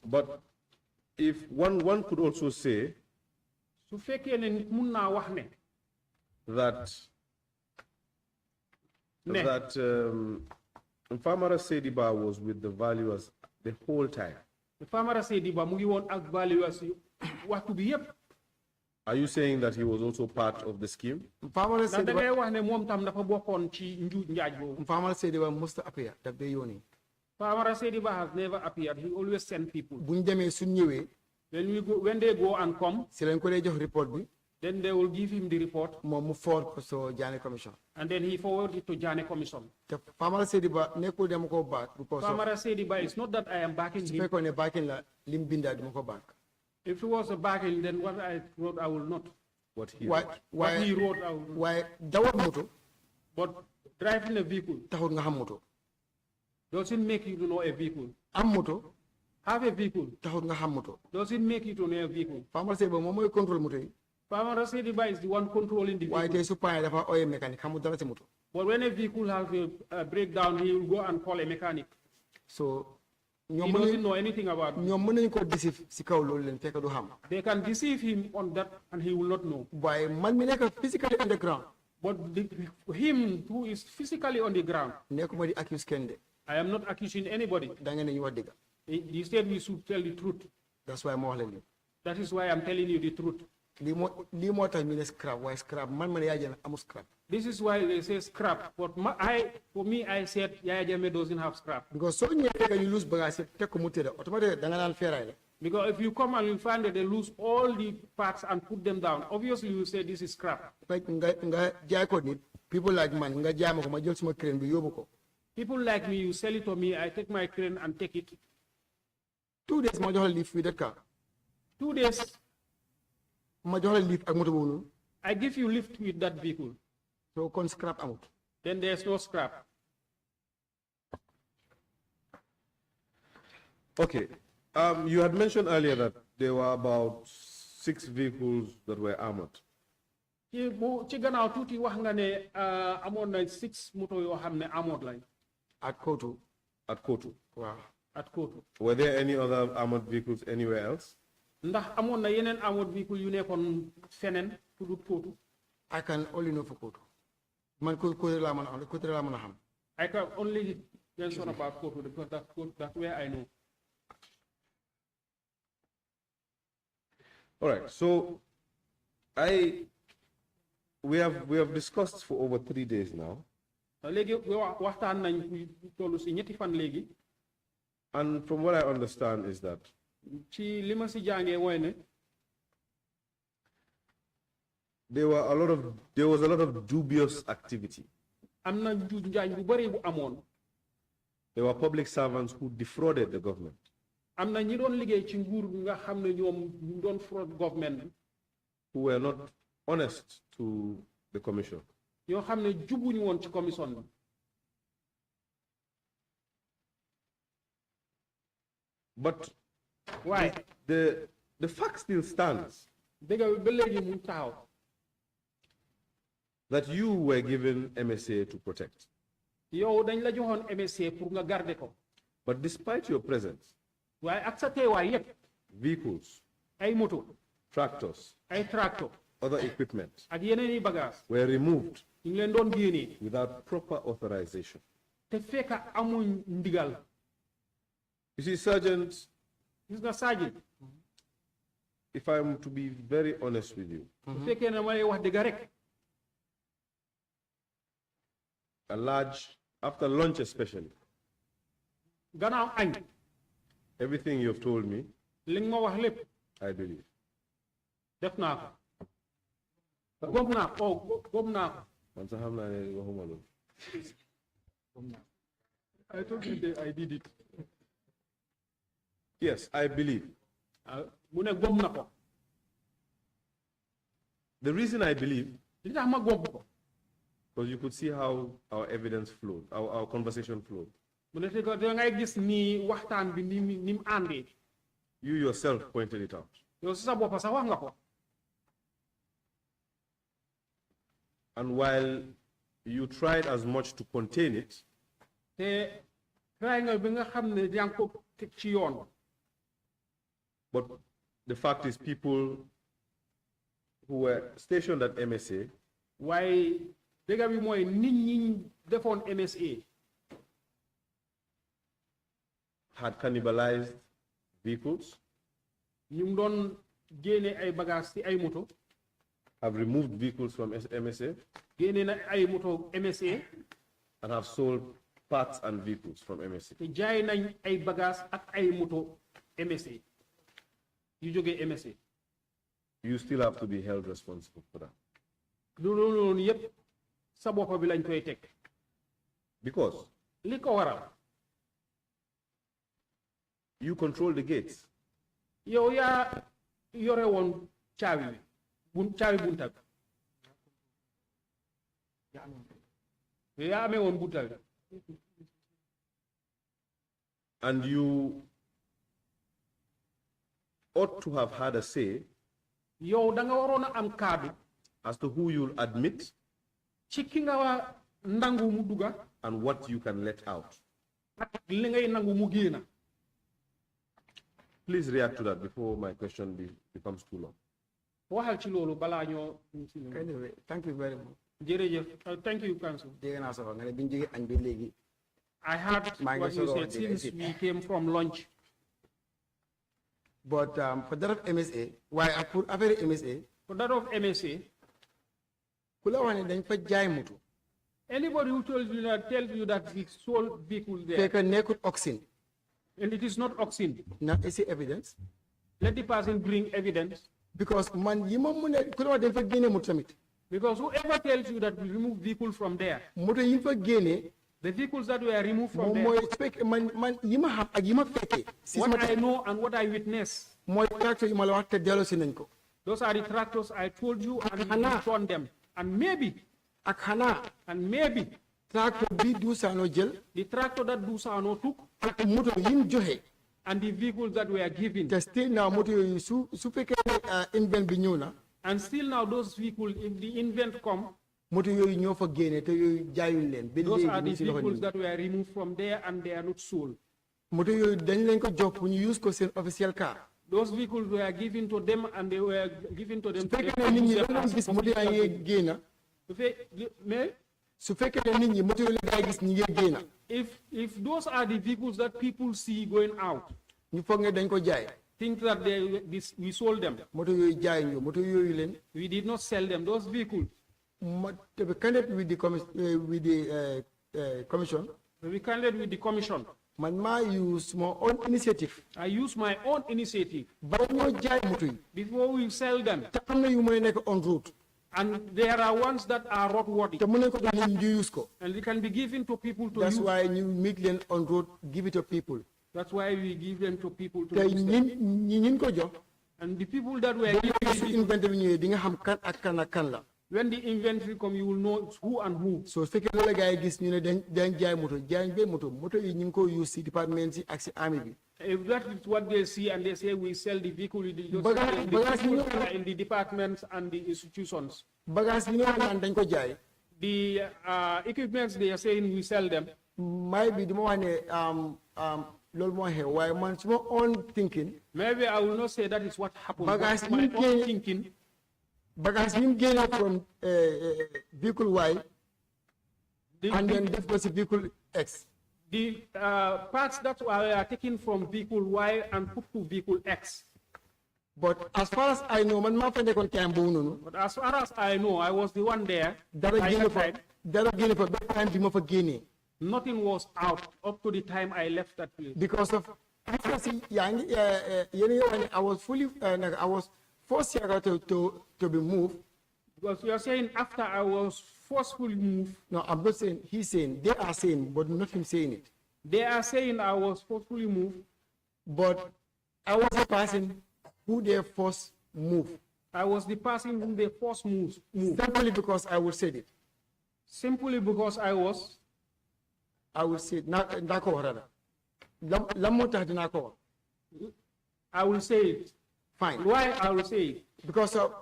But if one could also say Su fekkee ne nit mun naa wax ne that Ne. Famara Sediba was with the valuers the whole time. Famara Sediba mu ngi woon ak valuers yi waxtu bi yépp. Are you saying that he was also part of the scheme? Famara Ndax da ngay Sediba wax ne moom tam dafa bokkoon ci njuuj njaaj boobu. Famara Sediba must appear daf dee yónni. Famara Sediba has never appeared. He always sent people. buñ demee suñ ñëwee When they go and come, si lañ ko dee jox report bi then they will give him the report, moom mu forward ko so JANNEH commission. and then he forwarded it to JANNEH Commission. te Famara Sediba nekkul dama ko baak because of Famara Sediba, it's not that I am backing su him. fekkoon ne baakin la lim bindaa duma ko baak. If it was a backing, then what I wrote, I will not. What he waaye What he waaye wrote, I will not. waaye dawal moto But driving a vehicle taxul nga xam moto. doesn't make you to know a vehicle. am moto Have a vehicle taxul nga xam moto. doesn't make you to know a vehicle. Famara Sediba moom mooy contrôle moto yi. Famara Sediba is the one controlling the waaye vehicle. tey su paane dafa ooyee mécanique xamul dara si moto. But when a vehicle has a breakdown, he will go and call a mechanic. so He ñoom doesn't know anything about it. ñoom mën nañu ko disif si kaw loolu leen fekk du xam. They can deceive him on that and he will not know. waaye man mi nekk physically underground But him who is physically on the ground, nekkuma di accuse kenn de I am not accusing anybody. da ngeen ne ñu wax dëgg. He said we should tell the truth. that's why ma wax leen lii. That is why I'm telling you the truth. lii moo tax ñu ne scrap waaye scrap man ma ne yaa jël amul scrap. This is why they say scrap. But for me, I said Yaya Jammeh doesn't have scrap. because soo ñëwee fekk ñu lose bagage yëpp teg ko mu tëdd automatique da nga naan feeraay la. Because if you come and you find that they lose all the parts and put them down, obviously you say this is scrap. nga jaay ko nit people like man nga jaay ma ko ma jël suma crane bi yóbbu ko. People like me, you sell it to me, I take my crane and take it. 2 days ma jox la liif with that car. 2 days, ma jox la liif ak moto boobu noonu. I give you lift with that vehicle. so kon scrap amut. Then there's no scrap. Okay. You had mentioned earlier that there were about 6 vehicles that were armored. ci gannaaw tuuti wax nga ne amoon na 6 moto yoo xam ne amoon lañ. at Kotu. At Kotu. waaw. at Kotu. Were there any other armored vehicles anywhere else? Ndax amoon na yeneen amoon véhicule yu nekkoon feneen fu dul Kotu. I can only know for Kotu. man Kotu laa mën a xam Kotu laa mën a xam. I can only mention about Kotu because that's where I know. All right. So we have discussed for over 3 days now. Léegi waxtaan nañ tollu si ñetti fan léegi. And from what I understand is that Ci li ma si jàngee mooy ne there was a lot of dubious activity. am na njuuj njaañ bu bari bu amoon. There were public servants who defrauded the government. Am na ñi doon liggéey ci nguur nga xam ne ñoom ñu doon fraud government. Who were not honest to the commission. Yoo xam ne jubuñu woon ci commission bi. But Why? the fact still stands Dëgg ba léegi mu taxaw. that you were given MSA to protect. yow dañ la joxoon MSA pour nga garder ko. But despite your presence, waaye ak sa teewaay yépp vehicles, ay moto tractors, ay tractor other equipment ak yeneen i bagage were removed ñu ngi leen doon génnee without proper authorization. te fekk amuñ ndigal. You see, Sergeant, gis nga Sergeant, if I'm to be very honest with you, bu fekkee ne ma lay wax dëgg rek after lunch especially, gannaaw añ everything you've told me, li nga ma wax lépp I believe. def naa ko gom naa ko gom naa ko. Man sax xam naa ne waxuma loolu. I told you that I did it. Yes, I believe. mu ne gom na ko. The reason I believe, li tax ma gom ko because you could see how our evidence flowed, our conversation flowed. mu ne ko da ngay gis ni waxtaan bi ni mu àndee. You yourself pointed it out. yow si sa bopp sax wax nga ko. And while you tried as much to contain it, te try nga bi nga xam ne yaa ngi ko teg ci yoon. but the fact is people who were stationed at MSA waaye dëgg bi mooy nit ñi defoon MSA had cannibalized vehicles, ñu ngi doon génne ay bagages ci ay moto. have removed vehicles from MSA, génne na ay moto MSA. and have sold parts and vehicles from MSA. te jaay nañ ay bagages ak ay moto MSA yu jógee MSA. You still have to be held responsible for that. loolu noonu yépp sa bopp bi lañ koy teg. Because li ko waral you control the gates. yow yaa yore woon caabi caabi bunta bi. yaa amee woon bunta bi. And you ought to have had a say yow da nga waroon a am kaddu as to who you'll admit ci ki nga wa nangu mu duga and what you can let out. ak li ngay nangu mu génna. Please react to that before my question becomes too long. waxal ci loolu balaa ñoo. Anyway, thank you very much. jërëjëf thank you counsel. dégg naa soxla nga ne bi ñu jógee añ bi léegi. I heard what you said since we came from lunch. But for that of MSA, why I put affaire MSA, For that of MSA, ku la wax ne dañ fa jaay moto. anybody who tells you that he sold vehicles there, fekk nekkul oxin. and it is not oxen, Now is it evidence? let the person bring evidence. Because man yi ma mu ne ku la wax dañ fa génne moto tamit. Because whoever tells you that we remove vehicles from there, moto yi fa génne. the vehicles that were removed from moom there, mooy fekk man yi ma xam ak yi ma fekkee. what I know and what I witness, mooy tracteur yi ma la wax te delloo si nañ ko. those are the tractors I told you and we returned them. And maybe, ak xanaa tracteur bi Duusaano jël. the tractor that Dusano took ak moto yi mu joxe. and the vehicles that were given. te still now moto yooyu su fekkee ne invent bi ñëw na. And still now those vehicles, if the invent come, moto yooyu ñoo fa génne te yooyu jaayuñ leen. ba those léegi are the ñu si loxo vehicles nit ñi. that were removed from there and they are not sold. moto yooyu dañ leen ko jox pour ñu use ko seen official car. Those vehicles were given to them and they were given to them. su fekkee ne nit ñi dañ gis moto yaa ngi génn. Mais su fekkee ne nit ñi moto yooyu la gis ñi ngi génn. if those are the vehicles that people see going out, ñu foog ne dañ ko jaay. think that we sold them. moto yooyu jaay ñu moto yooyu leen. We did not sell them. Those vehicles, to be candid with the commission. we candid with the commission. Man maa use my own initiative. I use my own initiative bala ñoo jaay moto yi. before we sell them. te am na yu mën a nekk en route. And there are ones that are roadworthy. te mën nañ ko jox nit ñi ñu use ko. And they can be given to people to That's use. why ñu make leen on road give it to people. That's why we give them to people to te use them. ñin ko jox. And the people that were su given, inventé bi ñëwee di nga xam kan ak kan ak kan la. When the inventory come, you will know who and who. So fekkee loolu la gars yi gis ñu ne dañ jaay moto yi ñu ngi ko use si département yi ak si army bi. If that is what they see and they say we sell the vehicle in the departments and the institutions. Bagage yi ñoo naan dañ ko jaay. The equipments they are saying we sell them. May bi duma wax ne loolu moo xew waaye man suma own thinking. Maybe I will not say that is what happened. Bagage my own thinking. Bagage yi mu génne from vehicle Y and then def ko si vehicle X. The parts that were taken from vehicle Y and put to vehicle X. But as far as I know, man, but as far as I know, I was the one there. Nothing was out up to the time I left that place. Because of I was forced to be moved. Because you are saying after I was forcefully moved. No, I'm not saying he's saying, they are saying, but not him saying it. They are saying I was forcefully moved. But I was the person who they forced move. I was the person whom they forced move. Simply because I would say it. Simply because I would say it. I will say it. Fine. Why I will say it? Because of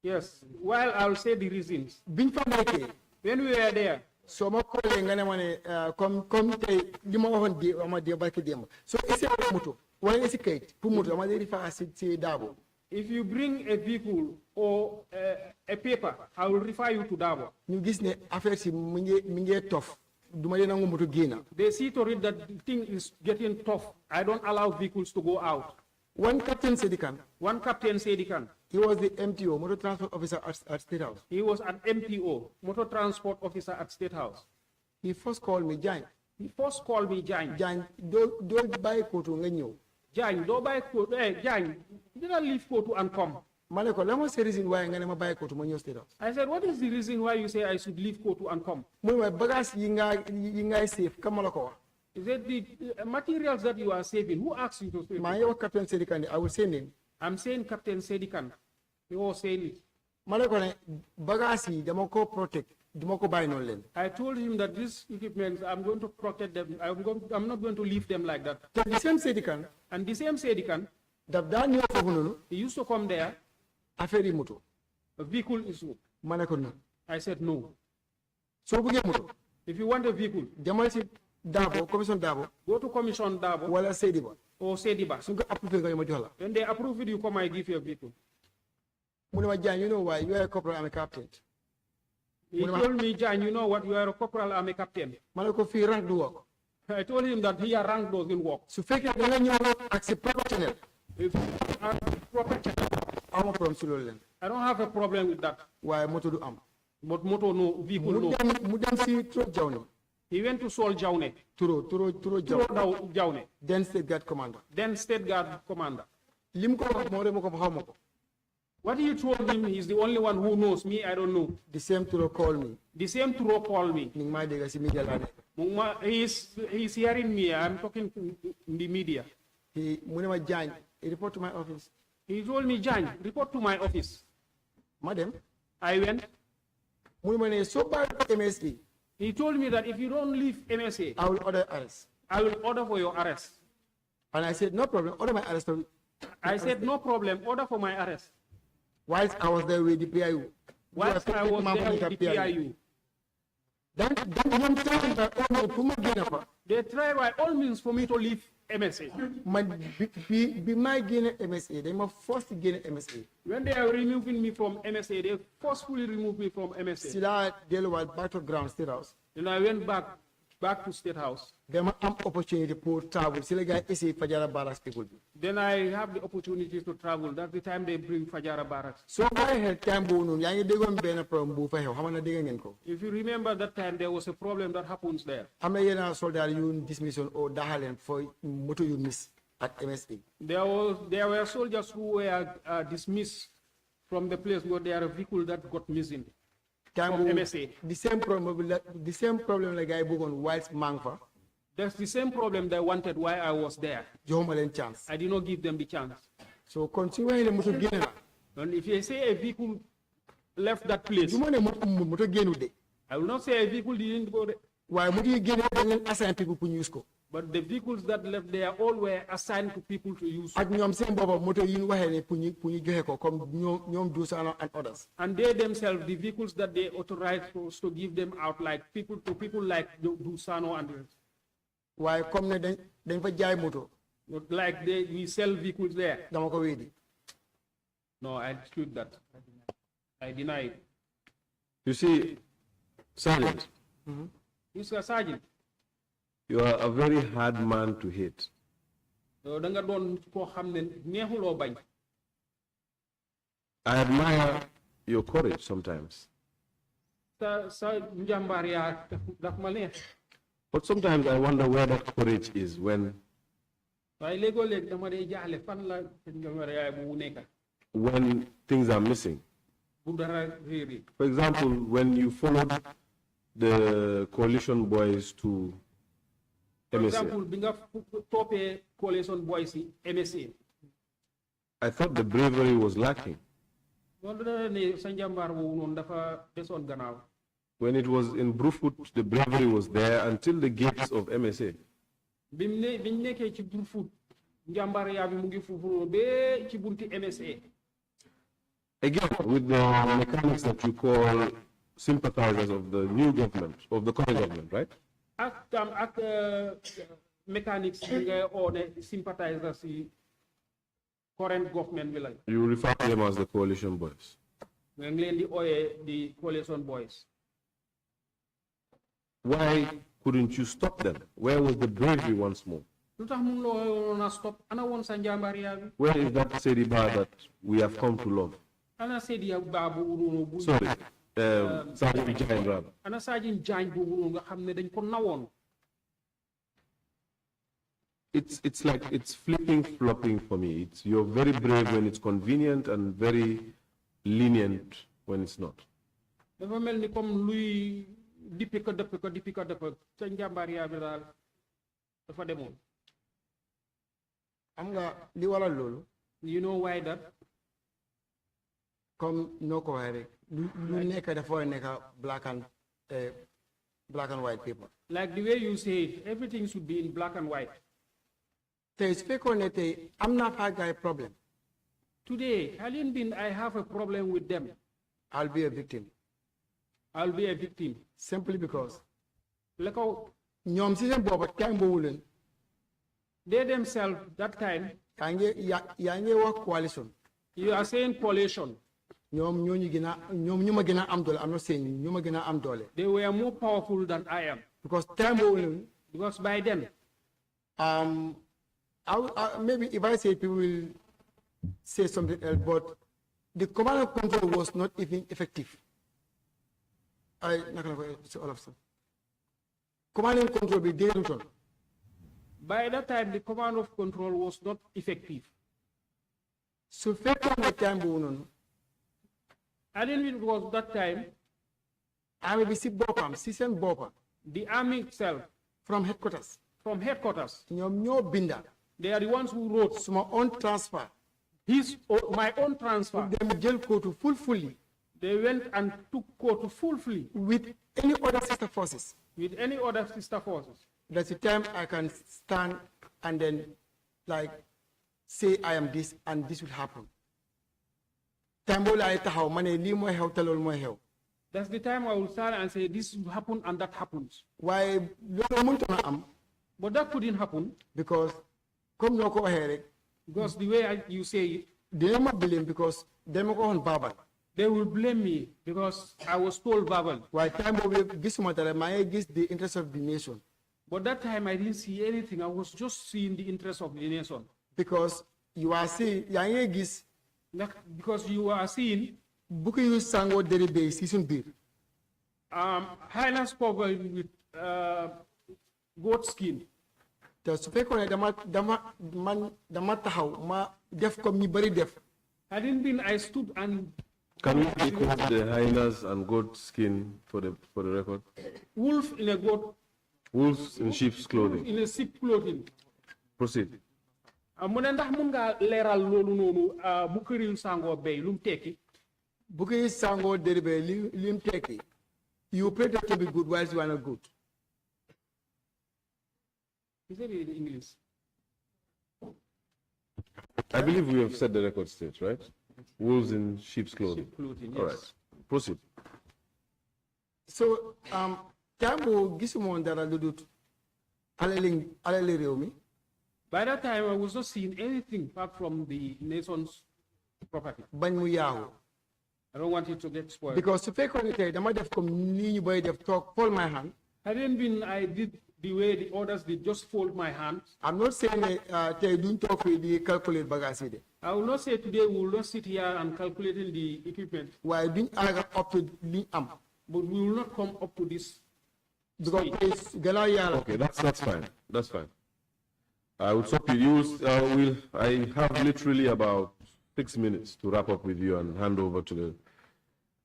yes. While I will say the reasons. When we were there. So my calling come so it's a moto. When is it Dabo? If you bring a vehicle or a paper, I will refer you to Dabo. You gisne affaire si minge tough. They see to read that the thing is getting tough. I don't allow vehicles to go out. One captain said he can. He was the MTO, motor transport officer at State House. He was an MTO, motor transport officer at State House. He first called me Jagne. Jagne, don't buy Kotu Ngenyo. Jagne, don't buy Kotu. Hey, Jagne, did I leave Kotu and come? Maleko, let me say the reason why I'm going to buy Kotu Manyo State House. I said, what is the reason why you say I should leave Kotu and come? My bagas yinga safe. Come on, is it the materials that you are saving? Who asked you to save? My Captain Sedikan, I will say name. I'm saying Captain Sedikan. He was saying it. Maleko, bagasi, demoko protect, demoko buy no land. I told him that this equipment, I'm going to protect them. I'm not going to leave them like that. The same Sedikan. And the same Sedikan. He used to come there. A ferry moto. A vehicle issue. Maleko no. I said no. So moto. If you want a vehicle, Dabo, Commission Dabo. Go to Commission Dabo. Wala Sediba. Or Sediba. So go approve. When they approve it, you come, I give you a vehicle. You know why? You are a corporal, I'm a captain. He told me, Jan, you know what? You are a corporal, I'm a captain. Malako fi rank do work. I told him that here rank doesn't work. So fake it, then you accept proper channel. If proper channel. I don't have a problem with that. Why moto do am? But moto no, vehicle no. Mudam si tro Jagne. He went to Sol Jagne. Turo Jagne. Then State Guard Commander. What you told him, he's the only one who knows. Me, I don't know. The same Turo called me. He's hearing me. I'm talking to the media. He report to my office. He told me, Jan, report to my office. Madam. I went. So bad MSA. He told me that if you don't leave MSA, I will order arrest. I will order for your arrest. And I said, no problem, order my arrest. I said, no problem, order for my arrest. Whilst I was there with the PIU. Whilst I was there with the PIU. They try by all means for me to leave MSA. Be my gain MSA. They must first gain MSA. When they are removing me from MSA, they forcefully remove me from MSA. Sila Delaware battleground State House. Then I went back to State House. Then I have opportunity to travel. Then I have the opportunity to travel. That's the time they bring Fajara Barracks. So I had time. If you remember that time, there was a problem that happens there. I'm a soldier you dismissal or Dahalen for motor you miss at MSA. There were soldiers who were dismissed from the place where there are a vehicle that got missing. MSA. The same problem like I book on White's Mangfa. That's the same problem they wanted while I was there. Chance. I did not give them the chance. So continue in the and if you say a vehicle left that place. du ma ne moto génnu de. I will not say a vehicle didn't go there, waaye moto yi génne dañ leen assign people pour ñu use ko. but the vehicles that left there all were assigned to people to use. ak ñoom seen boppa moto yi ñu waxee ne pour ñu joxe ko comme ñoom Dusano and others. And they themselves, the vehicles that they authorized to give them out, like people like Dusano and others. waaye comme ne dañ fa jaay moto. Like we sell vehicles there. dama ko weddi. No, I dispute that. I deny it. You see, Sergeant, Mr. Sergeant, you are a very hard man to hate. da nga doon koo xam ne neexuloo bañ. I admire your courage sometimes. sa njàmbaar yaa daf ma neex. But sometimes I wonder where that courage is when dama dee jaaxle fan la njàmbaar yaa bu nekk. when things are missing. Bu dara réeri. For example, when you followed the coalition boys to For MSA, example, bi nga toppee coalition boys yi MSA. I thought the bravery was lacking. Loolu dana ne sa njàmbaar boobu noonu dafa desoon gannaaw. When it was in Brufut, the bravery was there until the gates of MSA. biñ nekkee ci Brufut njàmbaar yaa bi mu ngi foofu ba ci bunti MSA. Again, with the mechanics that you call sympathizers of the new government, of the current government, right? ak mechanics yi nga oo ne sympathizers yi current government bi lañ. You refer to them as the coalition boys. nga ngi leen di ooyee di coalition boys. Why couldn't you stop them? Where was the bravery once more? lu tax mun loo na stop ana woon sa njàmbaar yaa bi. Where is that Sediba that we have come to love? ana Seydou Ba boobu noonu bu. Sorry, Sergeant Jagne rather. ana Sergeant Jagne boobu noonu nga xam ne dañ ko nawoon. It's like it's flipping flopping for me. You're very brave when it's convenient and very lenient when it's not. dafa mel ni comme luy dippi ko dëpp sa njàmbaar yaa bi daal dafa demoon. am nga li waral loolu. You know why that? comme noo ko waxee rek lu nekk dafa nekk black and white paper. Like the way you say it, everything should be in black and white. tey su fekkoon ne tey am naa fa gaay problem. Today, I have a problem with them. I'll be a victim. I'll be a victim. Simply because ñoom si seen boppa time boobu leen. They themselves that time. yaa ngi wax coalition. You are saying coalition. ñoom ñu ma gën a am doole. I'm not saying ñu ma gën a am doole. They were more powerful than I am. Because time boobu leen. Because by then. Maybe if I say it, people will say something else, but the command and control was not even effective. I'm not going to say all of them. Command and control be there. By that time, the command of control was not effective. So, time, I didn't it was that time. I will be season bopam. The army itself. From headquarters. From headquarters. Binda. They are the ones who wrote. So my own transfer. My own transfer. Them jail code to fully. They went and took code to fully. With any other sister forces. With any other sister forces. That's the time I can stand and then say I am this and this will happen. That's the time I will stand and say this will happen and that happens. Why? But that couldn't happen. Because the way you say it. They don't blame because they will blame me because I was told verbal. Why time the interest of the nation. But that time I didn't see anything. I was just seeing the interest of the nation. Because you are seeing because you are seeing Buku Sango Deribe season beer. Highlands covered with goat skin. Just fake on the matter how ma def come me very deaf. I didn't mean I stood and. Can you decode the hyenas and goat skin for the record? Wolf in a goat. Wolves in sheep's clothing. In a sheep clothing. Proceed. Mu ne ndax mun nga leeral loolu noonu bu këriñ sangoo bay lu mu tekki. Buki sango deribe lim teki. You pretend to be good whilst you are not good. Is it in English? I believe we have set the record straight, right? Wolves in sheep's clothing. Sheep clothing, yes. All right. Proceed. So, Tambo gisumon dara ludut alele rewmi. By that time, I was not seeing anything apart from the nation's property. Bañ mu yaahu. I don't want it to get spoiled. Because su fekkoon ne tey dama def comme nii ñu bay def toog hold my hand. Hadn't been I did the way the others did, just fold my hands. I'm not saying ne tey duñ toog fii di calculate bagage yi de. I will not say today we will not sit here and calculating the equipment, waaye duñ àgga up to liñ am. but we will not come up to this. Because tey gannaaw yàlla. Okay, that's fine. That's fine. I will stop you. I have literally about 6 minutes to wrap up with you and hand over to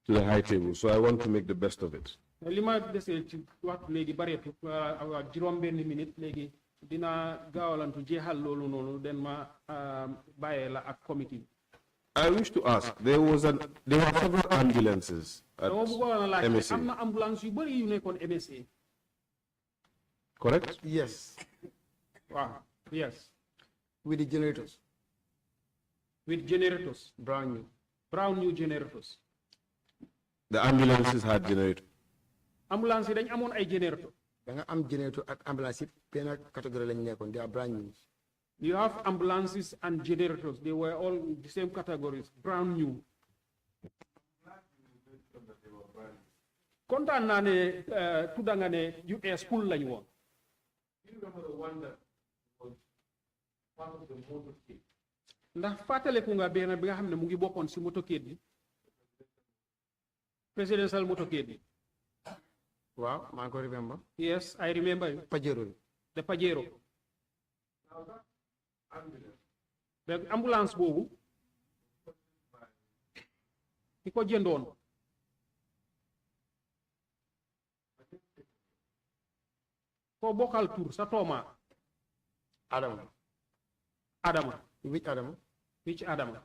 the high table. So I want to make the best of it. li ma desee ci waxtu léegi bareetu juróom benn minute léegi dina gaawalantu jeexal loolu noonu den ma bàyyee la ak committee. I wish to ask, there were several ambulances at dama bëggoon a laaj MSA, am na ambulance yu bëri yu nekkoon MSA. correct? Yes. Wow. Yes. With the generators. With generators. Brown new generators. The ambulances had generators. Ambulance yi dañ amoon ay generator. da nga am generator ak ambulance yi benn catégorie lañ nekkoon they are brand new. You have ambulances and generators. They were all the same categories, brand new. Kontaan naa ne tudda nga ne US pool lañ woon. Ndax fàttaleku nga benn bi nga xam ne mu ngi bokkoon si motokéet bi presidential motokéet bi. Wow, maa ngi ko remember. Yes, I remember you. Pajero. The Pajero. The ambulance boobu ki ko jëndoon ko bokkal tur sa tooma Adama. Which Adama?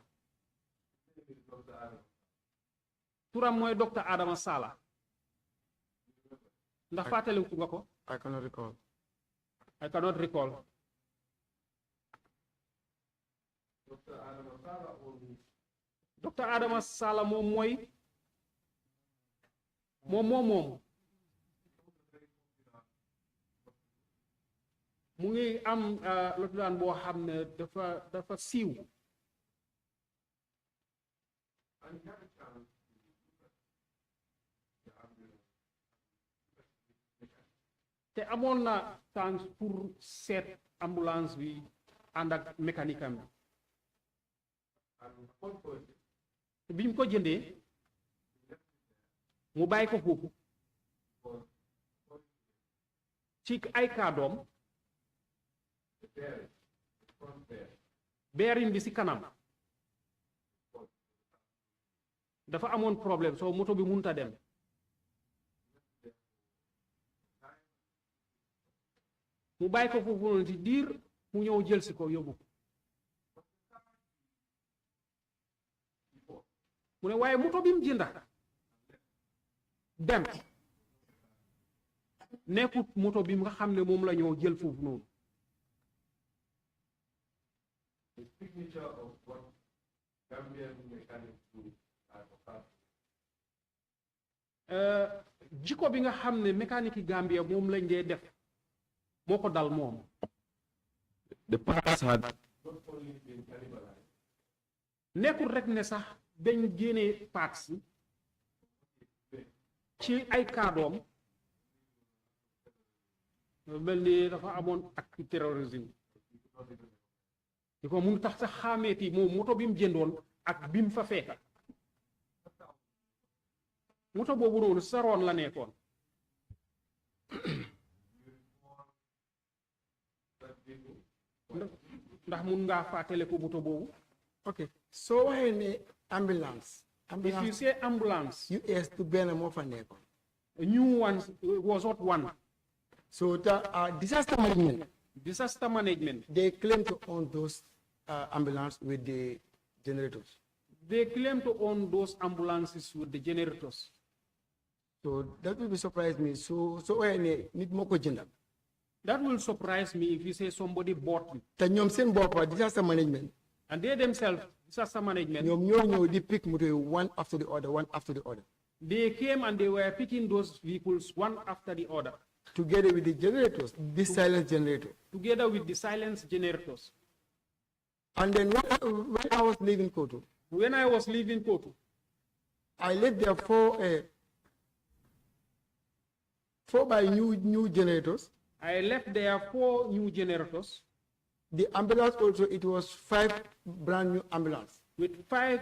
Turam mooy Dr. Adama Sala. Ndax fàttaliku nga ko? I cannot recall. Dr. Adama Sala moom mooy moom mu ngi am lopitaan boo xam ne dafa siiw. te amoon na chance pour seet ambulance bi ànd ak mécanique am bi bi ñu ko jëndee mu bàyyi ko foofu ci ay kàddoom bearing bi ci kanam dafa amoon problème soo moto bi mënut a dem mu bàyyi ko foofu noonu ci diir mu ñëw jël si ko yóbbu ko mu ne waaye moto bi mu jënda dem nekkut moto bi nga xam ne moom la ñëw jël foofu noonu jikko bi nga xam ne mécanique yi Gambia moom lañ dee def moo ko dal moom. The parts had nekkul rek ne sax dañ génnee parts ci ay kàddoom mel ni dafa amoon ak terrorisme di ko mun tax sax xàmmeeti moom moto bi mu jëndoon ak bi mu fa fekka moto boobu noonu saroon la nekkoon ndax mun ngaa fàttale ko moto boobu. Okay, so waxee ne ambulance. If you say ambulance, US to benn moo fa nekkoon. a new one was not one. So the disaster management. Disaster management. They claim to own those ambulance with the generators. They claim to own those ambulances with the generators. So that will be surprise me. So need moko jëndal. That will surprise me if you say somebody bought it. Te ñoom seen bopp disaster management. And they themselves, disaster management, ñoom ñoo ñëw di pick moto yi one after the other, one after the other. they came and they were picking those vehicles one after the other. Together with the generators, this silent generator. Together with the silence generators. And then when I was leaving Koto, When I was leaving Kotu, I left there four by new generators. I left there 4 new generators The ambulance also, it was 5 brand new ambulance. with 5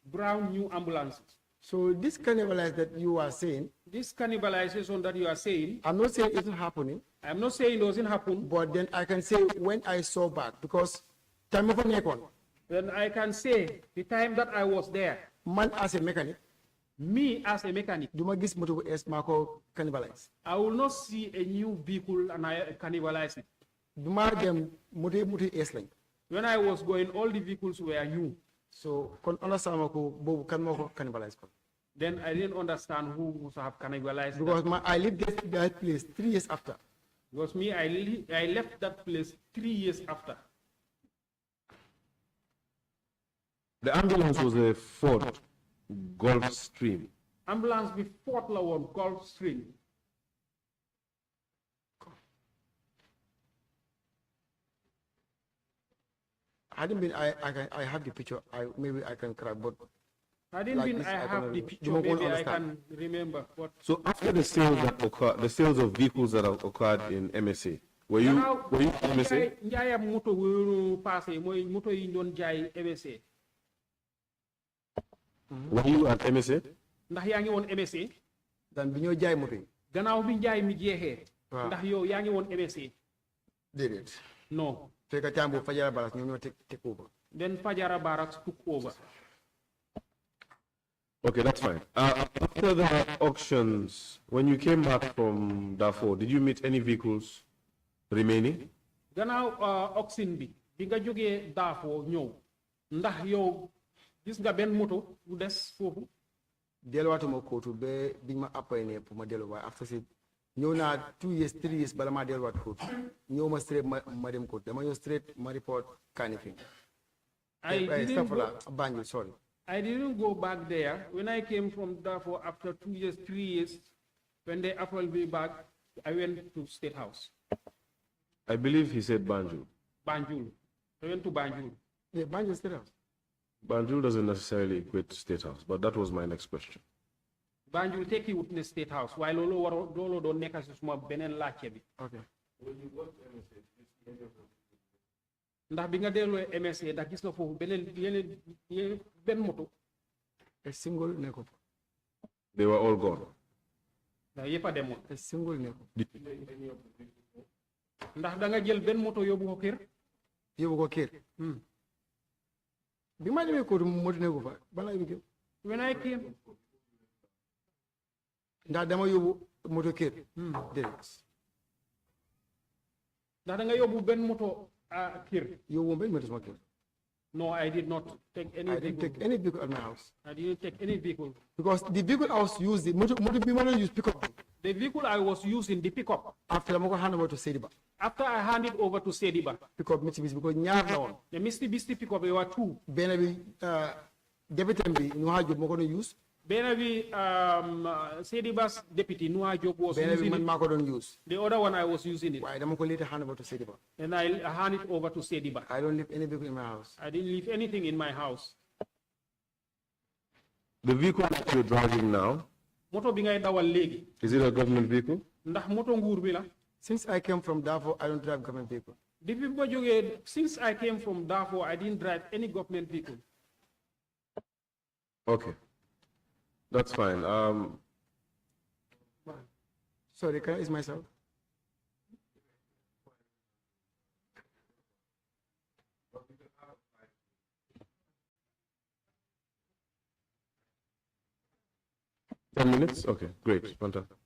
brown new ambulances. So this cannibalize that you are saying, This cannibalization that you are saying, I'm not saying it's not happening, I'm not saying it doesn't happen, but then I can say when I saw back, because time of a nekon, then I can say the time that I was there, man as a mechanic, me as a mechanic, do gis moto es mako cannibalize. I will not see a new vehicle and I cannibalize it. Duma dem moto es lang. When I was going, all the vehicles were new. So kon understand mako bobu kan mako cannibalize kon. Then I didn't understand who must have cannibalized Because that. I lived that place 3 years after. Because me, I left that place 3 years after. The ambulance was a Ford Gulfstream. Ambulance before la one Gulfstream. Hadn't been I have the picture. Maybe I can crack, but Hadn't like been this, I I have cannot the remember. picture, You won't maybe I understand. can remember. But So after the sales that occurred, the sales of vehicles that have occurred in MSA, were you in MSA? Njaayam moto wu passé mooy moto yi ñu doon jaay MSA. Were you at MSA? Ndax yaa ngi woon MSA. Dan bi ñoo jaay moto yi. Gannaaw bi njaay mi jeexee. Waaw. Ndax yow yaa ngi woon MSA. Déedéet. No. Fekk time boobu Fajara Baras ñoom ñoo take over. Then Fajara Barracks took over. Okay, that's fine. After the auctions, when you came back from Darfur, did you meet any vehicles remaining? Gannaaw auction bi nga jógee Darfur ñëw ndax yow gis nga benn moto bu des foofu. Delluwaatuma Kotu ba biñ ma appay ne pour ma dellu waaye after si ñëw naa 2 years 3 years bala maa delluwaat Kotu ñëw ma straight ma dem Kotu dama ñëw straight ma report Kanifing. Banjul, sorry. I didn't go back there. When I came from Darfur after 2 years, 3 years, when they offered me back, I went to State House. I believe he said Banjul. Banjul. I went to Banjul. Yeah, Banjul State House. Banjul doesn't necessarily equate to State House, but that was my next question. Banjul tekki wut ne State House waaye loolu doon nekk si suma beneen laajte bi. Okay. Ndax bi nga delloo MSA ndax gis nga foofu yeneen benn moto. A single neko. They were all gone. Ndax yëpp a demoon. A single neko. Ndax da nga jël benn moto yóbbu ko kër. Yóbbu ko kër. Bi ma demee Kotu moto neko fa bala yóbbu. When I came. Ndax dama yóbbu moto kër. Déedéet. Ndax da nga yóbbu benn moto kër. Yóbbu benn moto sama kër. No, I did not take any I vehicle. didn't take any vehicle at my house. I didn't take any vehicle. Because the vehicle I was using, motor bi ma doon use pickup. The vehicle I was using, the pickup, After dama ko hand over to Sediba. after I handed over to Sediba, Pickup Mitsubishi because ñaar la woon. the Mitsubishi pickup, there were 2. Benn bi député bi ñu ha job moo ko doon use. Benn bi Sediba's deputy, Noah Job, was Benn bi using man it. maa ko doon use. The other one I was using it. Waaye dama ko later hand over to Sediba. And I handed it over to Sediba. I don't leave any vehicle in my house. I didn't leave anything in my house. The vehicle that you're driving now, Moto bi ngay dawal léegi. is it a government vehicle? Ndax moto nguur bi la. Since I came from Darfur, I don't drive government vehicle. Depuis ma jógee, since I came from Darfur, I didn't drive any government vehicle. Okay. That's fine. Sorry, can I use myself? Ten minutes? Okay, great. Fantastic.